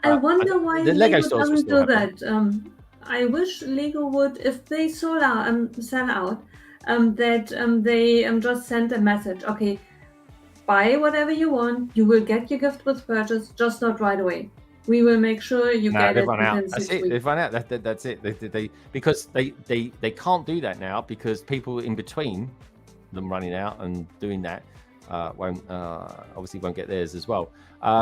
I wonder why the Lego stores doesn't do that. I wish Lego would, if they sell out, that they just send a message. Okay, buy whatever you want. You will get your gift with purchase, just not right away. We will make sure you get it within 6 weeks. They've run out. That's it. Because they can't do that now because people in between them running out and doing that obviously won't get theirs as well.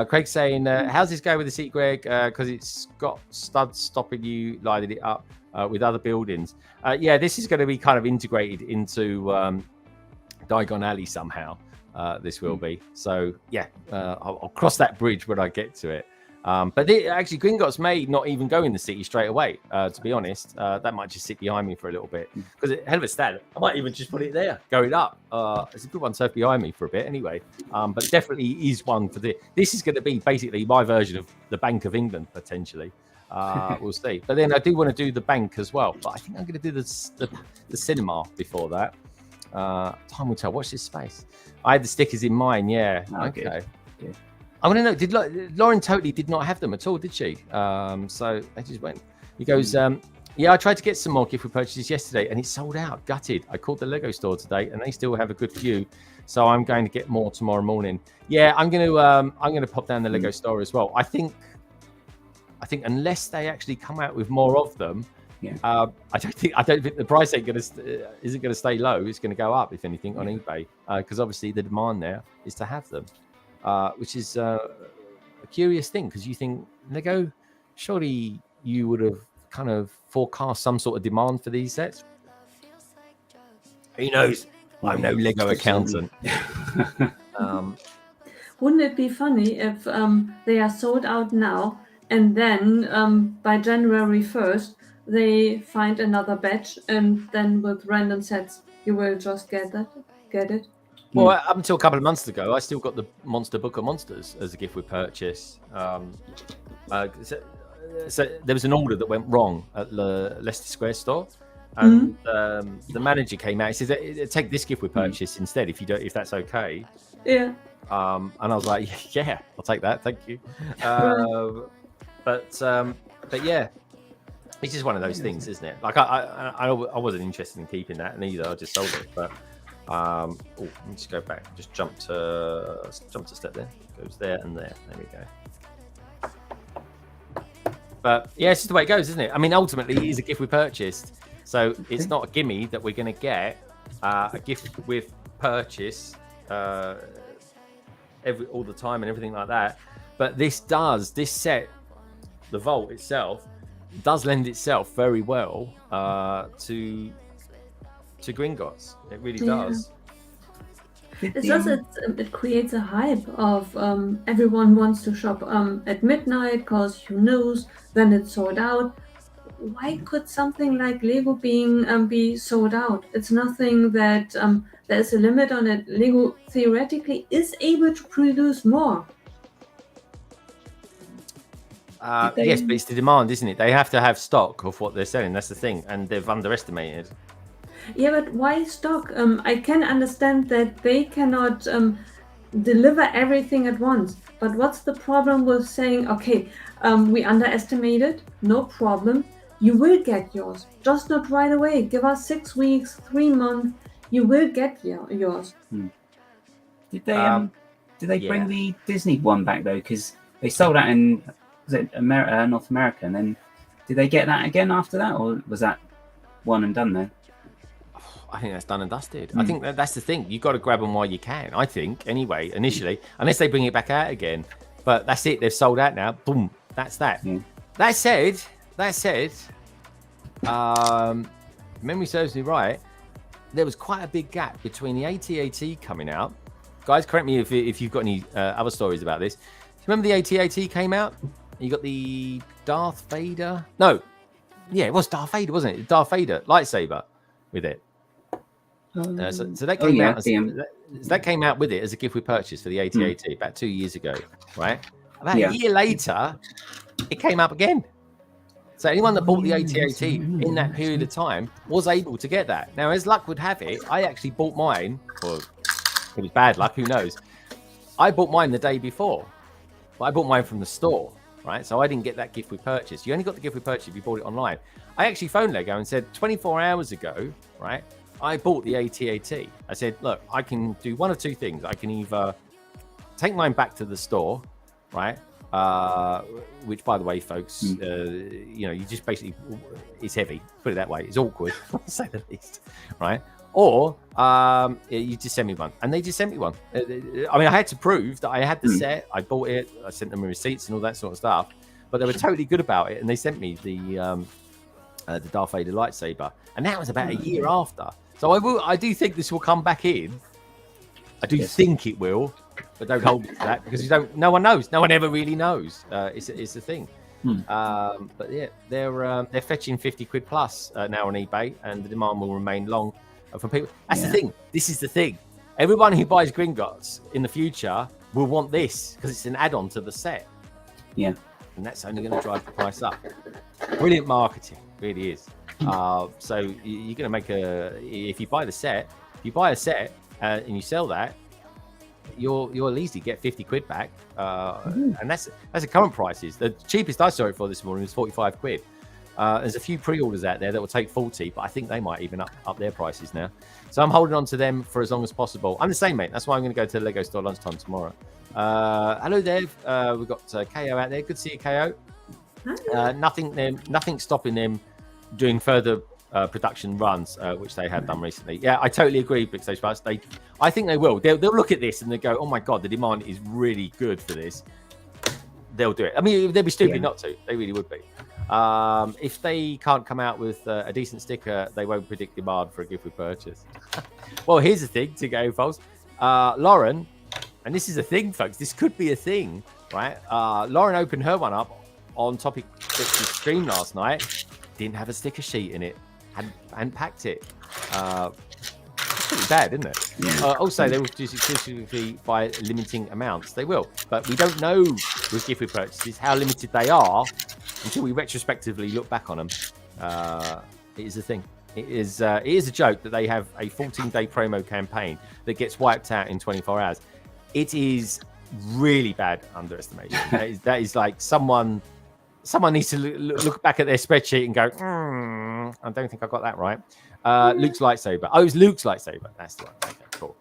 Craig's saying, how's this go with the seat, Greg? Because it's got studs stopping you lining it up with other buildings. Yeah, this is going to be kind of integrated into Diagon Alley somehow. This will be. So, yeah, I'll cross that bridge when I get to it. But actually, Gringotts may not even go in the city straight away, to be honest. That might just sit behind me for a little bit. Because hell of a stat. I might even just put it there, going up. It's a good one to have behind me for a bit anyway. But definitely is one for this is going to be basically my version of the Bank of England, potentially. We'll see. But then I do want to do the bank as well. But I think I'm going to do the cinema before that. Time will tell. Watch this space. I had the stickers in mine, yeah. Okay. Good. I want to know, did Lauren totally did not have them at all, did she? So they just went. He goes, yeah, I tried to get some more gift purchases yesterday and it's sold out, gutted. I called the Lego store today and they still have a good few. So I'm going to get more tomorrow morning. Yeah, I'm going to pop down the Lego store as well. I think I think unless they actually come out with more of them, Yeah. I don't think the price isn't gonna stay low. It's gonna go up, if anything, on eBay, because obviously the demand there is to have them, which is a curious thing. Because you think Lego, surely you would have kind of forecast some sort of demand for these sets. Who knows? I'm no Lego accountant. Wouldn't it be funny if they are sold out now, and then by January 1st they find another batch, and then with random sets you will just get it? Well, up until a couple of months ago, I still got the Monster Book of Monsters as a gift with purchase. So there was an order that went wrong at the Leicester Square store, and the manager came out. He says, "Take this gift with purchase instead, if that's okay." Yeah. And I was like, "Yeah, I'll take that, thank you." But yeah, it's just one of those things, isn't it? Like I wasn't interested in keeping that neither. I just sold it. But let me just go back. Just jump to step there. Goes there and there. There we go. But yeah, it's just the way it goes, isn't it? I mean, ultimately, it is a gift we purchased, so it's not a gimme that we're going to get a gift with purchase all the time and everything like that. But this set, the Vault itself, does lend itself very well to Gringotts. It really does. It's just it creates a hype of everyone wants to shop at midnight because who knows, then it's sold out. Why could something like Lego be sold out? It's nothing that there's a limit on it. Lego theoretically is able to produce more. Yes, but it's the demand, isn't it? They have to have stock of what they're selling. That's the thing, and they've underestimated. Yeah, but why stock? I can understand that they cannot deliver everything at once. But what's the problem with saying, okay, we underestimated, no problem. You will get yours, just not right away. Give us 6 weeks, 3 months. You will get yours. Did they bring the Disney one back though? Because they sold out in North America, and then did they get that again after that, or was that one and done then? I think that's done and dusted. I think that's the thing. You've got to grab them while you can. I think anyway, initially, unless they bring it back out again. But that's it. They've sold out now. Boom. That's that. That said, memory serves me right. There was quite a big gap between the AT-AT coming out. Guys, correct me if you've got any other stories about this. Remember the AT-AT came out? You got the Darth Vader. No, yeah, it was Darth Vader, wasn't it? Darth Vader lightsaber with it. So that came out. That came out with it as a gift we purchased for the AT-AT about 2 years ago, right? About a year later, it came up again. So anyone that bought the AT-AT in that period of time was able to get that. Now, as luck would have it, I actually bought mine, or it was bad luck, who knows? I bought mine the day before, but I bought mine from the store, right? So I didn't get that gift we purchased. You only got the gift we purchased if you bought it online. I actually phoned Lego and said 24 hours ago, right? I bought the AT-AT. I said, look, I can do one of two things. I can either take mine back to the store, right? Which, by the way, folks, you just basically, it's heavy. Put it that way. It's awkward, to say the least, right? Or you just send me one, and they just sent me one. I mean, I had to prove that I had the set. I bought it. I sent them receipts and all that sort of stuff. But they were totally good about it, and they sent me the Darth Vader lightsaber, and that was about a year after. So I do think this will come back in. I do think it will, but don't hold it to that because no one knows. No one ever really knows. It's a thing. But yeah, they're fetching 50 quid plus now on eBay, and the demand will remain long from people. That's the thing. This is the thing. Everyone who buys Gringotts in the future will want this because it's an add-on to the set. Yeah, and that's only going to drive the price up. Brilliant marketing, really is. So you're going to make if you buy a set and you sell that, you'll at least get 50 quid back, and that's the current prices. The cheapest I saw it for this morning was 45 quid. There's a few pre-orders out there that will take 40, but I think they might even up their prices now. So I'm holding on to them for as long as possible. I'm the same, mate. That's why I'm going to go to the Lego store lunchtime tomorrow. Hello, Dev. We've got KO out there. Good to see you, KO. Nothing stopping them doing further production runs, which they have done recently. Yeah, I totally agree, BrickTastic Plus. I think they will. They'll look at this and they go, "Oh my god, the demand is really good for this." They'll do it. I mean, they'd be stupid not to. They really would be. If they can't come out with a decent sticker, they won't predict demand for a gift with purchase. Well, here's the thing to go, folks. Lauren, and this is a thing, folks. This could be a thing, right? Lauren opened her one up on Topic Fix's stream last night. Didn't have a sticker sheet in it. Hadn't packed it. That's pretty bad, isn't it? Yeah. Also, they will do exclusively by limiting amounts. They will, but we don't know with gift with purchases how limited they are until we retrospectively look back on them. It is a thing. It is a joke that they have a 14-day promo campaign that gets wiped out in 24 hours. It is really bad underestimation. that is like someone needs to look back at their spreadsheet and go, I don't think I got that right. Luke's lightsaber. Oh, it was Luke's lightsaber. That's the one. Okay, cool.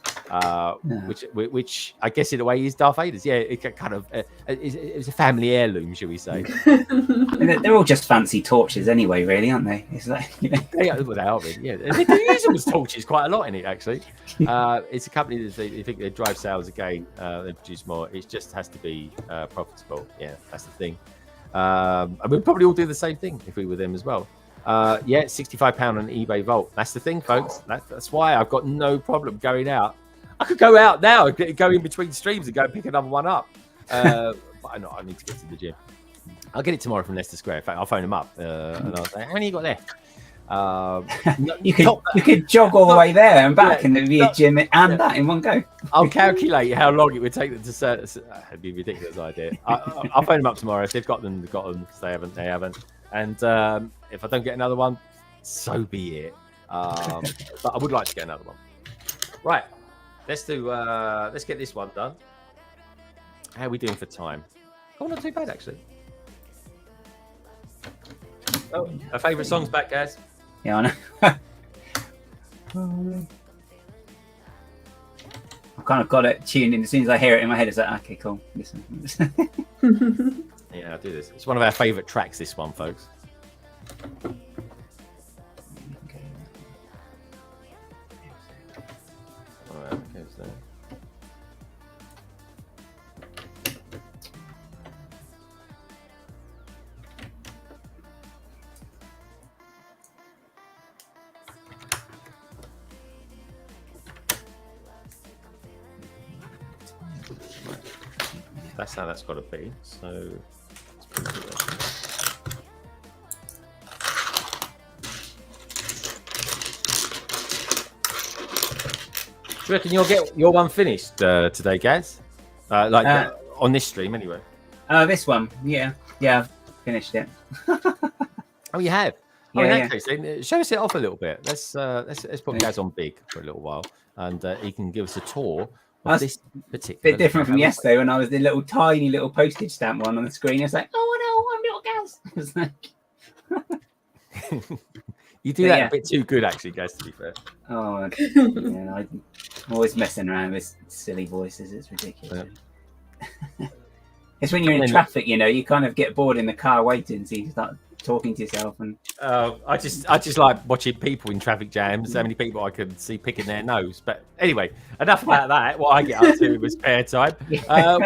Which I guess in a way is Darth Vader's. Yeah, it kind of it's a family heirloom, shall we say? They're all just fancy torches anyway, really, aren't they? It's like, they are really. Yeah, they do use them as torches quite a lot in it. Actually, it's a company that they think they drive sales again. They produce more. It just has to be profitable. Yeah, that's the thing. And we'd probably all do the same thing if we were them as well. Yeah, £65 on eBay Vault. That's the thing, folks. That's why I've got no problem going out. I could go out now, go in between streams and go and pick another one up. But I need to get to the gym. I'll get it tomorrow from Leicester Square. In fact, I'll phone him up and I'll say, "How many you got left?" You could jog all the way there and back, and there'd be a gym and that in one go. I'll calculate how long it would take them to set. It'd be a ridiculous idea. I'll phone them up tomorrow. If they've got them, they've got them. If they haven't, they haven't. And if I don't get another one, so be it. But I would like to get another one. Right, let's get this one done. How are we doing for time? Oh, not too bad actually. Oh, our favourite song's back, guys. Yeah, I know. I've kind of got it tuned in. As soon as I hear it in my head, it's like, okay, cool. Listen. Yeah, I'll do this. It's one of our favourite tracks, this one, folks. Alright, okay, so. That's how that's got to be. So, let's put it there. Do you reckon you'll get your one finished today, Gaz? On this stream, anyway. This one, yeah, I've finished it. Oh, you have. Yeah, in that case, then, show us it off a little bit. Let's put Gaz on big for a little while, and he can give us a tour. That's this particular bit different from yesterday when I was the tiny little postage stamp one on the screen. It's like, oh no, I'm not Gaz. It's like, you do that a bit too good, actually, Gaz. To be fair. Oh, yeah, I'm always messing around with silly voices. It's ridiculous. Yeah. It's when you're in traffic, you kind of get bored in the car waiting, so you start talking to yourself. And I just like watching people in traffic jams. So many people I can see picking their nose. But anyway, enough about that. What I get up to with spare time. Tell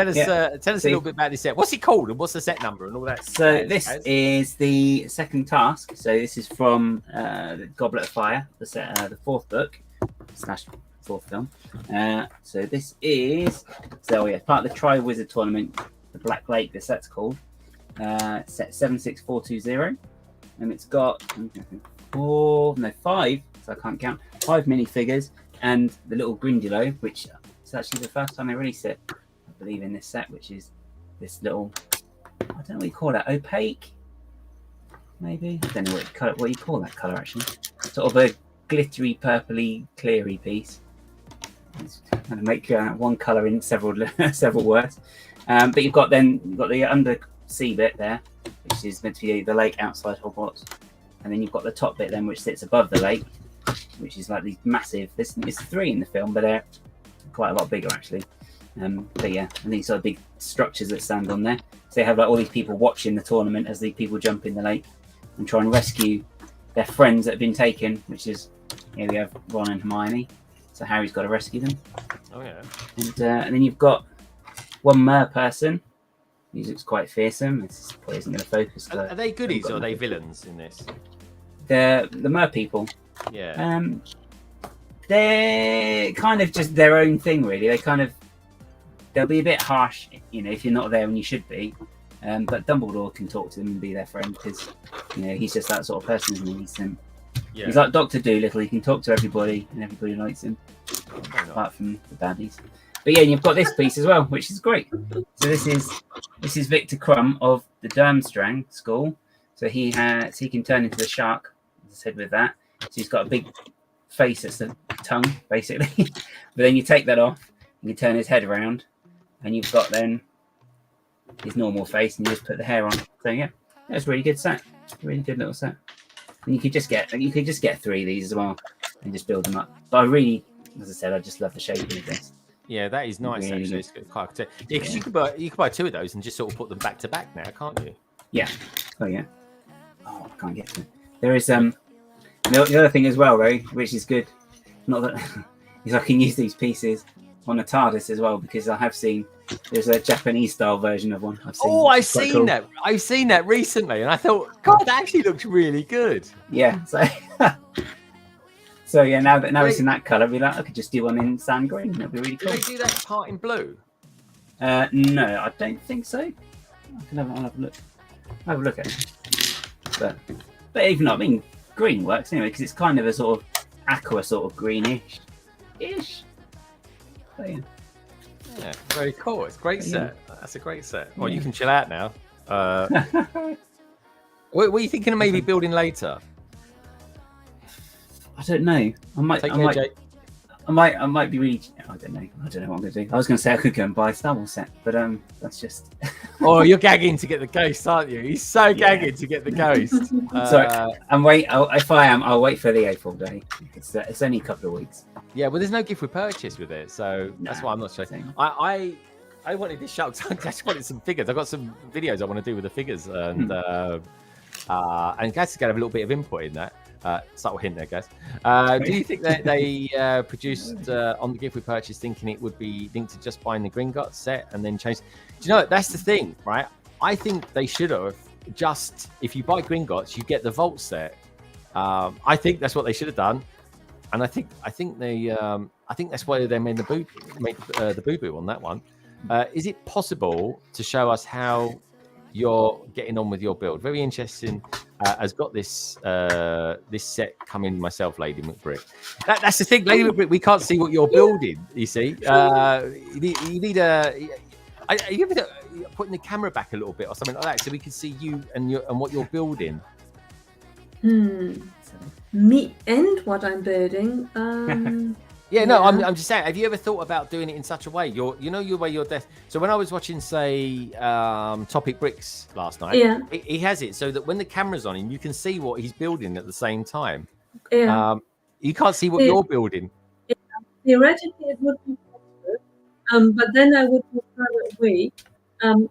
us a little bit about this set. What's it called and what's the set number and all that? So this is the second task. So this is from the Goblet of Fire, the fourth book / fourth film. So this is part of the Tri-Wizard tournament, the Black Lake. The set's called. Set 76420, and it's got 5, so I can't count, 5 minifigures and the little Grindylow, which is actually the first time they released it, I believe, in this set, which is this little, I don't know what you call that, opaque, maybe? I don't know what you call that colour actually. Sort of a glittery, purpley, cleary piece. It's going to make one colour in several words. But you've got the under sea bit there, which is meant to be the lake outside Hogwarts, and then you've got the top bit then, which sits above the lake, which is like these massive. It's 3 in the film, but they're quite a lot bigger actually. But yeah, and these sort of big structures that stand on there. So they have like all these people watching the tournament as the people jump in the lake and try and rescue their friends that have been taken, which is, here we have Ron and Hermione. So Harry's got to rescue them. Oh yeah. And then you've got one mer person. He looks quite fearsome. This probably isn't going to focus. Are they goodies or are they villains in this? The mer people. Yeah. They're kind of just their own thing, really. They'll be a bit harsh, if you're not there when you should be. But Dumbledore can talk to them and be their friend because, he's just that sort of person, isn't he? He's like Dr. Dolittle. He can talk to everybody and everybody likes him, apart from the baddies. But yeah, and you've got this piece as well, which is great. So this is Victor Crumb of the Durmstrang School. So he can turn into the shark, as I said with that. So he's got a big face that's the tongue, basically. But then you take that off, and you turn his head around, and you've got then his normal face, and you just put the hair on. So yeah, that's a really good set. Really good little set. And you could just get 3 of these as well, and just build them up. But I really, as I said, I just love the shape of this. Yeah, that is nice. Really Actually, good. it's quite. Yeah, because you could buy 2 of those and just sort of put them back to back now, can't you? Yeah. Oh yeah. Oh, I can't get to it. There is the other thing as well, though, which is good. Not that is I can use these pieces on a TARDIS as well, because I have seen there's a Japanese style version of one. I've seen that. I've seen that recently, and I thought, God, that actually looks really good. Yeah. So. So yeah, now it's in that colour, I could just do one in sand green. That'd be really cool. Do they do that part in blue? No, I don't think so. I'll have a look. Have a look at it. But even not, green works anyway, because it's kind of a sort of aqua sort of greenish. So yeah. Yeah, very cool. It's a great set. That's a great set. Well, Yeah. you can chill out now. What are you thinking of maybe building later? I don't know. I might be really. I don't know what I'm going to do. I was going to say I could go and buy a Star Wars set, but that's just. Oh, you're gagging to get the ghost, aren't you? He's so gagging to get the ghost. Sorry, if I am, I'll wait for the April day. It's only a couple of weeks. Yeah, well, there's no gift with purchase with it, so that's why I'm not sure. I wanted this shark. I just wanted some figures. I've got some videos I want to do with the figures, and guys are going to have a little bit of input in that. Subtle hint there, guys. Do you think that they produced on the gift we purchased thinking it would be linked to just buying the Gringotts set and then change? Do you know, that's the thing, right? I think they should have just, if you buy Gringotts, you get the Vault set. I think that's what they should have done, and I think that's why they made the boo-boo on that one. Is it possible to show us how you're getting on with your build? Very interesting. Has got this set coming myself, Lady McBrick. That's the thing, Lady McBrick. We can't see what you're building. You see, you need a. Are you ever putting the camera back a little bit or something like that so we can see you and what you're building? Me and what I'm building. Yeah, no, I'm just saying. Have you ever thought about doing it in such a way? Your way your desk. So when I was watching, say, Topic Bricks last night, he has it so that when the camera's on him, you can see what he's building at the same time. Yeah. You can't see what you're building. Yeah. Theoretically, it would be possible, but then I would go further away.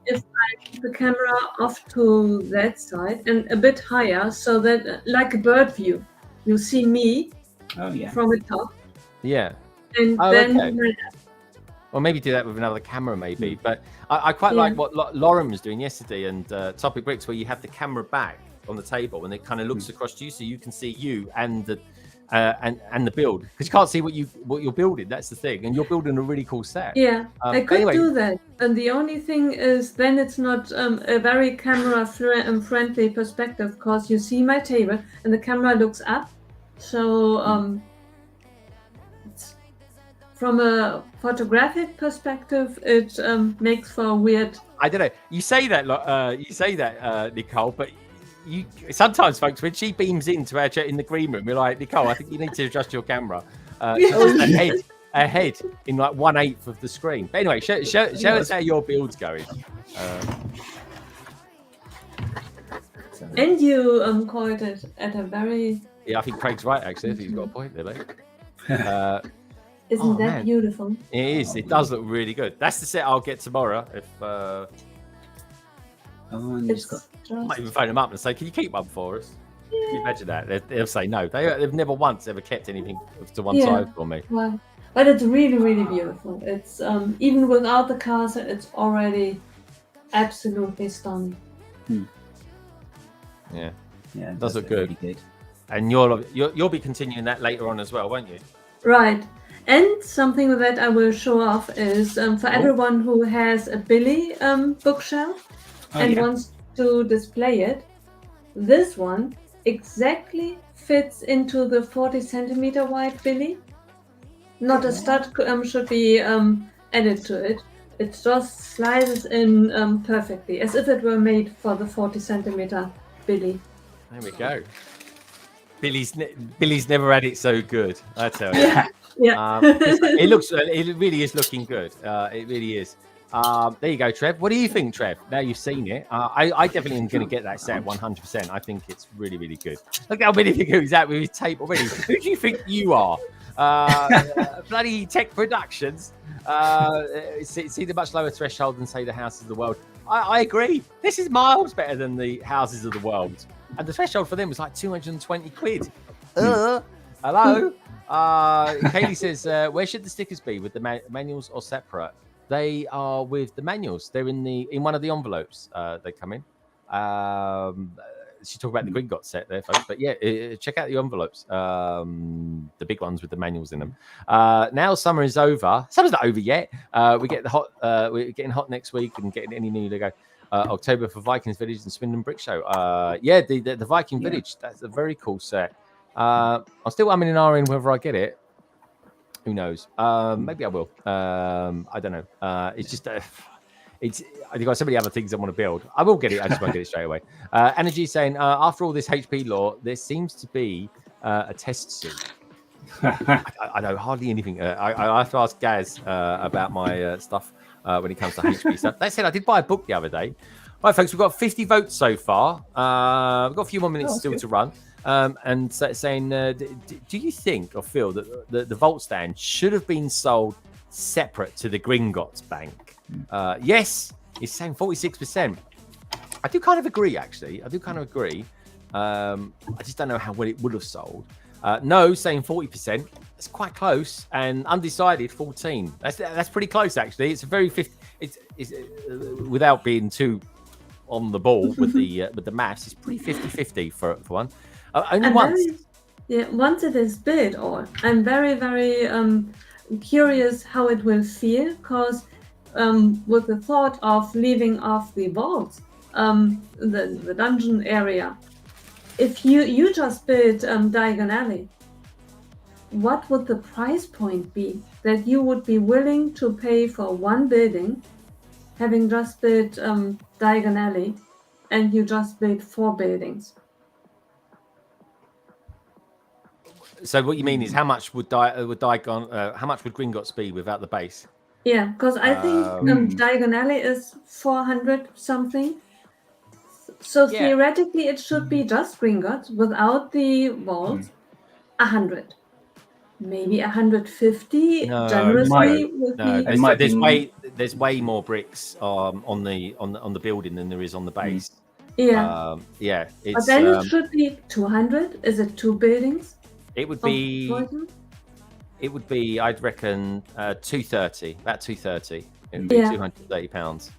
If I keep the camera off to that side and a bit higher, so that like a bird view, you see me from the top. Yeah. And then, okay. Or maybe do that with another camera, maybe. But I quite like what Lauren was doing yesterday and Topic Bricks, where you have the camera back on the table and it kind of looks across to you, so you can see you and the build, because you can't see what you're building. That's the thing, and you're building a really cool set. Yeah, I could do that, and the only thing is then it's not a very camera friendly perspective, because you see my table and the camera looks up, so from a photographic perspective, it makes for a weird. I don't know. You say that, Nicole, but you sometimes, folks, when she beams into our chat in the green room, we're like, Nicole, I think you need to adjust your camera. Just ahead in like 1/8 of the screen. But anyway, show us how your build's going. And you called it at a very. Yeah, I think Craig's right. Actually, I think he's got a point there, mate. Isn't that man. beautiful? It is. It does look really good. That's the set I'll get tomorrow. If and it's got. I might even phone them up and say, "Can you keep one for us?" Can you imagine that? They'll say no. They've never once ever kept anything to one side for me. Well, but it's really, really beautiful. It's even without the castle, it's already absolutely stunning. Yeah, Yeah, does look good. Really good. And you'll be continuing that later on as well, won't you? Right. And something that I will show off is for everyone who has a Billy bookshelf and wants to display it, this one exactly fits into the 40 centimeter wide Billy. Not a stud should be added to it. It just slides in perfectly, as if it were made for the 40 centimeter Billy. There we go. Billy's never had it so good, I tell you. Yeah. It really is looking good. It really is. There you go, Trev. What do you think, Trev? Now you've seen it, I definitely am going to get that set 100%. I think it's really, really good. Look how many figures out with his tape already. Who do you think you are? Bloody Tech Productions. See the much lower threshold than say the Houses of the World. I agree. This is miles better than the Houses of the World, and the threshold for them was like 220 quid. Hello. Kaylee says, where should the stickers be, with the manuals or separate? They are with the manuals. They're in one of the envelopes. They come in. She's talking about the Gringotts set there, folks. But yeah, check out the envelopes. The big ones with the manuals in them. Now summer is over. Summer's not over yet. We get the hot. We're getting hot next week and getting any new to go. October for Vikings Village and Swindon Brick Show. Yeah, the Viking Village. That's a very cool set. I'm still umming and ahhing whether I get it. Who knows? Maybe I will. I don't know. It's just I've got so many other things I want to build. I will get it. I just won't get it straight away. Energy saying, after all this HP lore, there seems to be a test suit. I know hardly anything. I have to ask Gaz about my stuff when it comes to HP stuff. That said, I did buy a book the other day. All right, folks, we've got 50 votes so far. We've got a few more minutes still to run. And saying, do you think or feel that the Vault stand should have been sold separate to the Gringotts Bank? Yes, it's saying 46%. I do kind of agree, actually. I just don't know how well it would have sold. No, saying 40%. It's quite close. And undecided, 14. That's pretty close, actually. It's a very 50. It's without being too on the ball with the maths. It's pretty 50-50 for one. Only once. Once it is built, I'm very, very curious how it will feel, because with the thought of leaving off the vaults, the dungeon area, if you just build Diagon Alley, what would the price point be that you would be willing to pay for one building, having just built Diagon Alley, and you just built 4 buildings? So what you mean is, how much would Diagon, how much would Gringotts be without the base? Yeah, because I think Diagon Alley is 400 something. So theoretically, it should be just Gringotts without the vaults. 100, maybe 150. Generously would be. There's way more bricks on the building than there is on the base. Yeah. But then it should be 200. Is it 2 buildings? It would be. It would be, I'd reckon, 230. About 230. It would be £230.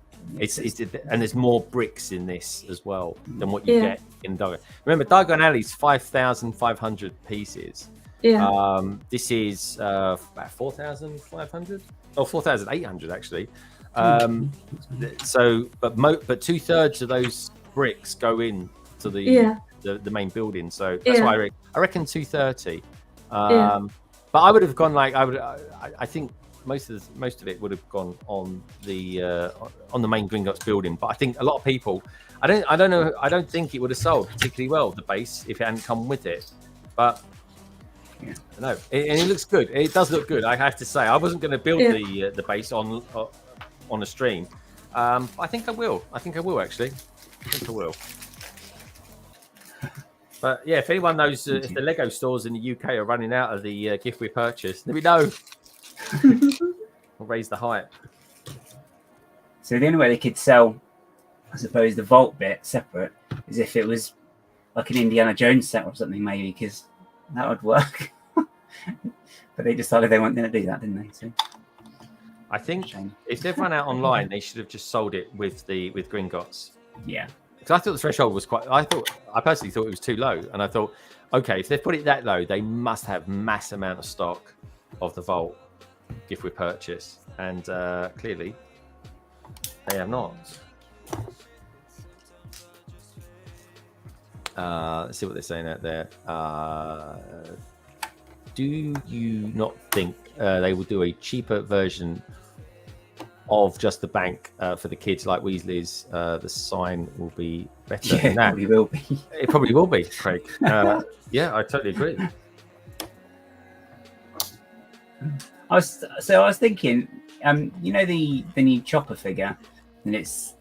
And there's more bricks in this as well than what you get in Diagon. Remember, Diagon Alley's 5,500 pieces. Yeah. This is about 4,500 or 4,800 actually. So, but 2/3 of those bricks go in to the main building. So that's why I reckon 230. But I would have gone I think most of it would have gone on the main Gringotts building. But I think a lot of people, I don't know, I don't think it would have sold particularly well, the base, if it hadn't come with it. But no, and it looks good. It does look good. I have to say, I wasn't going to build the base on a stream. I think I will. Actually. I think I will. But yeah, if anyone knows if the Lego stores in the UK are running out of the gift we purchased, let me know. We'll raise the height. So the only way they could sell, I suppose, the vault bit separate is if it was like an Indiana Jones set or something, maybe, because that would work. But they decided they weren't going to do that, didn't they? So, I think shame. if they've run out online, they should have just sold it with Gringotts. Yeah. Because I thought the threshold was I personally thought it was too low, and I thought, okay, if they've put it that low, they must have mass amount of stock of the vault gift with purchase, and clearly they have not. Let's see what they're saying out there. Do you not think they will do a cheaper version of just the bank for the kids like Weasley's? The sign will be better than that. It probably will be. It probably will be, Craig. Yeah, I totally agree. I was thinking, you know the new Chopper figure, and it's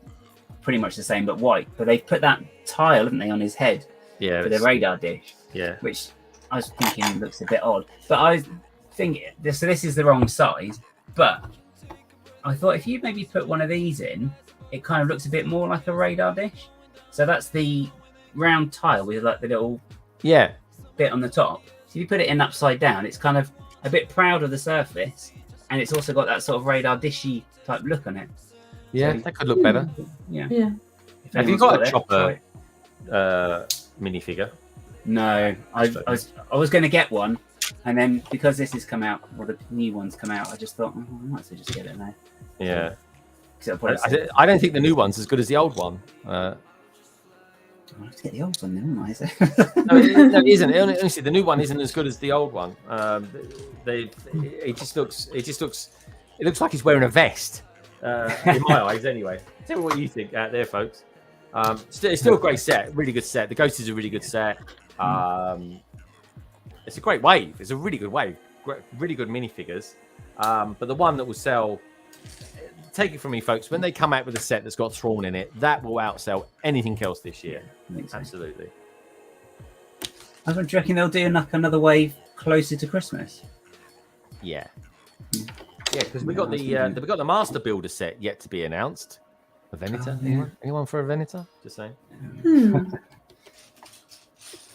pretty much the same but white, but they put that tile, haven't they, on his head for the radar dish. Yeah. Which I was thinking looks a bit odd, but I think this is the wrong size. But I thought if you maybe put one of these in, it kind of looks a bit more like a radar dish. So that's the round tile with like the little bit on the top. So if you put it in upside down, it's kind of a bit proud of the surface, and it's also got that sort of radar dishy type look on it. Yeah, So, that could look better. Yeah. Have you anyone's got a it, Chopper try it. minifigure? No, I was going to get one, and then because this has come out, or the new one's come out, I just thought, I might as well just get it now. Yeah. I I don't think the new one's as good as the old one. I'll have to get the old one then, won't I? No, it isn't. Honestly, the new one isn't as good as the old one. It looks like he's wearing a vest. In my eyes, anyway. Tell me what you think out there, folks. It's still a great set, really good set. The Ghost is a really good set. It's a great wave. It's a really good wave. Really good minifigures. But the one that will sell, take it from me, folks, when they come out with a set that's got Thrawn in it, that will outsell anything else this year. Absolutely. I do you reckon they'll do another wave closer to Christmas? Yeah. Yeah, because we got the Master Builder set yet to be announced. A Venator? Anyone for a Venator? Just saying.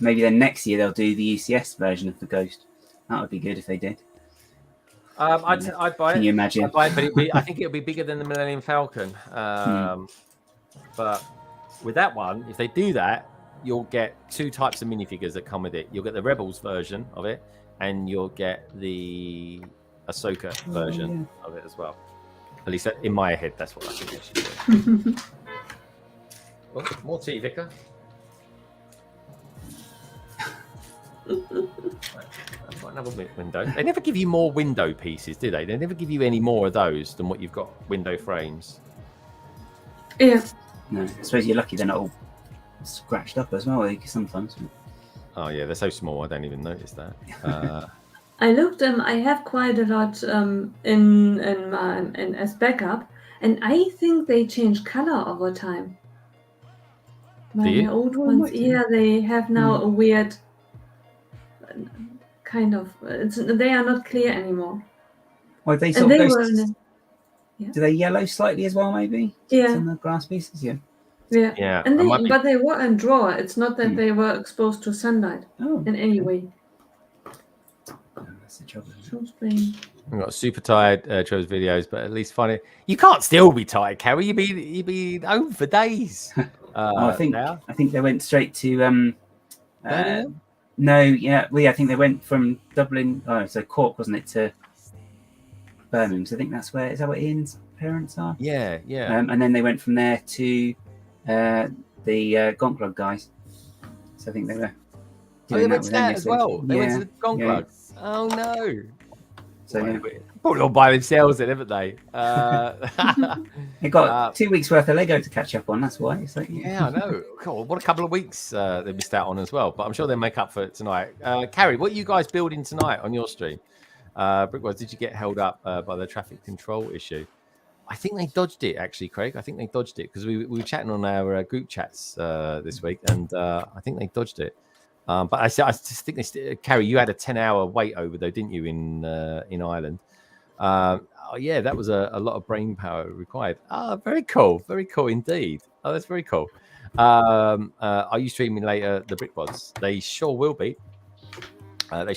Maybe then next year they'll do the ECS version of the Ghost. That would be good if they did. I'd buy it. Can you imagine? I'd buy it, but I think it'll be bigger than the Millennium Falcon. But with that one, if they do that, you'll get two types of minifigures that come with it. You'll get the Rebels version of it, and you'll get the Ahsoka version of it as well. At least in my head, that's what I think they should do. Oh, more tea, Vicar. I've got another window. They never give you more window pieces, do they? They never give you any more of those than what you've got window frames. Yeah. No, I suppose you're lucky they're not all scratched up as well, sometimes. Oh yeah, they're so small I don't even notice that. I looked. I have quite a lot in as backup, and I think they change color over time. My old ones, they have now a weird kind of. They are not clear anymore. Well, they sort of do they yellow slightly as well? Maybe. Yeah. Some of the glass pieces. Yeah. Yeah. And but they were in drawer. It's not that they were exposed to sunlight in any way. That's the trouble. So strange. We've got super tired Joe's videos, but at least funny. You can't still be tired, Carrie. You've been home for days. I think they went straight to no, yeah, I think they went from Dublin. Oh, so Cork, wasn't it, to Birmingham? So I think that's where is that where Ian's parents are? Yeah. And then they went from there to the Gaunt Club guys. So I think they were. They went to that as well. They went to the Gaunt Club. Oh no! So probably all by themselves, then, haven't they? They got 2 weeks worth of Lego to catch up on. That's why. It's like, I know. Cool. What a couple of weeks they missed out on as well. But I'm sure they'll make up for it tonight. Carrie, what are you guys building tonight on your stream? Brickwise, did you get held up by the traffic control issue? I think they dodged it, actually, Craig. I think they dodged it because we were chatting on our group chats this week, and I think they dodged it. But I just think Carrie, you had a 10-hour wait over though, didn't you, in Ireland? Oh yeah, that was a lot of brain power required. Very cool indeed. Oh, that's very cool. Are you streaming later the BrickWads? They sure will be. And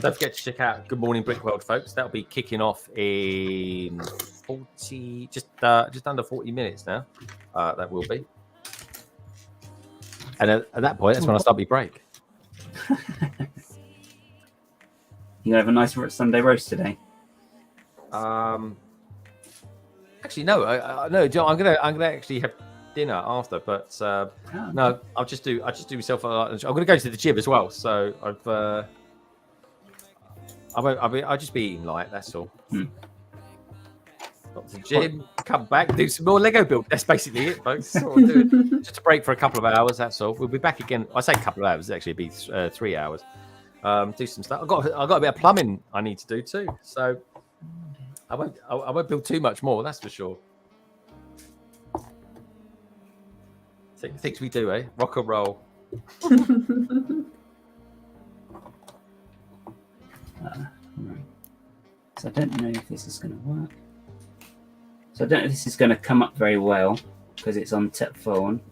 don't forget to check out Good Morning Brickworld, folks. That'll be kicking off in 40, just under 40 minutes now. That will be. And at that point, that's when I start my break. You gonna have a nice Sunday roast today? Actually, no. No, John. I'm gonna actually have dinner after, but no, I'll just do myself. I'm gonna go to the gym as well, so I'll just be eating light. That's all. Got to the gym, come back, do some more Lego build. That's basically it, folks. That's what I'll do. Just a break for a couple of hours. That's all. We'll be back again. I say a couple of hours. It'll actually be 3 hours. Do some stuff. I've got a bit of plumbing I need to do too. So I won't build too much more. That's for sure. Things we do, eh? Rock and roll. So I don't know if this is going to work. So I don't know if this is going to come up very well because it's on tip phone.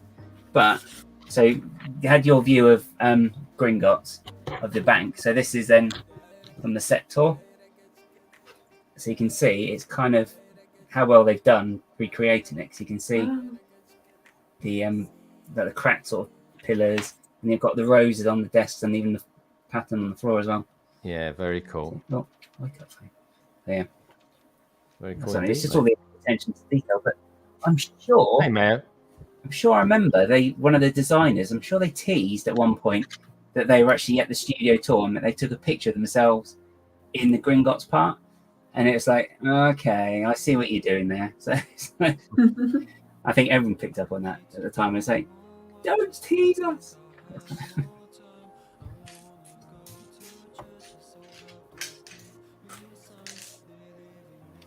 But so you had your view of Gringotts of the bank. So this is then from the set tour. So you can see it's kind of how well they've done recreating it. So you can see the cracked sort of pillars, and you've got the roses on the desks and even the pattern on the floor as well. Yeah, very cool. Yeah, very cool. So it's just all the attention to detail. But I'm sure. Hey, man. I'm sure I remember one of the designers. I'm sure they teased at one point that they were actually at the studio tour and that they took a picture of themselves in the Gringotts part, and it was like, okay, I see what you're doing there. So I think everyone picked up on that at the time. It's like, don't tease us.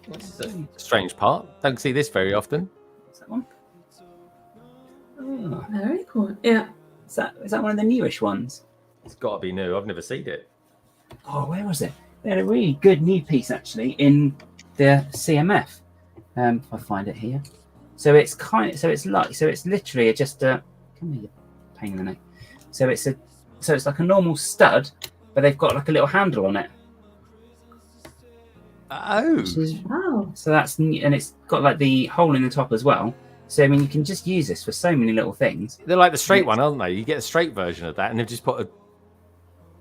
This is a strange part. Don't see this very often. Is that one? Oh, Very cool. Yeah. is that one of the newish ones? It's got to be new. I've never seen it. Oh, where was it? They had a really good new piece actually in the CMF. If I find it here. So it's literally just a come here, pain in the neck. So it's like a normal stud, but they've got like a little handle on it. Oh. Wow. So that's and it's got like the hole in the top as well. So I mean, you can just use this for so many little things. They're like the straight one, aren't they? You get a straight version of that, and they've just put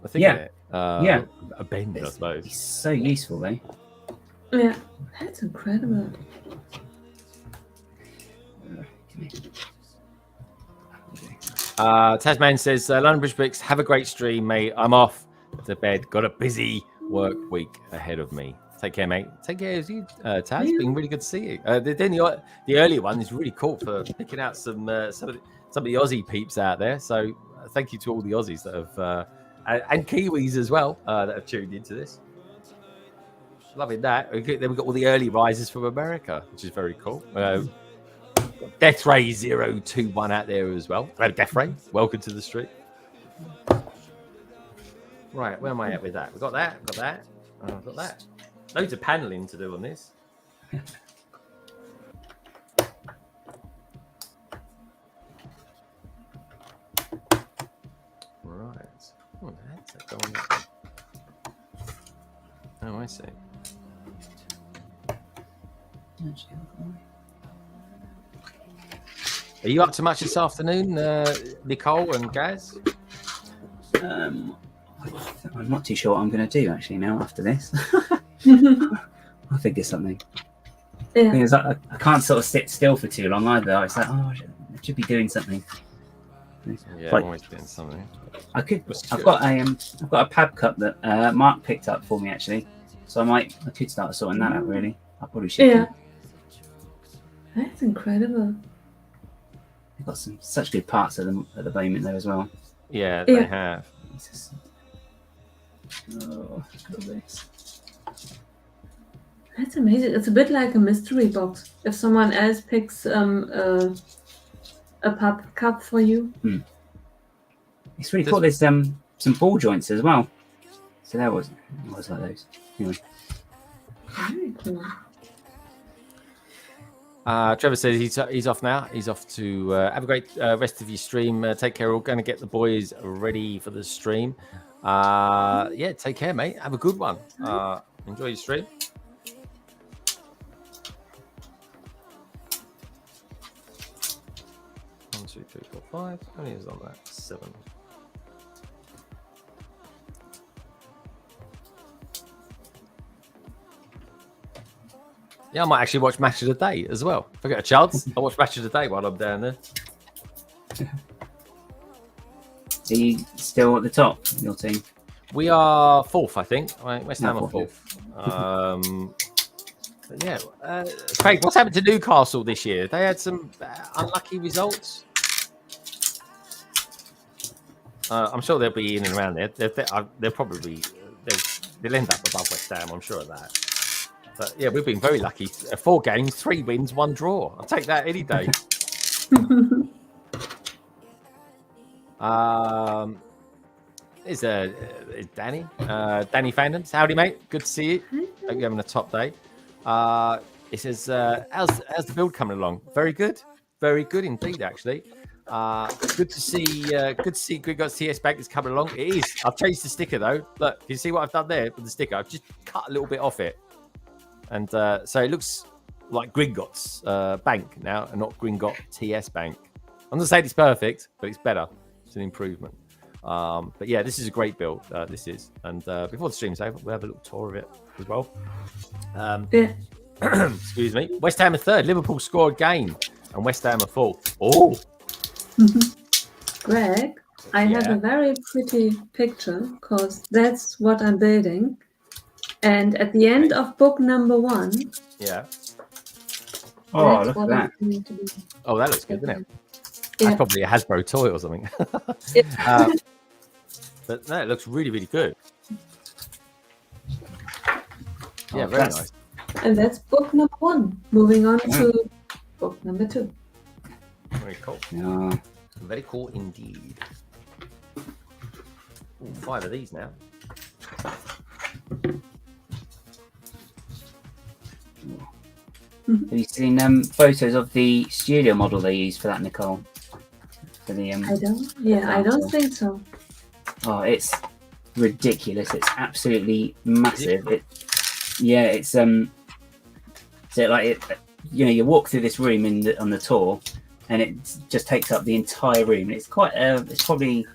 a thing in it. A bend, I suppose. It's so useful, though. Yeah. That's incredible. Tasman says, London Bridge Bricks, have a great stream, mate. I'm off to bed. Got a busy work week ahead of me. Take care, mate. Take care of you, Taz. Yeah. Been really good to see you. The earlier one is really cool for picking out some of the Aussie peeps out there. So thank you to all the Aussies that have and Kiwis as well that have tuned into this. Loving that. Then we've got all the early risers from America, which is very cool. Death Ray 021 out there as well. Hello, Death Ray. Welcome to the stream. Right, where am I at with that? We've got that. I've got that. Loads of paneling to do on this. Right. Oh, that's it. Go on. Oh, I see. Are you up to much this afternoon, Nicole and Gaz? I'm not too sure what I'm going to do actually now after this. I'll figure something. Yeah. The thing is, I can't sort of sit still for too long either. It's like, I should be doing something. Yeah, Like, I'm always doing something. I've got a pad cup that Mark picked up for me actually, so I could start sorting that out really. I probably should. Yeah. That's incredible. They've got such good parts at the moment though as well. Yeah, they have. Oh, look at this. That's amazing. It's a bit like a mystery box. If someone else picks a pub cup for you. It's really cool. There's some ball joints as well. So that was like those. Anyway. Very cool. Trevor says he's off now. He's off to have a great rest of your stream. Take care. We're going to get the boys ready for the stream. Yeah, take care, mate. Have a good one. Enjoy your stream. One, two, three, four, five. How many is on that? 7. Yeah, I might actually watch Match of the Day as well. If I get a chance, I'll watch Match of the Day while I'm down there. Are you still at the top, your team? We are 4th, I think. West Ham are No, 4th. But yeah, Craig, what's happened to Newcastle this year? They had some unlucky results. I'm sure they'll be in and around there. They'll probably they'll end up above West Ham. I'm sure of that. But yeah, we've been very lucky. 4 games, 3 wins, 1 draw. I'll take that any day. Is Danny? Danny Fandens. Howdy, mate. Good to see you. Hope you're having a top day. It says, how's the build coming along? Very good. Very good indeed, actually. Good to see Gringotts TS Bank is coming along. It is. I've changed the sticker though. Look, you see what I've done there with the sticker? I've just cut a little bit off it. And so it looks like Gringotts Bank now and not Gringotts TS Bank. I'm not saying it's perfect, but it's better. It's an improvement. But yeah, this is a great build. This is. And before the stream's over, we'll have a little tour of it as well. Excuse me. West Ham are 3rd. Liverpool scored again. And West Ham are 4th. Oh! Greg, I have a very pretty picture because that's what I'm building. And at the end of book number 1, yeah. Oh, look at that. Oh, that looks good, doesn't it? That's probably a Hasbro toy or something. But no, it looks really, really good. Yeah, very nice. And that's book number 1. Moving on to book number 2. Very cool. Yeah. Very cool indeed. Ooh, 5 of these now. Have you seen photos of the studio model they used for that, Nicole? For the I don't think so. Oh, it's ridiculous. It's absolutely massive. It's so like it. You know, you walk through this room on the tour, and it just takes up the entire room. It's quite. It's probably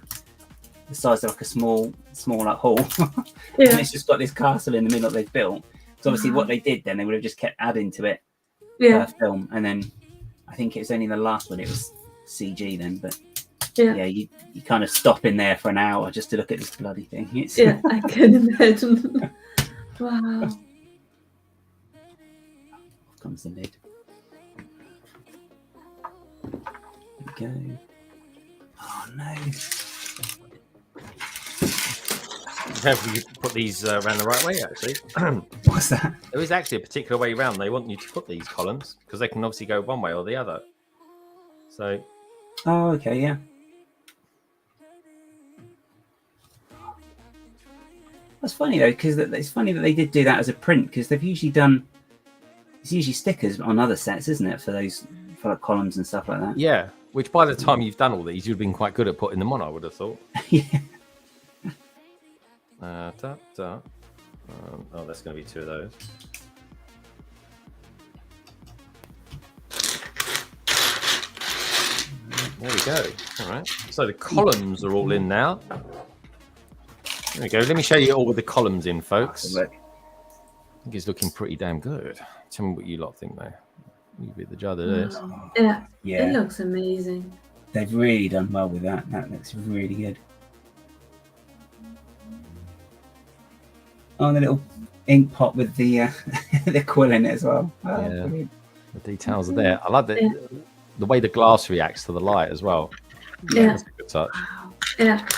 the size of like a small like hall. And it's just got this castle in the middle that they've built. So obviously, what they did then, they would have just kept adding to it. Film, and then I think it was only the last one. It was CG then, but you kind of stop in there for an hour just to look at this bloody thing. I can imagine. Wow. Off comes the lid. There we go. Oh no. Careful, you put these around the right way, actually. What's that? There is actually a particular way around. They want you to put these columns because they can obviously go one way or the other. So. Oh, okay, yeah. That's funny though, because it's funny that they did do that as a print because they've usually done. It's usually stickers on other sets, isn't it, for like columns and stuff like that? Yeah, which by the time you've done all these, you'd have been quite good at putting them on. I would have thought. Yeah. Oh, that's going to be 2 of those. There we go. All right. So the columns are all in now. There we go. Let me show you all with the columns in, folks. I think it's looking pretty damn good. Tell me what you lot think, though. You be the judge of this. Yeah, it looks amazing. They've really done well with that. That looks really good. Oh, and the little ink pot with the the quill in it as well. Oh, yeah, brilliant. The details are there. I like the way the glass reacts to the light as well. Yeah, that's a good touch. Wow. Yeah.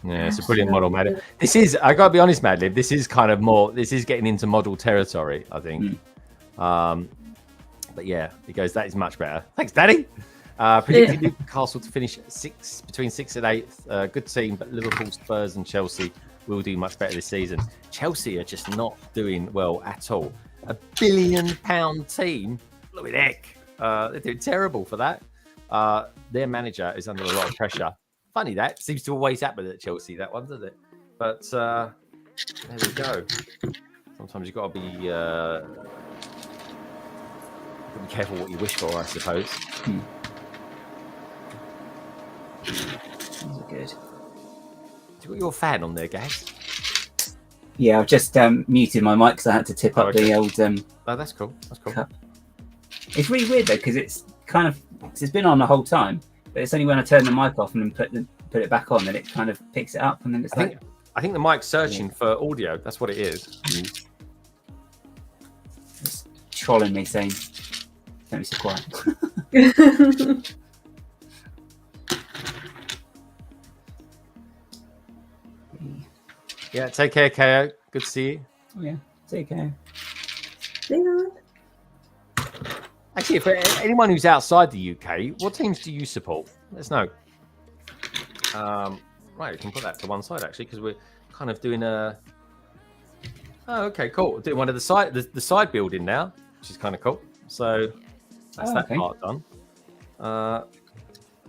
Yeah, it's a brilliant model, Madlib. This is, I gotta be honest, Madlib, this is kind of more, this is getting into model territory, I think. But yeah, he goes, that is much better. Thanks, Daddy. Predicted Newcastle to finish between 6th and 8th. Good team, but Liverpool, Spurs, and Chelsea will do much better this season. Chelsea are just not doing well at all. £1 billion team, look at heck. They're doing terrible for that. Their manager is under a lot of pressure. Funny that seems to always happen at Chelsea, that one, doesn't it? But there we go. Sometimes you've got to be careful what you wish for, I suppose. These are good. You got your fan on there, Gaz? Yeah, I've just muted my mic because I had to tip up the old. Oh, that's cool. That's cool. Cup. It's really weird though because it's kind of it's been on the whole time, but it's only when I turn the mic off and then put it back on that it kind of picks it up, and then it's I think the mic's searching for audio. That's what it is. It's trolling me saying, "Don't be so quiet." Yeah, take care, KO. Good to see you. Oh yeah, take care. Actually, for anyone who's outside the UK, what teams do you support? Let us know. Right, we can put that to one side actually, because we're kind of doing a. Oh, okay, cool. Doing one of the side building now, which is kind of cool. So that's that part done.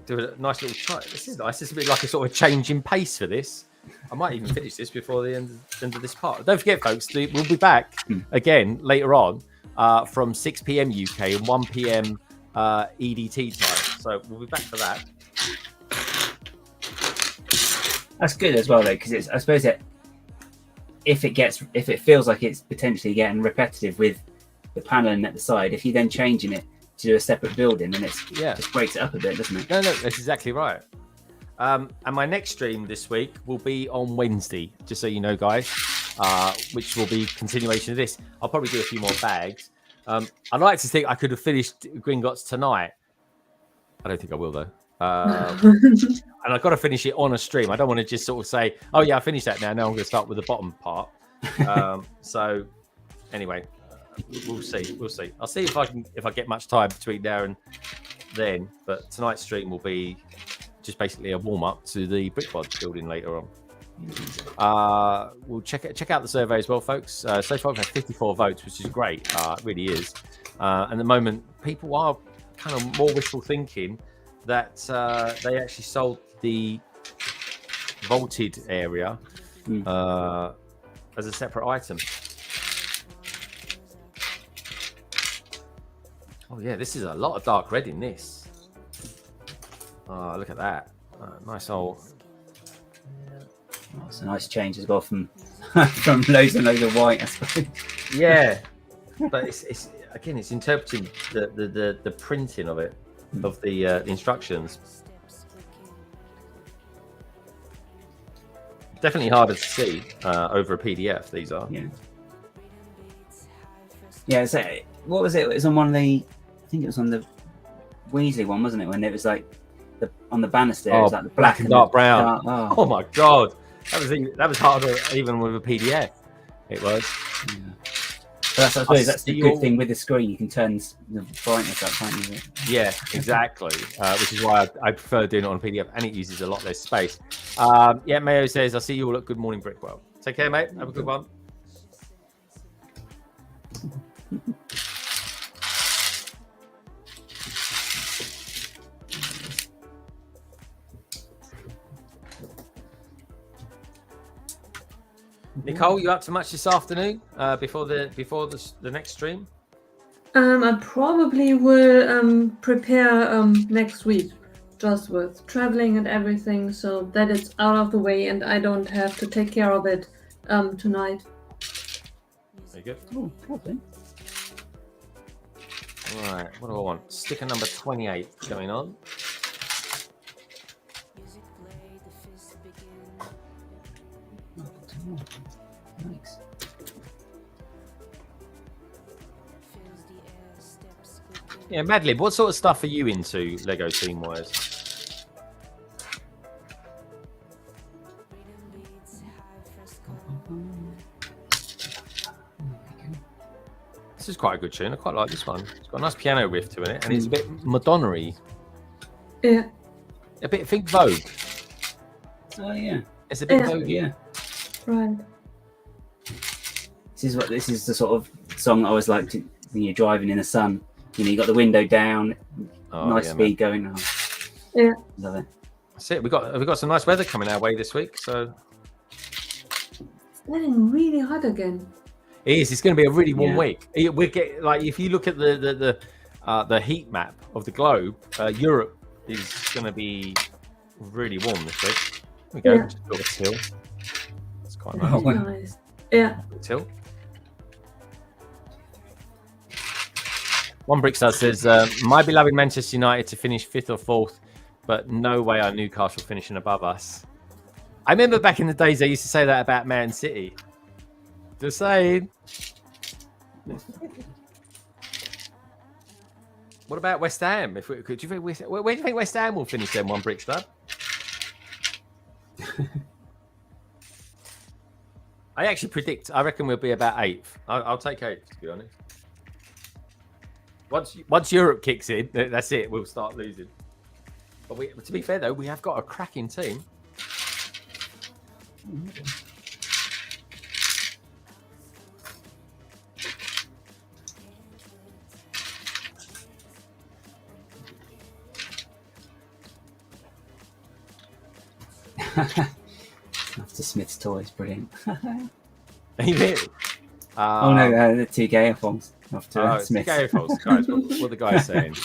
Do a nice little try. This is nice. It's a bit like a sort of change in pace for this. I might even finish this before the end of this part. Don't forget, folks, we'll be back again later on from 6 p.m. UK and 1 p.m. EDT time. So we'll be back for that. That's good as well, though, because I suppose that if it feels like it's potentially getting repetitive with the paneling at the side, if you're then changing it to do a separate building, then it just breaks it up a bit, doesn't it? No, that's exactly right. And my next stream this week will be on Wednesday, just so you know, guys, which will be continuation of this. I'll probably do a few more bags. I'd like to think I could have finished Gringotts tonight. I don't think I will, though. And I've got to finish it on a stream. I don't want to just sort of say, oh, yeah, I finished that now. Now I'm going to start with the bottom part. So anyway, we'll see. We'll see. I'll see if I get much time between now and then. But tonight's stream will be just basically a warm-up to the BrickTastic building later on. We'll check out the survey as well, folks. So far we've had 54 votes, which is great. It really is. And at the moment, people are kind of more wishful thinking that they actually sold the vaulted area as a separate item. Oh yeah, this is a lot of dark red in this. Oh, look at that. Nice old. Oh, it's a nice change as well from from loads and loads of white, I suppose. Yeah, but it's again, it's interpreting the printing of it, of the instructions. Definitely harder to see over a PDF. These are. Yeah. Yeah. So what was it? It was on one of the. I think it was on the Weasley one, wasn't it? When it was like on the banister, it was like the black and dark brown. Oh my god, that was harder even with a PDF. It was. Yeah. But I suppose that's the good thing with the screen. You can turn the brightness up, can't you? Yeah, exactly. Which is why I prefer doing it on PDF, and it uses a lot less space. Yeah, Mayo says, "I see you all at Good Morning Brickwell." Take care, mate. Have a good one. Nicole, you up to much this afternoon before the next stream? I probably will prepare next week, just with traveling and everything, so that it's out of the way and I don't have to take care of it tonight. Very good. Oh, okay. All right, what do I want? Sticker number 28 going on. Thanks. Yeah, Madlib, what sort of stuff are you into Lego team wise? This is quite a good tune. I quite like this one. It's got a nice piano riff to it, and it's a bit Madonna-y. Yeah. A bit Think Vogue. Oh yeah. It's a bit Yeah. Vogue. Yeah. Right. This is the sort of song I always like to when you're driving in the sun. You know, you got the window down, nice speed going. Oh, yeah, love it. That's it. We got some nice weather coming our way this week, so it's getting really hot again. it is. It's going to be a really warm week. We get like if you look at the heat map of the globe, Europe is going to be really warm this week. There we go. Yeah. Just built a till. It's quite Oh, nice. wow. Nice. Yeah. Till. One Brickstar says, my beloved Manchester United to finish 5th or 4th, but no way are Newcastle finishing above us. I remember back in the days they used to say that about Man City. Just saying. What about West Ham? Do you think where do you think West Ham will finish then, One Brickstar? I actually predict. I reckon we'll be about 8th. I'll take 8th, to be honest. Once Europe kicks in, that's it. We'll start losing. But to be fair though, we have got a cracking team. After Smith's Toys, brilliant. Are you really? Oh no, the two Gaiofols after Smith. Gaiofols, guys. What the guys saying?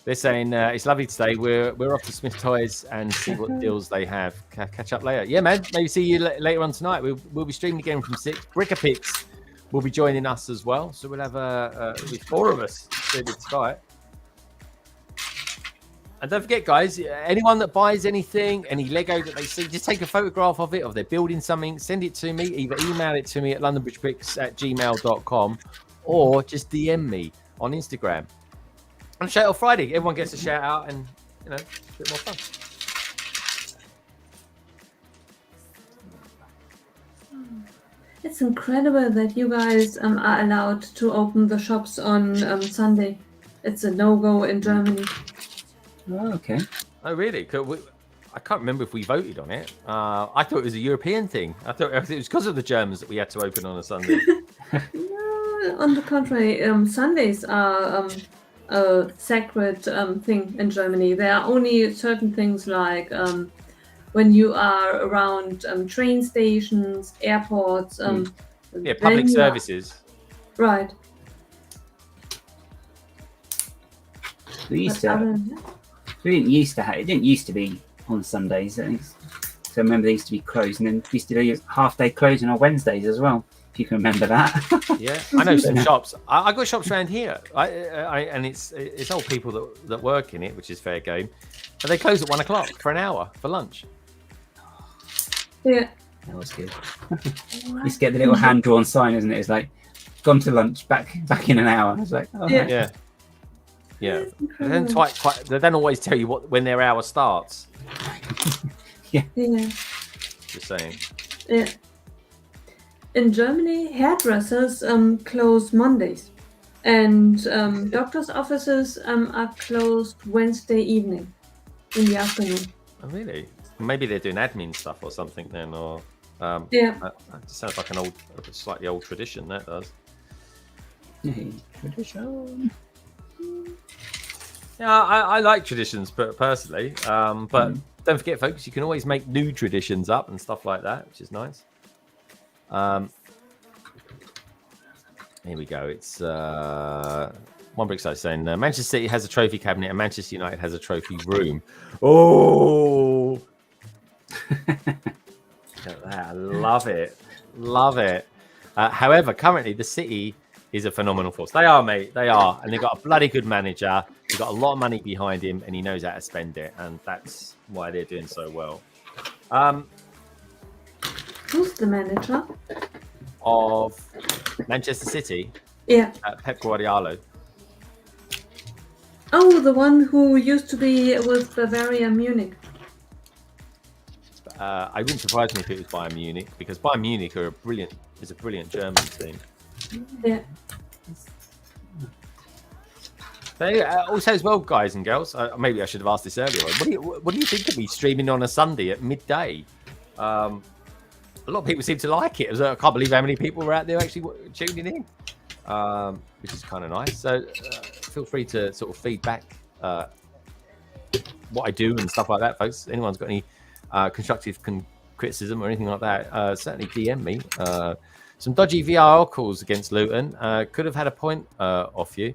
They're saying it's lovely today. We're off to Smith Toys and see what deals they have. Catch up later. Yeah, man. Maybe see you later on tonight. We'll be streaming again from 6. BRICKTASTIC will be joining us as well. So we'll have it'll be 4 of us streaming tonight. And don't forget, guys, anyone that buys anything, any Lego that they see, just take a photograph of it, or they're building something, send it to me. Either email it to me at londonbridgebricks@gmail.com or just DM me on Instagram. On Shout Out Friday, everyone gets a shout out and, you know, a bit more fun. It's incredible that you guys are allowed to open the shops on Sunday. It's a no-go in Germany. Oh, okay. Oh, really? I can't remember if we voted on it. I thought it was a European thing. I thought it was because of the Germans that we had to open on a Sunday. No, on the contrary, Sundays are a sacred thing in Germany. There are only certain things like when you are around train stations, airports. Yeah, public services. Right. We didn't used to have. It didn't used to be on Sundays. I think. So I remember they used to be closed, and then we used to do half-day closing on Wednesdays as well. If you can remember that. Yeah, I know some shops. I got shops around here, and it's old people that work in it, which is fair game. But they close at 1 o'clock for an hour for lunch. Yeah. That was good. You used to get the little hand-drawn sign, isn't it? It's like, gone to lunch, back in an hour. I was like, oh. Yeah. Yeah. They don't always tell you when their hour starts. Yeah. Just saying. Yeah. In Germany, hairdressers close Mondays, and doctors' offices are closed Wednesday evening in the afternoon. Oh, really? Maybe they're doing admin stuff or something then, or Yeah. That just sounds like a slightly old tradition. That does. Tradition. Yeah, I like traditions, personally. But don't forget, folks, you can always make new traditions up and stuff like that, which is nice. Here we go. It's One Brickside saying Manchester City has a trophy cabinet and Manchester United has a trophy room. Oh, look at that. I love it. Love it. However, currently the City is a phenomenal force. They are, mate. They are. And they've got a bloody good manager. He's got a lot of money behind him and he knows how to spend it. And that's why they're doing so well. Who's the manager? Of Manchester City? Yeah. Pep Guardiola. Oh, the one who used to be with Bavaria Munich. I wouldn't surprise me if it was Bayern Munich, because Bayern Munich is a brilliant German team. Yeah. Also, as well, guys and girls, maybe I should have asked this earlier. What do you think of me streaming on a Sunday at midday? a lot of people seem to like it. I can't believe how many people were out there actually tuning in, which is kind of nice. So feel free to sort of feedback what I do and stuff like that, folks. Anyone's got any constructive criticism or anything like that, certainly DM me. Some dodgy VAR calls against Luton. Could have had a point off you.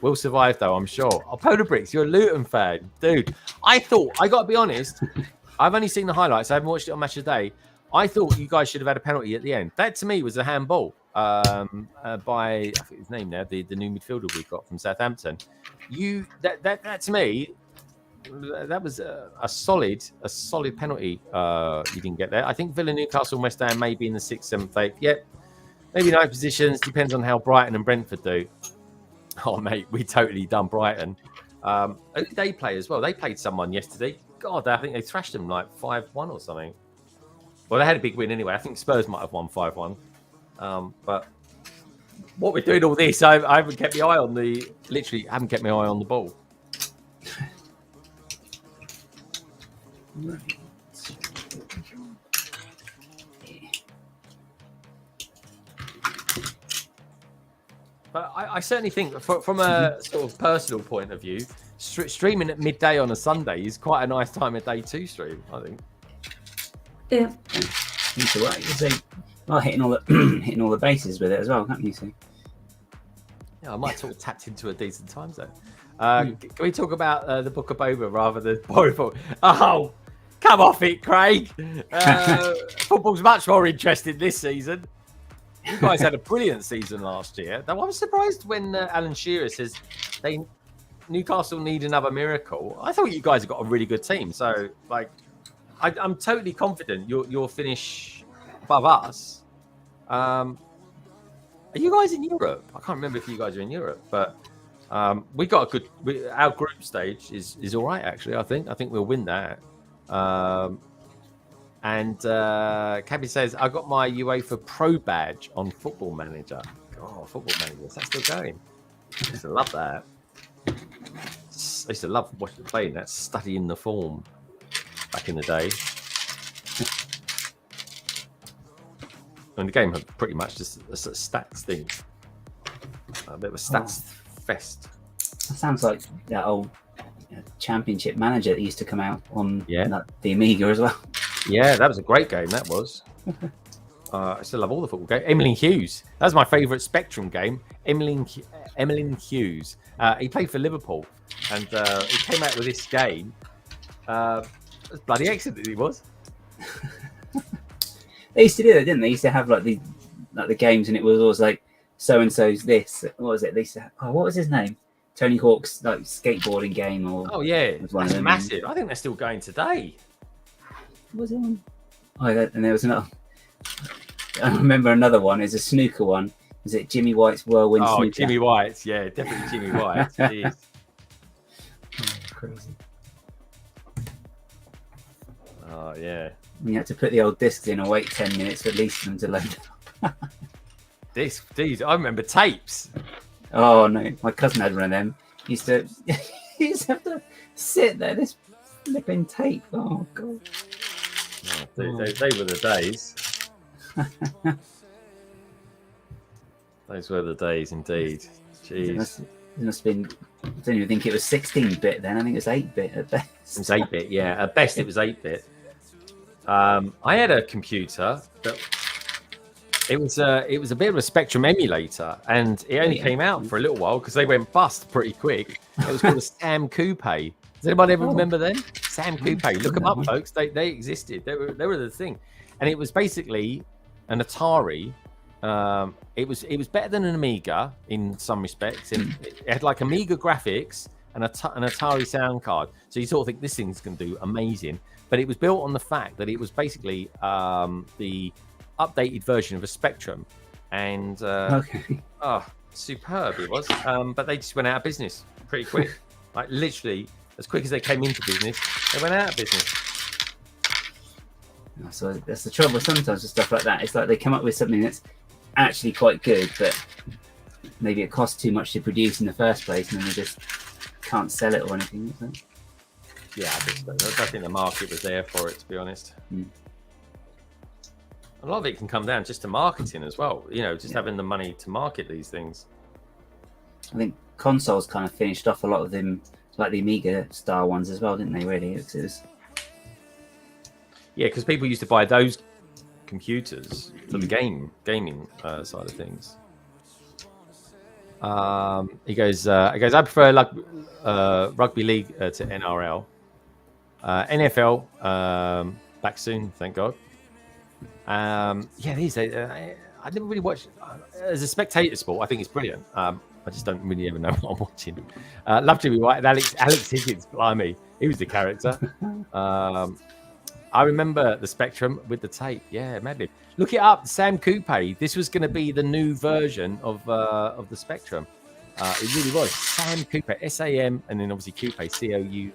Will survive, though, I'm sure. Oh, Polar Bricks, you're a Luton fan. Dude, I got to be honest, I've only seen the highlights. I haven't watched it on Match of the Day. I thought you guys should have had a penalty at the end. That, to me, was a handball by, I think his name now, the new midfielder we got from Southampton. That to me, that was a solid penalty. You didn't get there. I think Villa, Newcastle, and West Ham may be in the 6th, 7th, 8th. Yep, maybe 9 positions. Depends on how Brighton and Brentford do. Oh, mate, we totally done Brighton. They play as well. They played someone yesterday. God, I think they thrashed them like 5-1 or something. Well, they had a big win anyway. I think Spurs might have won 5-1. But what we're doing all this, I haven't kept my eye on literally haven't kept my eye on the ball. But I certainly think, from a sort of personal point of view, streaming at midday on a Sunday is quite a nice time of day to stream, I think. Yeah. It's all right. So, well, hitting all the bases with it as well, can't you see? Yeah, I might sort of tapped into a decent time zone. Can we talk about the Book of Boba rather than Boba? Oh, come off it, Craig. Football's much more interesting this season. You guys had a brilliant season last year. Though I was surprised when Alan Shearer says Newcastle need another miracle. I thought you guys have got a really good team. So, like, I'm totally confident you'll finish above us. Are you guys in Europe? I can't remember if you guys are in Europe, but we got a good. Our group stage is all right, actually. I think we'll win that. And Cabby says, I got my UEFA Pro badge on Football Manager. Oh, Football Manager. Is that still going? I used to love that. I used to love playing that, studying the form back in the day. And the game had pretty much just a sort of stats thing. A bit of a stats fest. That sounds like that old Championship Manager that used to come out on the Amiga as well. Yeah, that was a great game, that was. I still love all the football games. Emily Hughes. That was my favourite Spectrum game. Emily Hughes. He played for Liverpool. And he came out with this game. It was bloody excellent, he was. They used to do that, didn't they? They used to have like the games, and it was always like so and so's this. What was it? They used to what was his name? Tony Hawk's like skateboarding game, or that's massive. I think they're still going today. Was it one? Oh, and there was another. I remember another one. It's a snooker one. Was it Jimmy White's Whirlwind Snooker? Oh, Jimmy White's, yeah, definitely Jimmy White. Oh, crazy. Oh, yeah. And you had to put the old discs in and wait 10 minutes for at least them to load up. These, I remember tapes. Oh, no. My cousin had one of them. He used to have to sit there, this flipping tape. Oh, God. Oh, they were the days. Those were the days, indeed. Jeez. It must have been, I don't even think it was 16-bit then. I think it was 8-bit at best. It was 8-bit, yeah. At best, it was 8-bit. I had a computer that it was a bit of a Spectrum emulator, and it only came out for a little while because they went bust pretty quick. It was called a Sam Coupe. Does anybody ever remember them? Sam Coupe. Look them up, folks. They existed. They were the thing, and it was basically an Atari. It was better than an Amiga in some respects. It had like Amiga graphics and an Atari sound card. So you sort of think this thing's going to do amazing. But it was built on the fact that it was basically the updated version of a Spectrum. And superb it was. But they just went out of business pretty quick. Like literally, as quick as they came into business, they went out of business. So that's the trouble sometimes with stuff like that. It's like they come up with something that's actually quite good, but maybe it costs too much to produce in the first place, and then they just can't sell it or anything. Yeah, I think the market was there for it, to be honest. A lot of it can come down just to marketing as well. You know, just having the money to market these things. I think consoles kind of finished off a lot of them, like the Amiga style ones as well, didn't they? Really, it was... Yeah, because people used to buy those computers for the gaming side of things. He goes, I prefer rugby league to NRL. NFL back soon, thank God. Yeah, these I never really watched as a spectator sport. I think it's brilliant. I just don't really ever know what I'm watching. Love Jimmy White and Alex Higgins. Blimey, he was the character. I remember the Spectrum with the tape. Yeah, madly. Look it up, Sam Coupe. This was going to be the new version of the Spectrum. It really was. Sam Coupe, SAM, and then obviously Coupe, COUPE.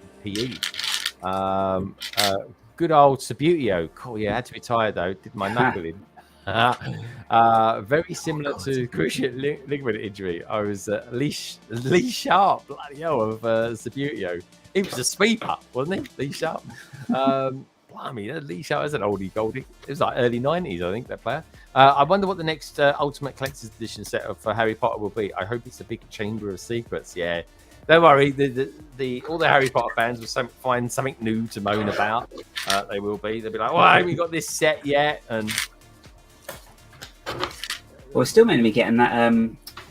Good old Sabutio. Cool, yeah, had to retire though. Did my knuckling. Very similar to cruciate ligament injury. I was Lee Sharp, bloody hell, of Sabutio. He was a sweeper, wasn't he? Lee Sharp. Blimey, Lee Sharp is an oldie goldie. It was like early 90s, I think, that player. I wonder what the next Ultimate Collector's Edition set of Harry Potter will be. I hope it's a big Chamber of Secrets. Yeah. Don't worry, all the Harry Potter fans will find something new to moan about. They will be. They'll be like, "Why haven't we got this set yet?" And well, we're still meant to be getting that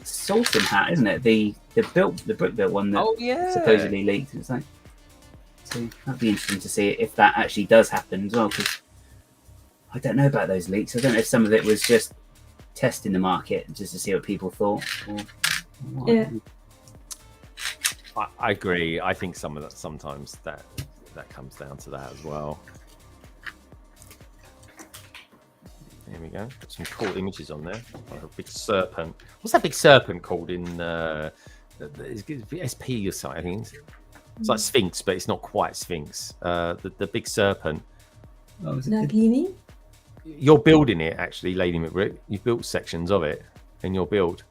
Sultan hat, isn't it? The brick built one that supposedly leaked. It's like, so that'd be interesting to see if that actually does happen as well. Because I don't know about those leaks. I don't know if some of it was just testing the market just to see what people thought. Or what. Yeah. I agree. I think some of that sometimes that comes down to that as well. There we go. Got some cool images on there. Like a big serpent. What's that big serpent called in SP or something? I think it's like Sphinx, but it's not quite Sphinx. The big serpent. Oh, is it Nagini? You're building it actually, Lady McBrick. You've built sections of it in your build.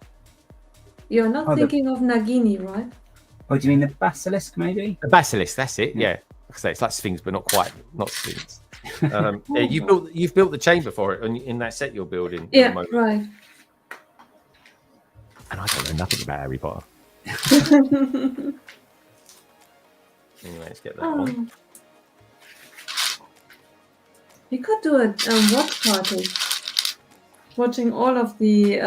You're not thinking of Nagini, right? Oh, do you mean the basilisk, maybe? The basilisk, that's it. Yeah, like I say, it's like Sphinx, but not Sphinx. Yeah, you've built the chamber for it in that set you're building. Yeah, right. And I don't know nothing about Harry Potter. Anyway, let's get that on. We could do a watch party, watching all of the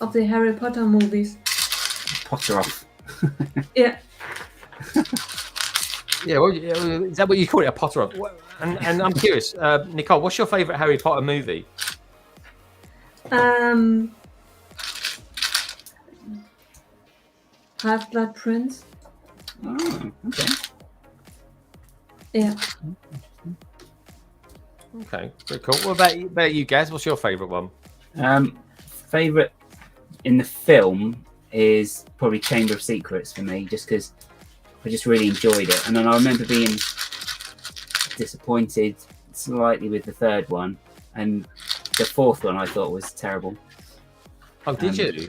Harry Potter movies. Potter off. Yeah. Yeah, well, is that what you call it, a Potter off? And I'm curious, Nicole, what's your favourite Harry Potter movie? Half-Blood Prince. Oh, okay. Yeah. Okay, very cool. What about you, Gaz? What's your favourite one? Favourite in the film is probably Chamber of Secrets for me, just because I just really enjoyed it. And then I remember being disappointed slightly with the third one, and the fourth one I thought was terrible. Oh, did you?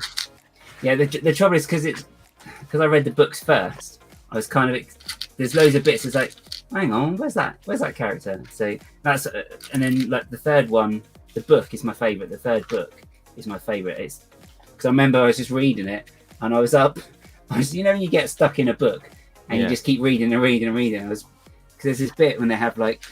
Yeah, the trouble is because I read the books first. I was kind of there's loads of bits. It's like, hang on, where's that character? So that's and then like the third one, the book is my favourite. The third book is my favourite. It's because I remember I was just reading it and I was you know when you get stuck in a book and you just keep reading and reading and reading. Because there's this bit when they have like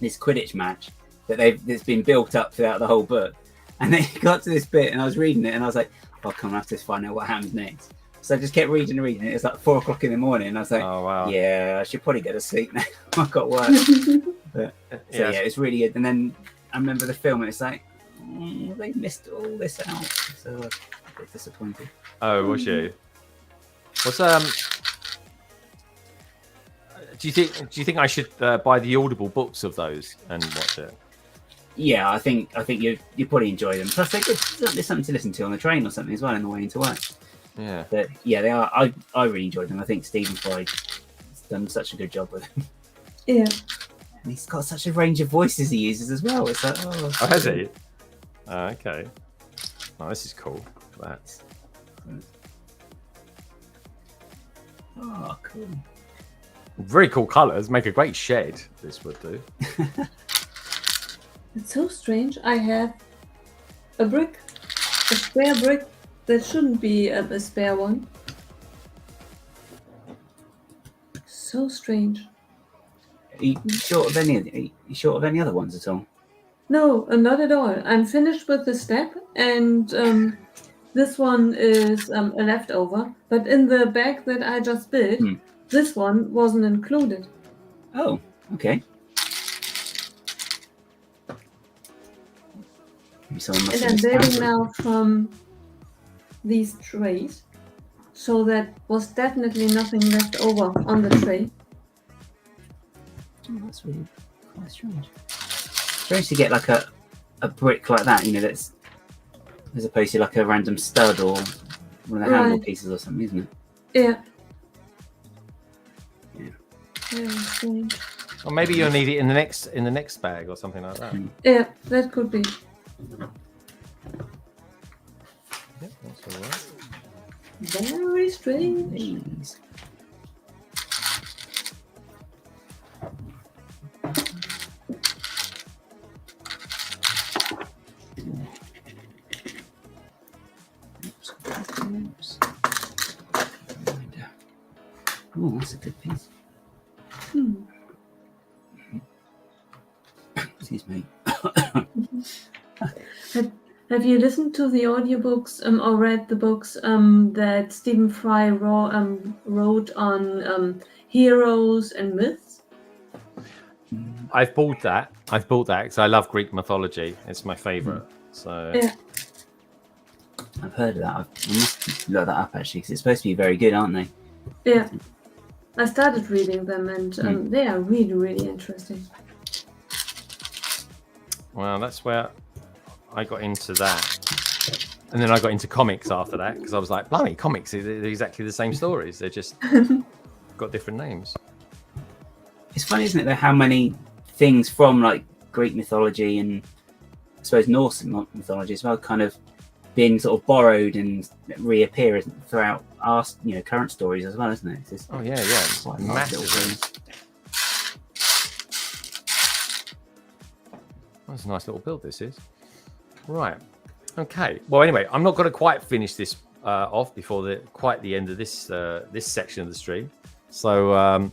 this Quidditch match that's been built up throughout the whole book, and then got to this bit and I was reading it and I was like, oh come on, I have to find out what happens next. So I just kept reading and reading it. It's like 4 o'clock in the morning and I was like, oh wow, yeah, I should probably go to sleep now. I've got work. But, so yeah, it's really good. And then I remember the film and it's like, they missed all this out. So I was a bit disappointed. Oh, was you? What's do you think I should buy the Audible books of those and watch it? Yeah, I think you probably enjoy them. Plus, there's something to listen to on the train or something as well on the way into work. Yeah, but yeah, they are. I really enjoyed them. I think Stephen Fry has done such a good job with them. Yeah, and he's got such a range of voices he uses as well. It's like, oh has he? Okay. Oh, this is cool. That's cool. Very cool colours. Make a great shed. This would do. It's so strange. I have a brick, a spare brick that shouldn't be a spare one. So strange. Are you short of any other ones at all? No, not at all. I'm finished with the step, and this one is a leftover. But in the bag that I just built, this one wasn't included. Oh, okay. And I'm building now from these trays. So that was definitely nothing left over on the tray. Oh, that's really quite strange. Strange to get like a brick like that, you know, that's as opposed to like a random stud or one of the handle pieces or something, isn't it? Yeah. Yeah. Very strange. Or maybe you'll need it in the next bag or something like that. Yeah, that could be. Yeah, that's all right. Very strange. Please. Oh, that's a good piece. Excuse me. Have you listened to the audiobooks or read the books that Stephen Fry wrote on heroes and myths? I've bought that because I love Greek mythology. It's my favorite. So Yeah. I've heard of that. I must look that up actually, because it's supposed to be very good, aren't they? Yeah. I started reading them, and they are really, really interesting. well, that's where I got into that. And then I got into comics after that because I was like, blimey, comics, they're exactly the same stories. They're just got different names. It's funny, isn't it, that how many things from like Greek mythology and I suppose Norse mythology as well kind of been sort of borrowed and reappear throughout our current stories as well, isn't it? It's just, Oh yeah, yeah, quite a nice little massive. thing. That's a nice little build. This is right. Okay. Well, anyway, I'm not going to quite finish this off before quite the end of this this section of the stream. So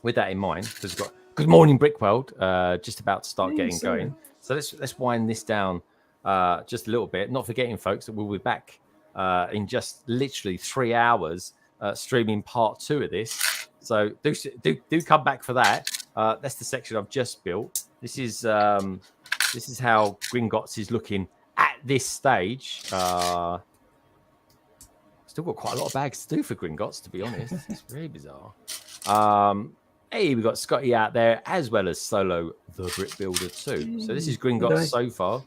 with that in mind, because we've got Good Morning Brick World just about to start getting going. So let's wind this down just a little bit. Not forgetting, folks, that we'll be back in just literally 3 hours streaming part 2 of this. So do come back for that. That's the section I've just built. This is how Gringotts is looking at this stage. Still got quite a lot of bags to do for Gringotts, to be honest. It's very bizarre. Hey, we've got Scotty out there, as well as Solo the Brick Builder too. So this is Gringotts so far.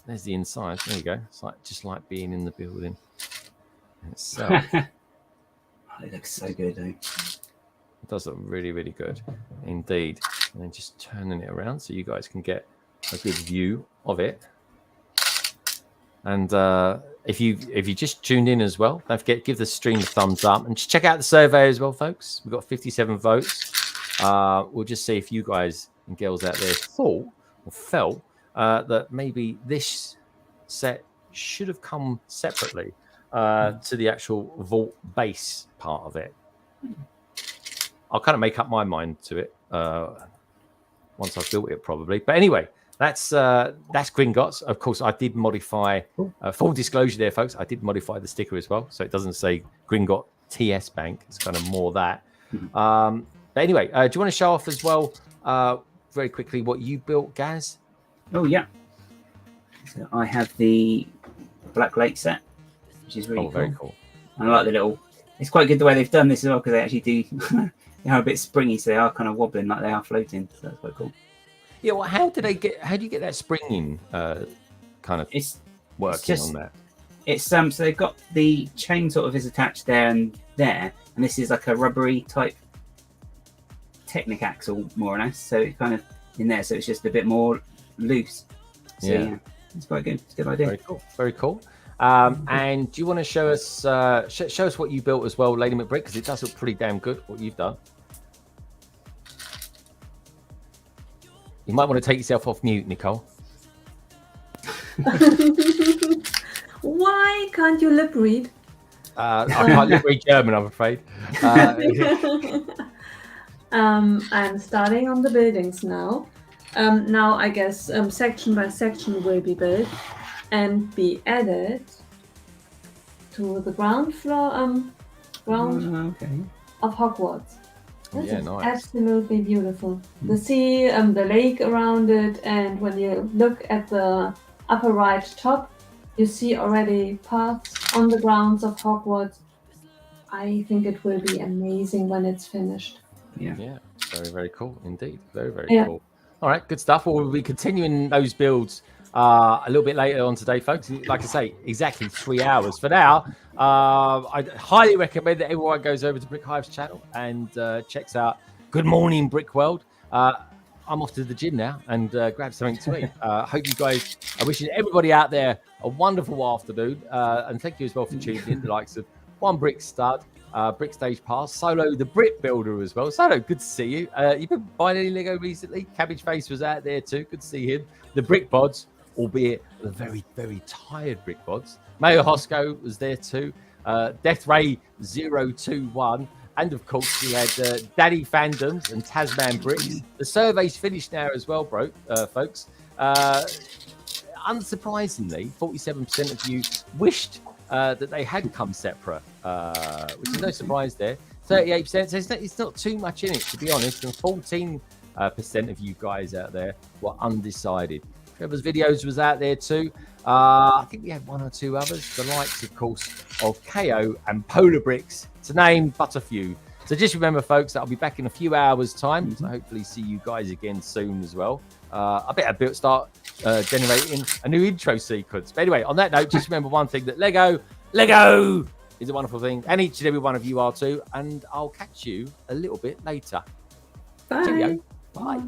There's the inside. There you go. It's like just like being in the building itself. It looks so good, though. It does look really, really good indeed. And then just turning it around so you guys can get a good view of it. And if you just tuned in as well, don't forget, give the stream a thumbs up and just check out the survey as well, folks. We've got 57 votes. We'll just see if you guys and girls out there thought or felt that maybe this set should have come separately to the actual vault base part of it. I'll kind of make up my mind to it once I've built it, probably. But anyway, that's Gringotts. Of course, I did modify. Full disclosure, there, folks. I did modify the sticker as well, so it doesn't say Gringotts TS Bank. It's kind of more that. But anyway, do you want to show off as well, very quickly, what you built, Gaz? Oh yeah. So I have the Black Lake set, which is really cool. Very cool. And I like the little. It's quite good the way they've done this as well, because they actually do. They are a bit springy, so they are kind of wobbling like they are floating. So that's quite cool. Yeah, well, how do you get that springing kind of working on that? It's so they've got the chain sort of is attached there and there, and this is like a rubbery type Technic axle, more or less. So it's kind of in there, so it's just a bit more loose. So yeah, it's quite good. It's a good idea. Very cool. Very cool. And do you want to show us show us what you built as well, Lady McBrick? Because it does look pretty damn good what you've done. You might want to take yourself off mute, Nicole. Why can't you lip read? I can't lip read German, I'm afraid. I'm starting on the buildings now. Now I guess section by section will be built and be added to the ground floor of Hogwarts. This is nice. absolutely beautiful. The sea, the lake around it, and when you look at the upper right top, you see already paths on the grounds of Hogwarts. I think it will be amazing when it's finished. Yeah, very, very cool indeed. Very, very Yeah. cool. All right, good stuff. Well, we'll be continuing those builds a little bit later on today, folks. Like I say, exactly 3 hours. For now, I highly recommend that everyone goes over to Brick Hive's channel and checks out Good Morning Brick World. I'm off to the gym now and grab something to eat. Hope you guys are wishing everybody out there a wonderful afternoon. And thank you as well for tuning in. The likes of One Brick Stud, Brick Stage Pass, Solo the Brick Builder as well. Solo, good to see you. You've been buying any Lego recently? Cabbage Face was out there too. Good to see him. The Brick Bods, albeit the very, very tired Brick Bods. Mayo Hosco was there too. Death Ray 021. And of course, we had Daddy Fandoms and Tasman Bricks. The survey's finished now as well, folks. Unsurprisingly, 47% of you wished that they had come separate, which is no surprise there. 38%, so it's not too much in it, to be honest. And 14% of you guys out there were undecided. Trevor's videos was out there too. I think we had one or two others. The likes, of course, of KO and Polar Bricks, to name but a few. So just remember, folks, I'll be back in a few hours' time. So hopefully see you guys again soon as well. I better start generating a new intro sequence. But anyway, on that note, just remember one thing, that Lego is a wonderful thing. And each and every one of you are too. And I'll catch you a little bit later. Bye. Cheerio. Bye.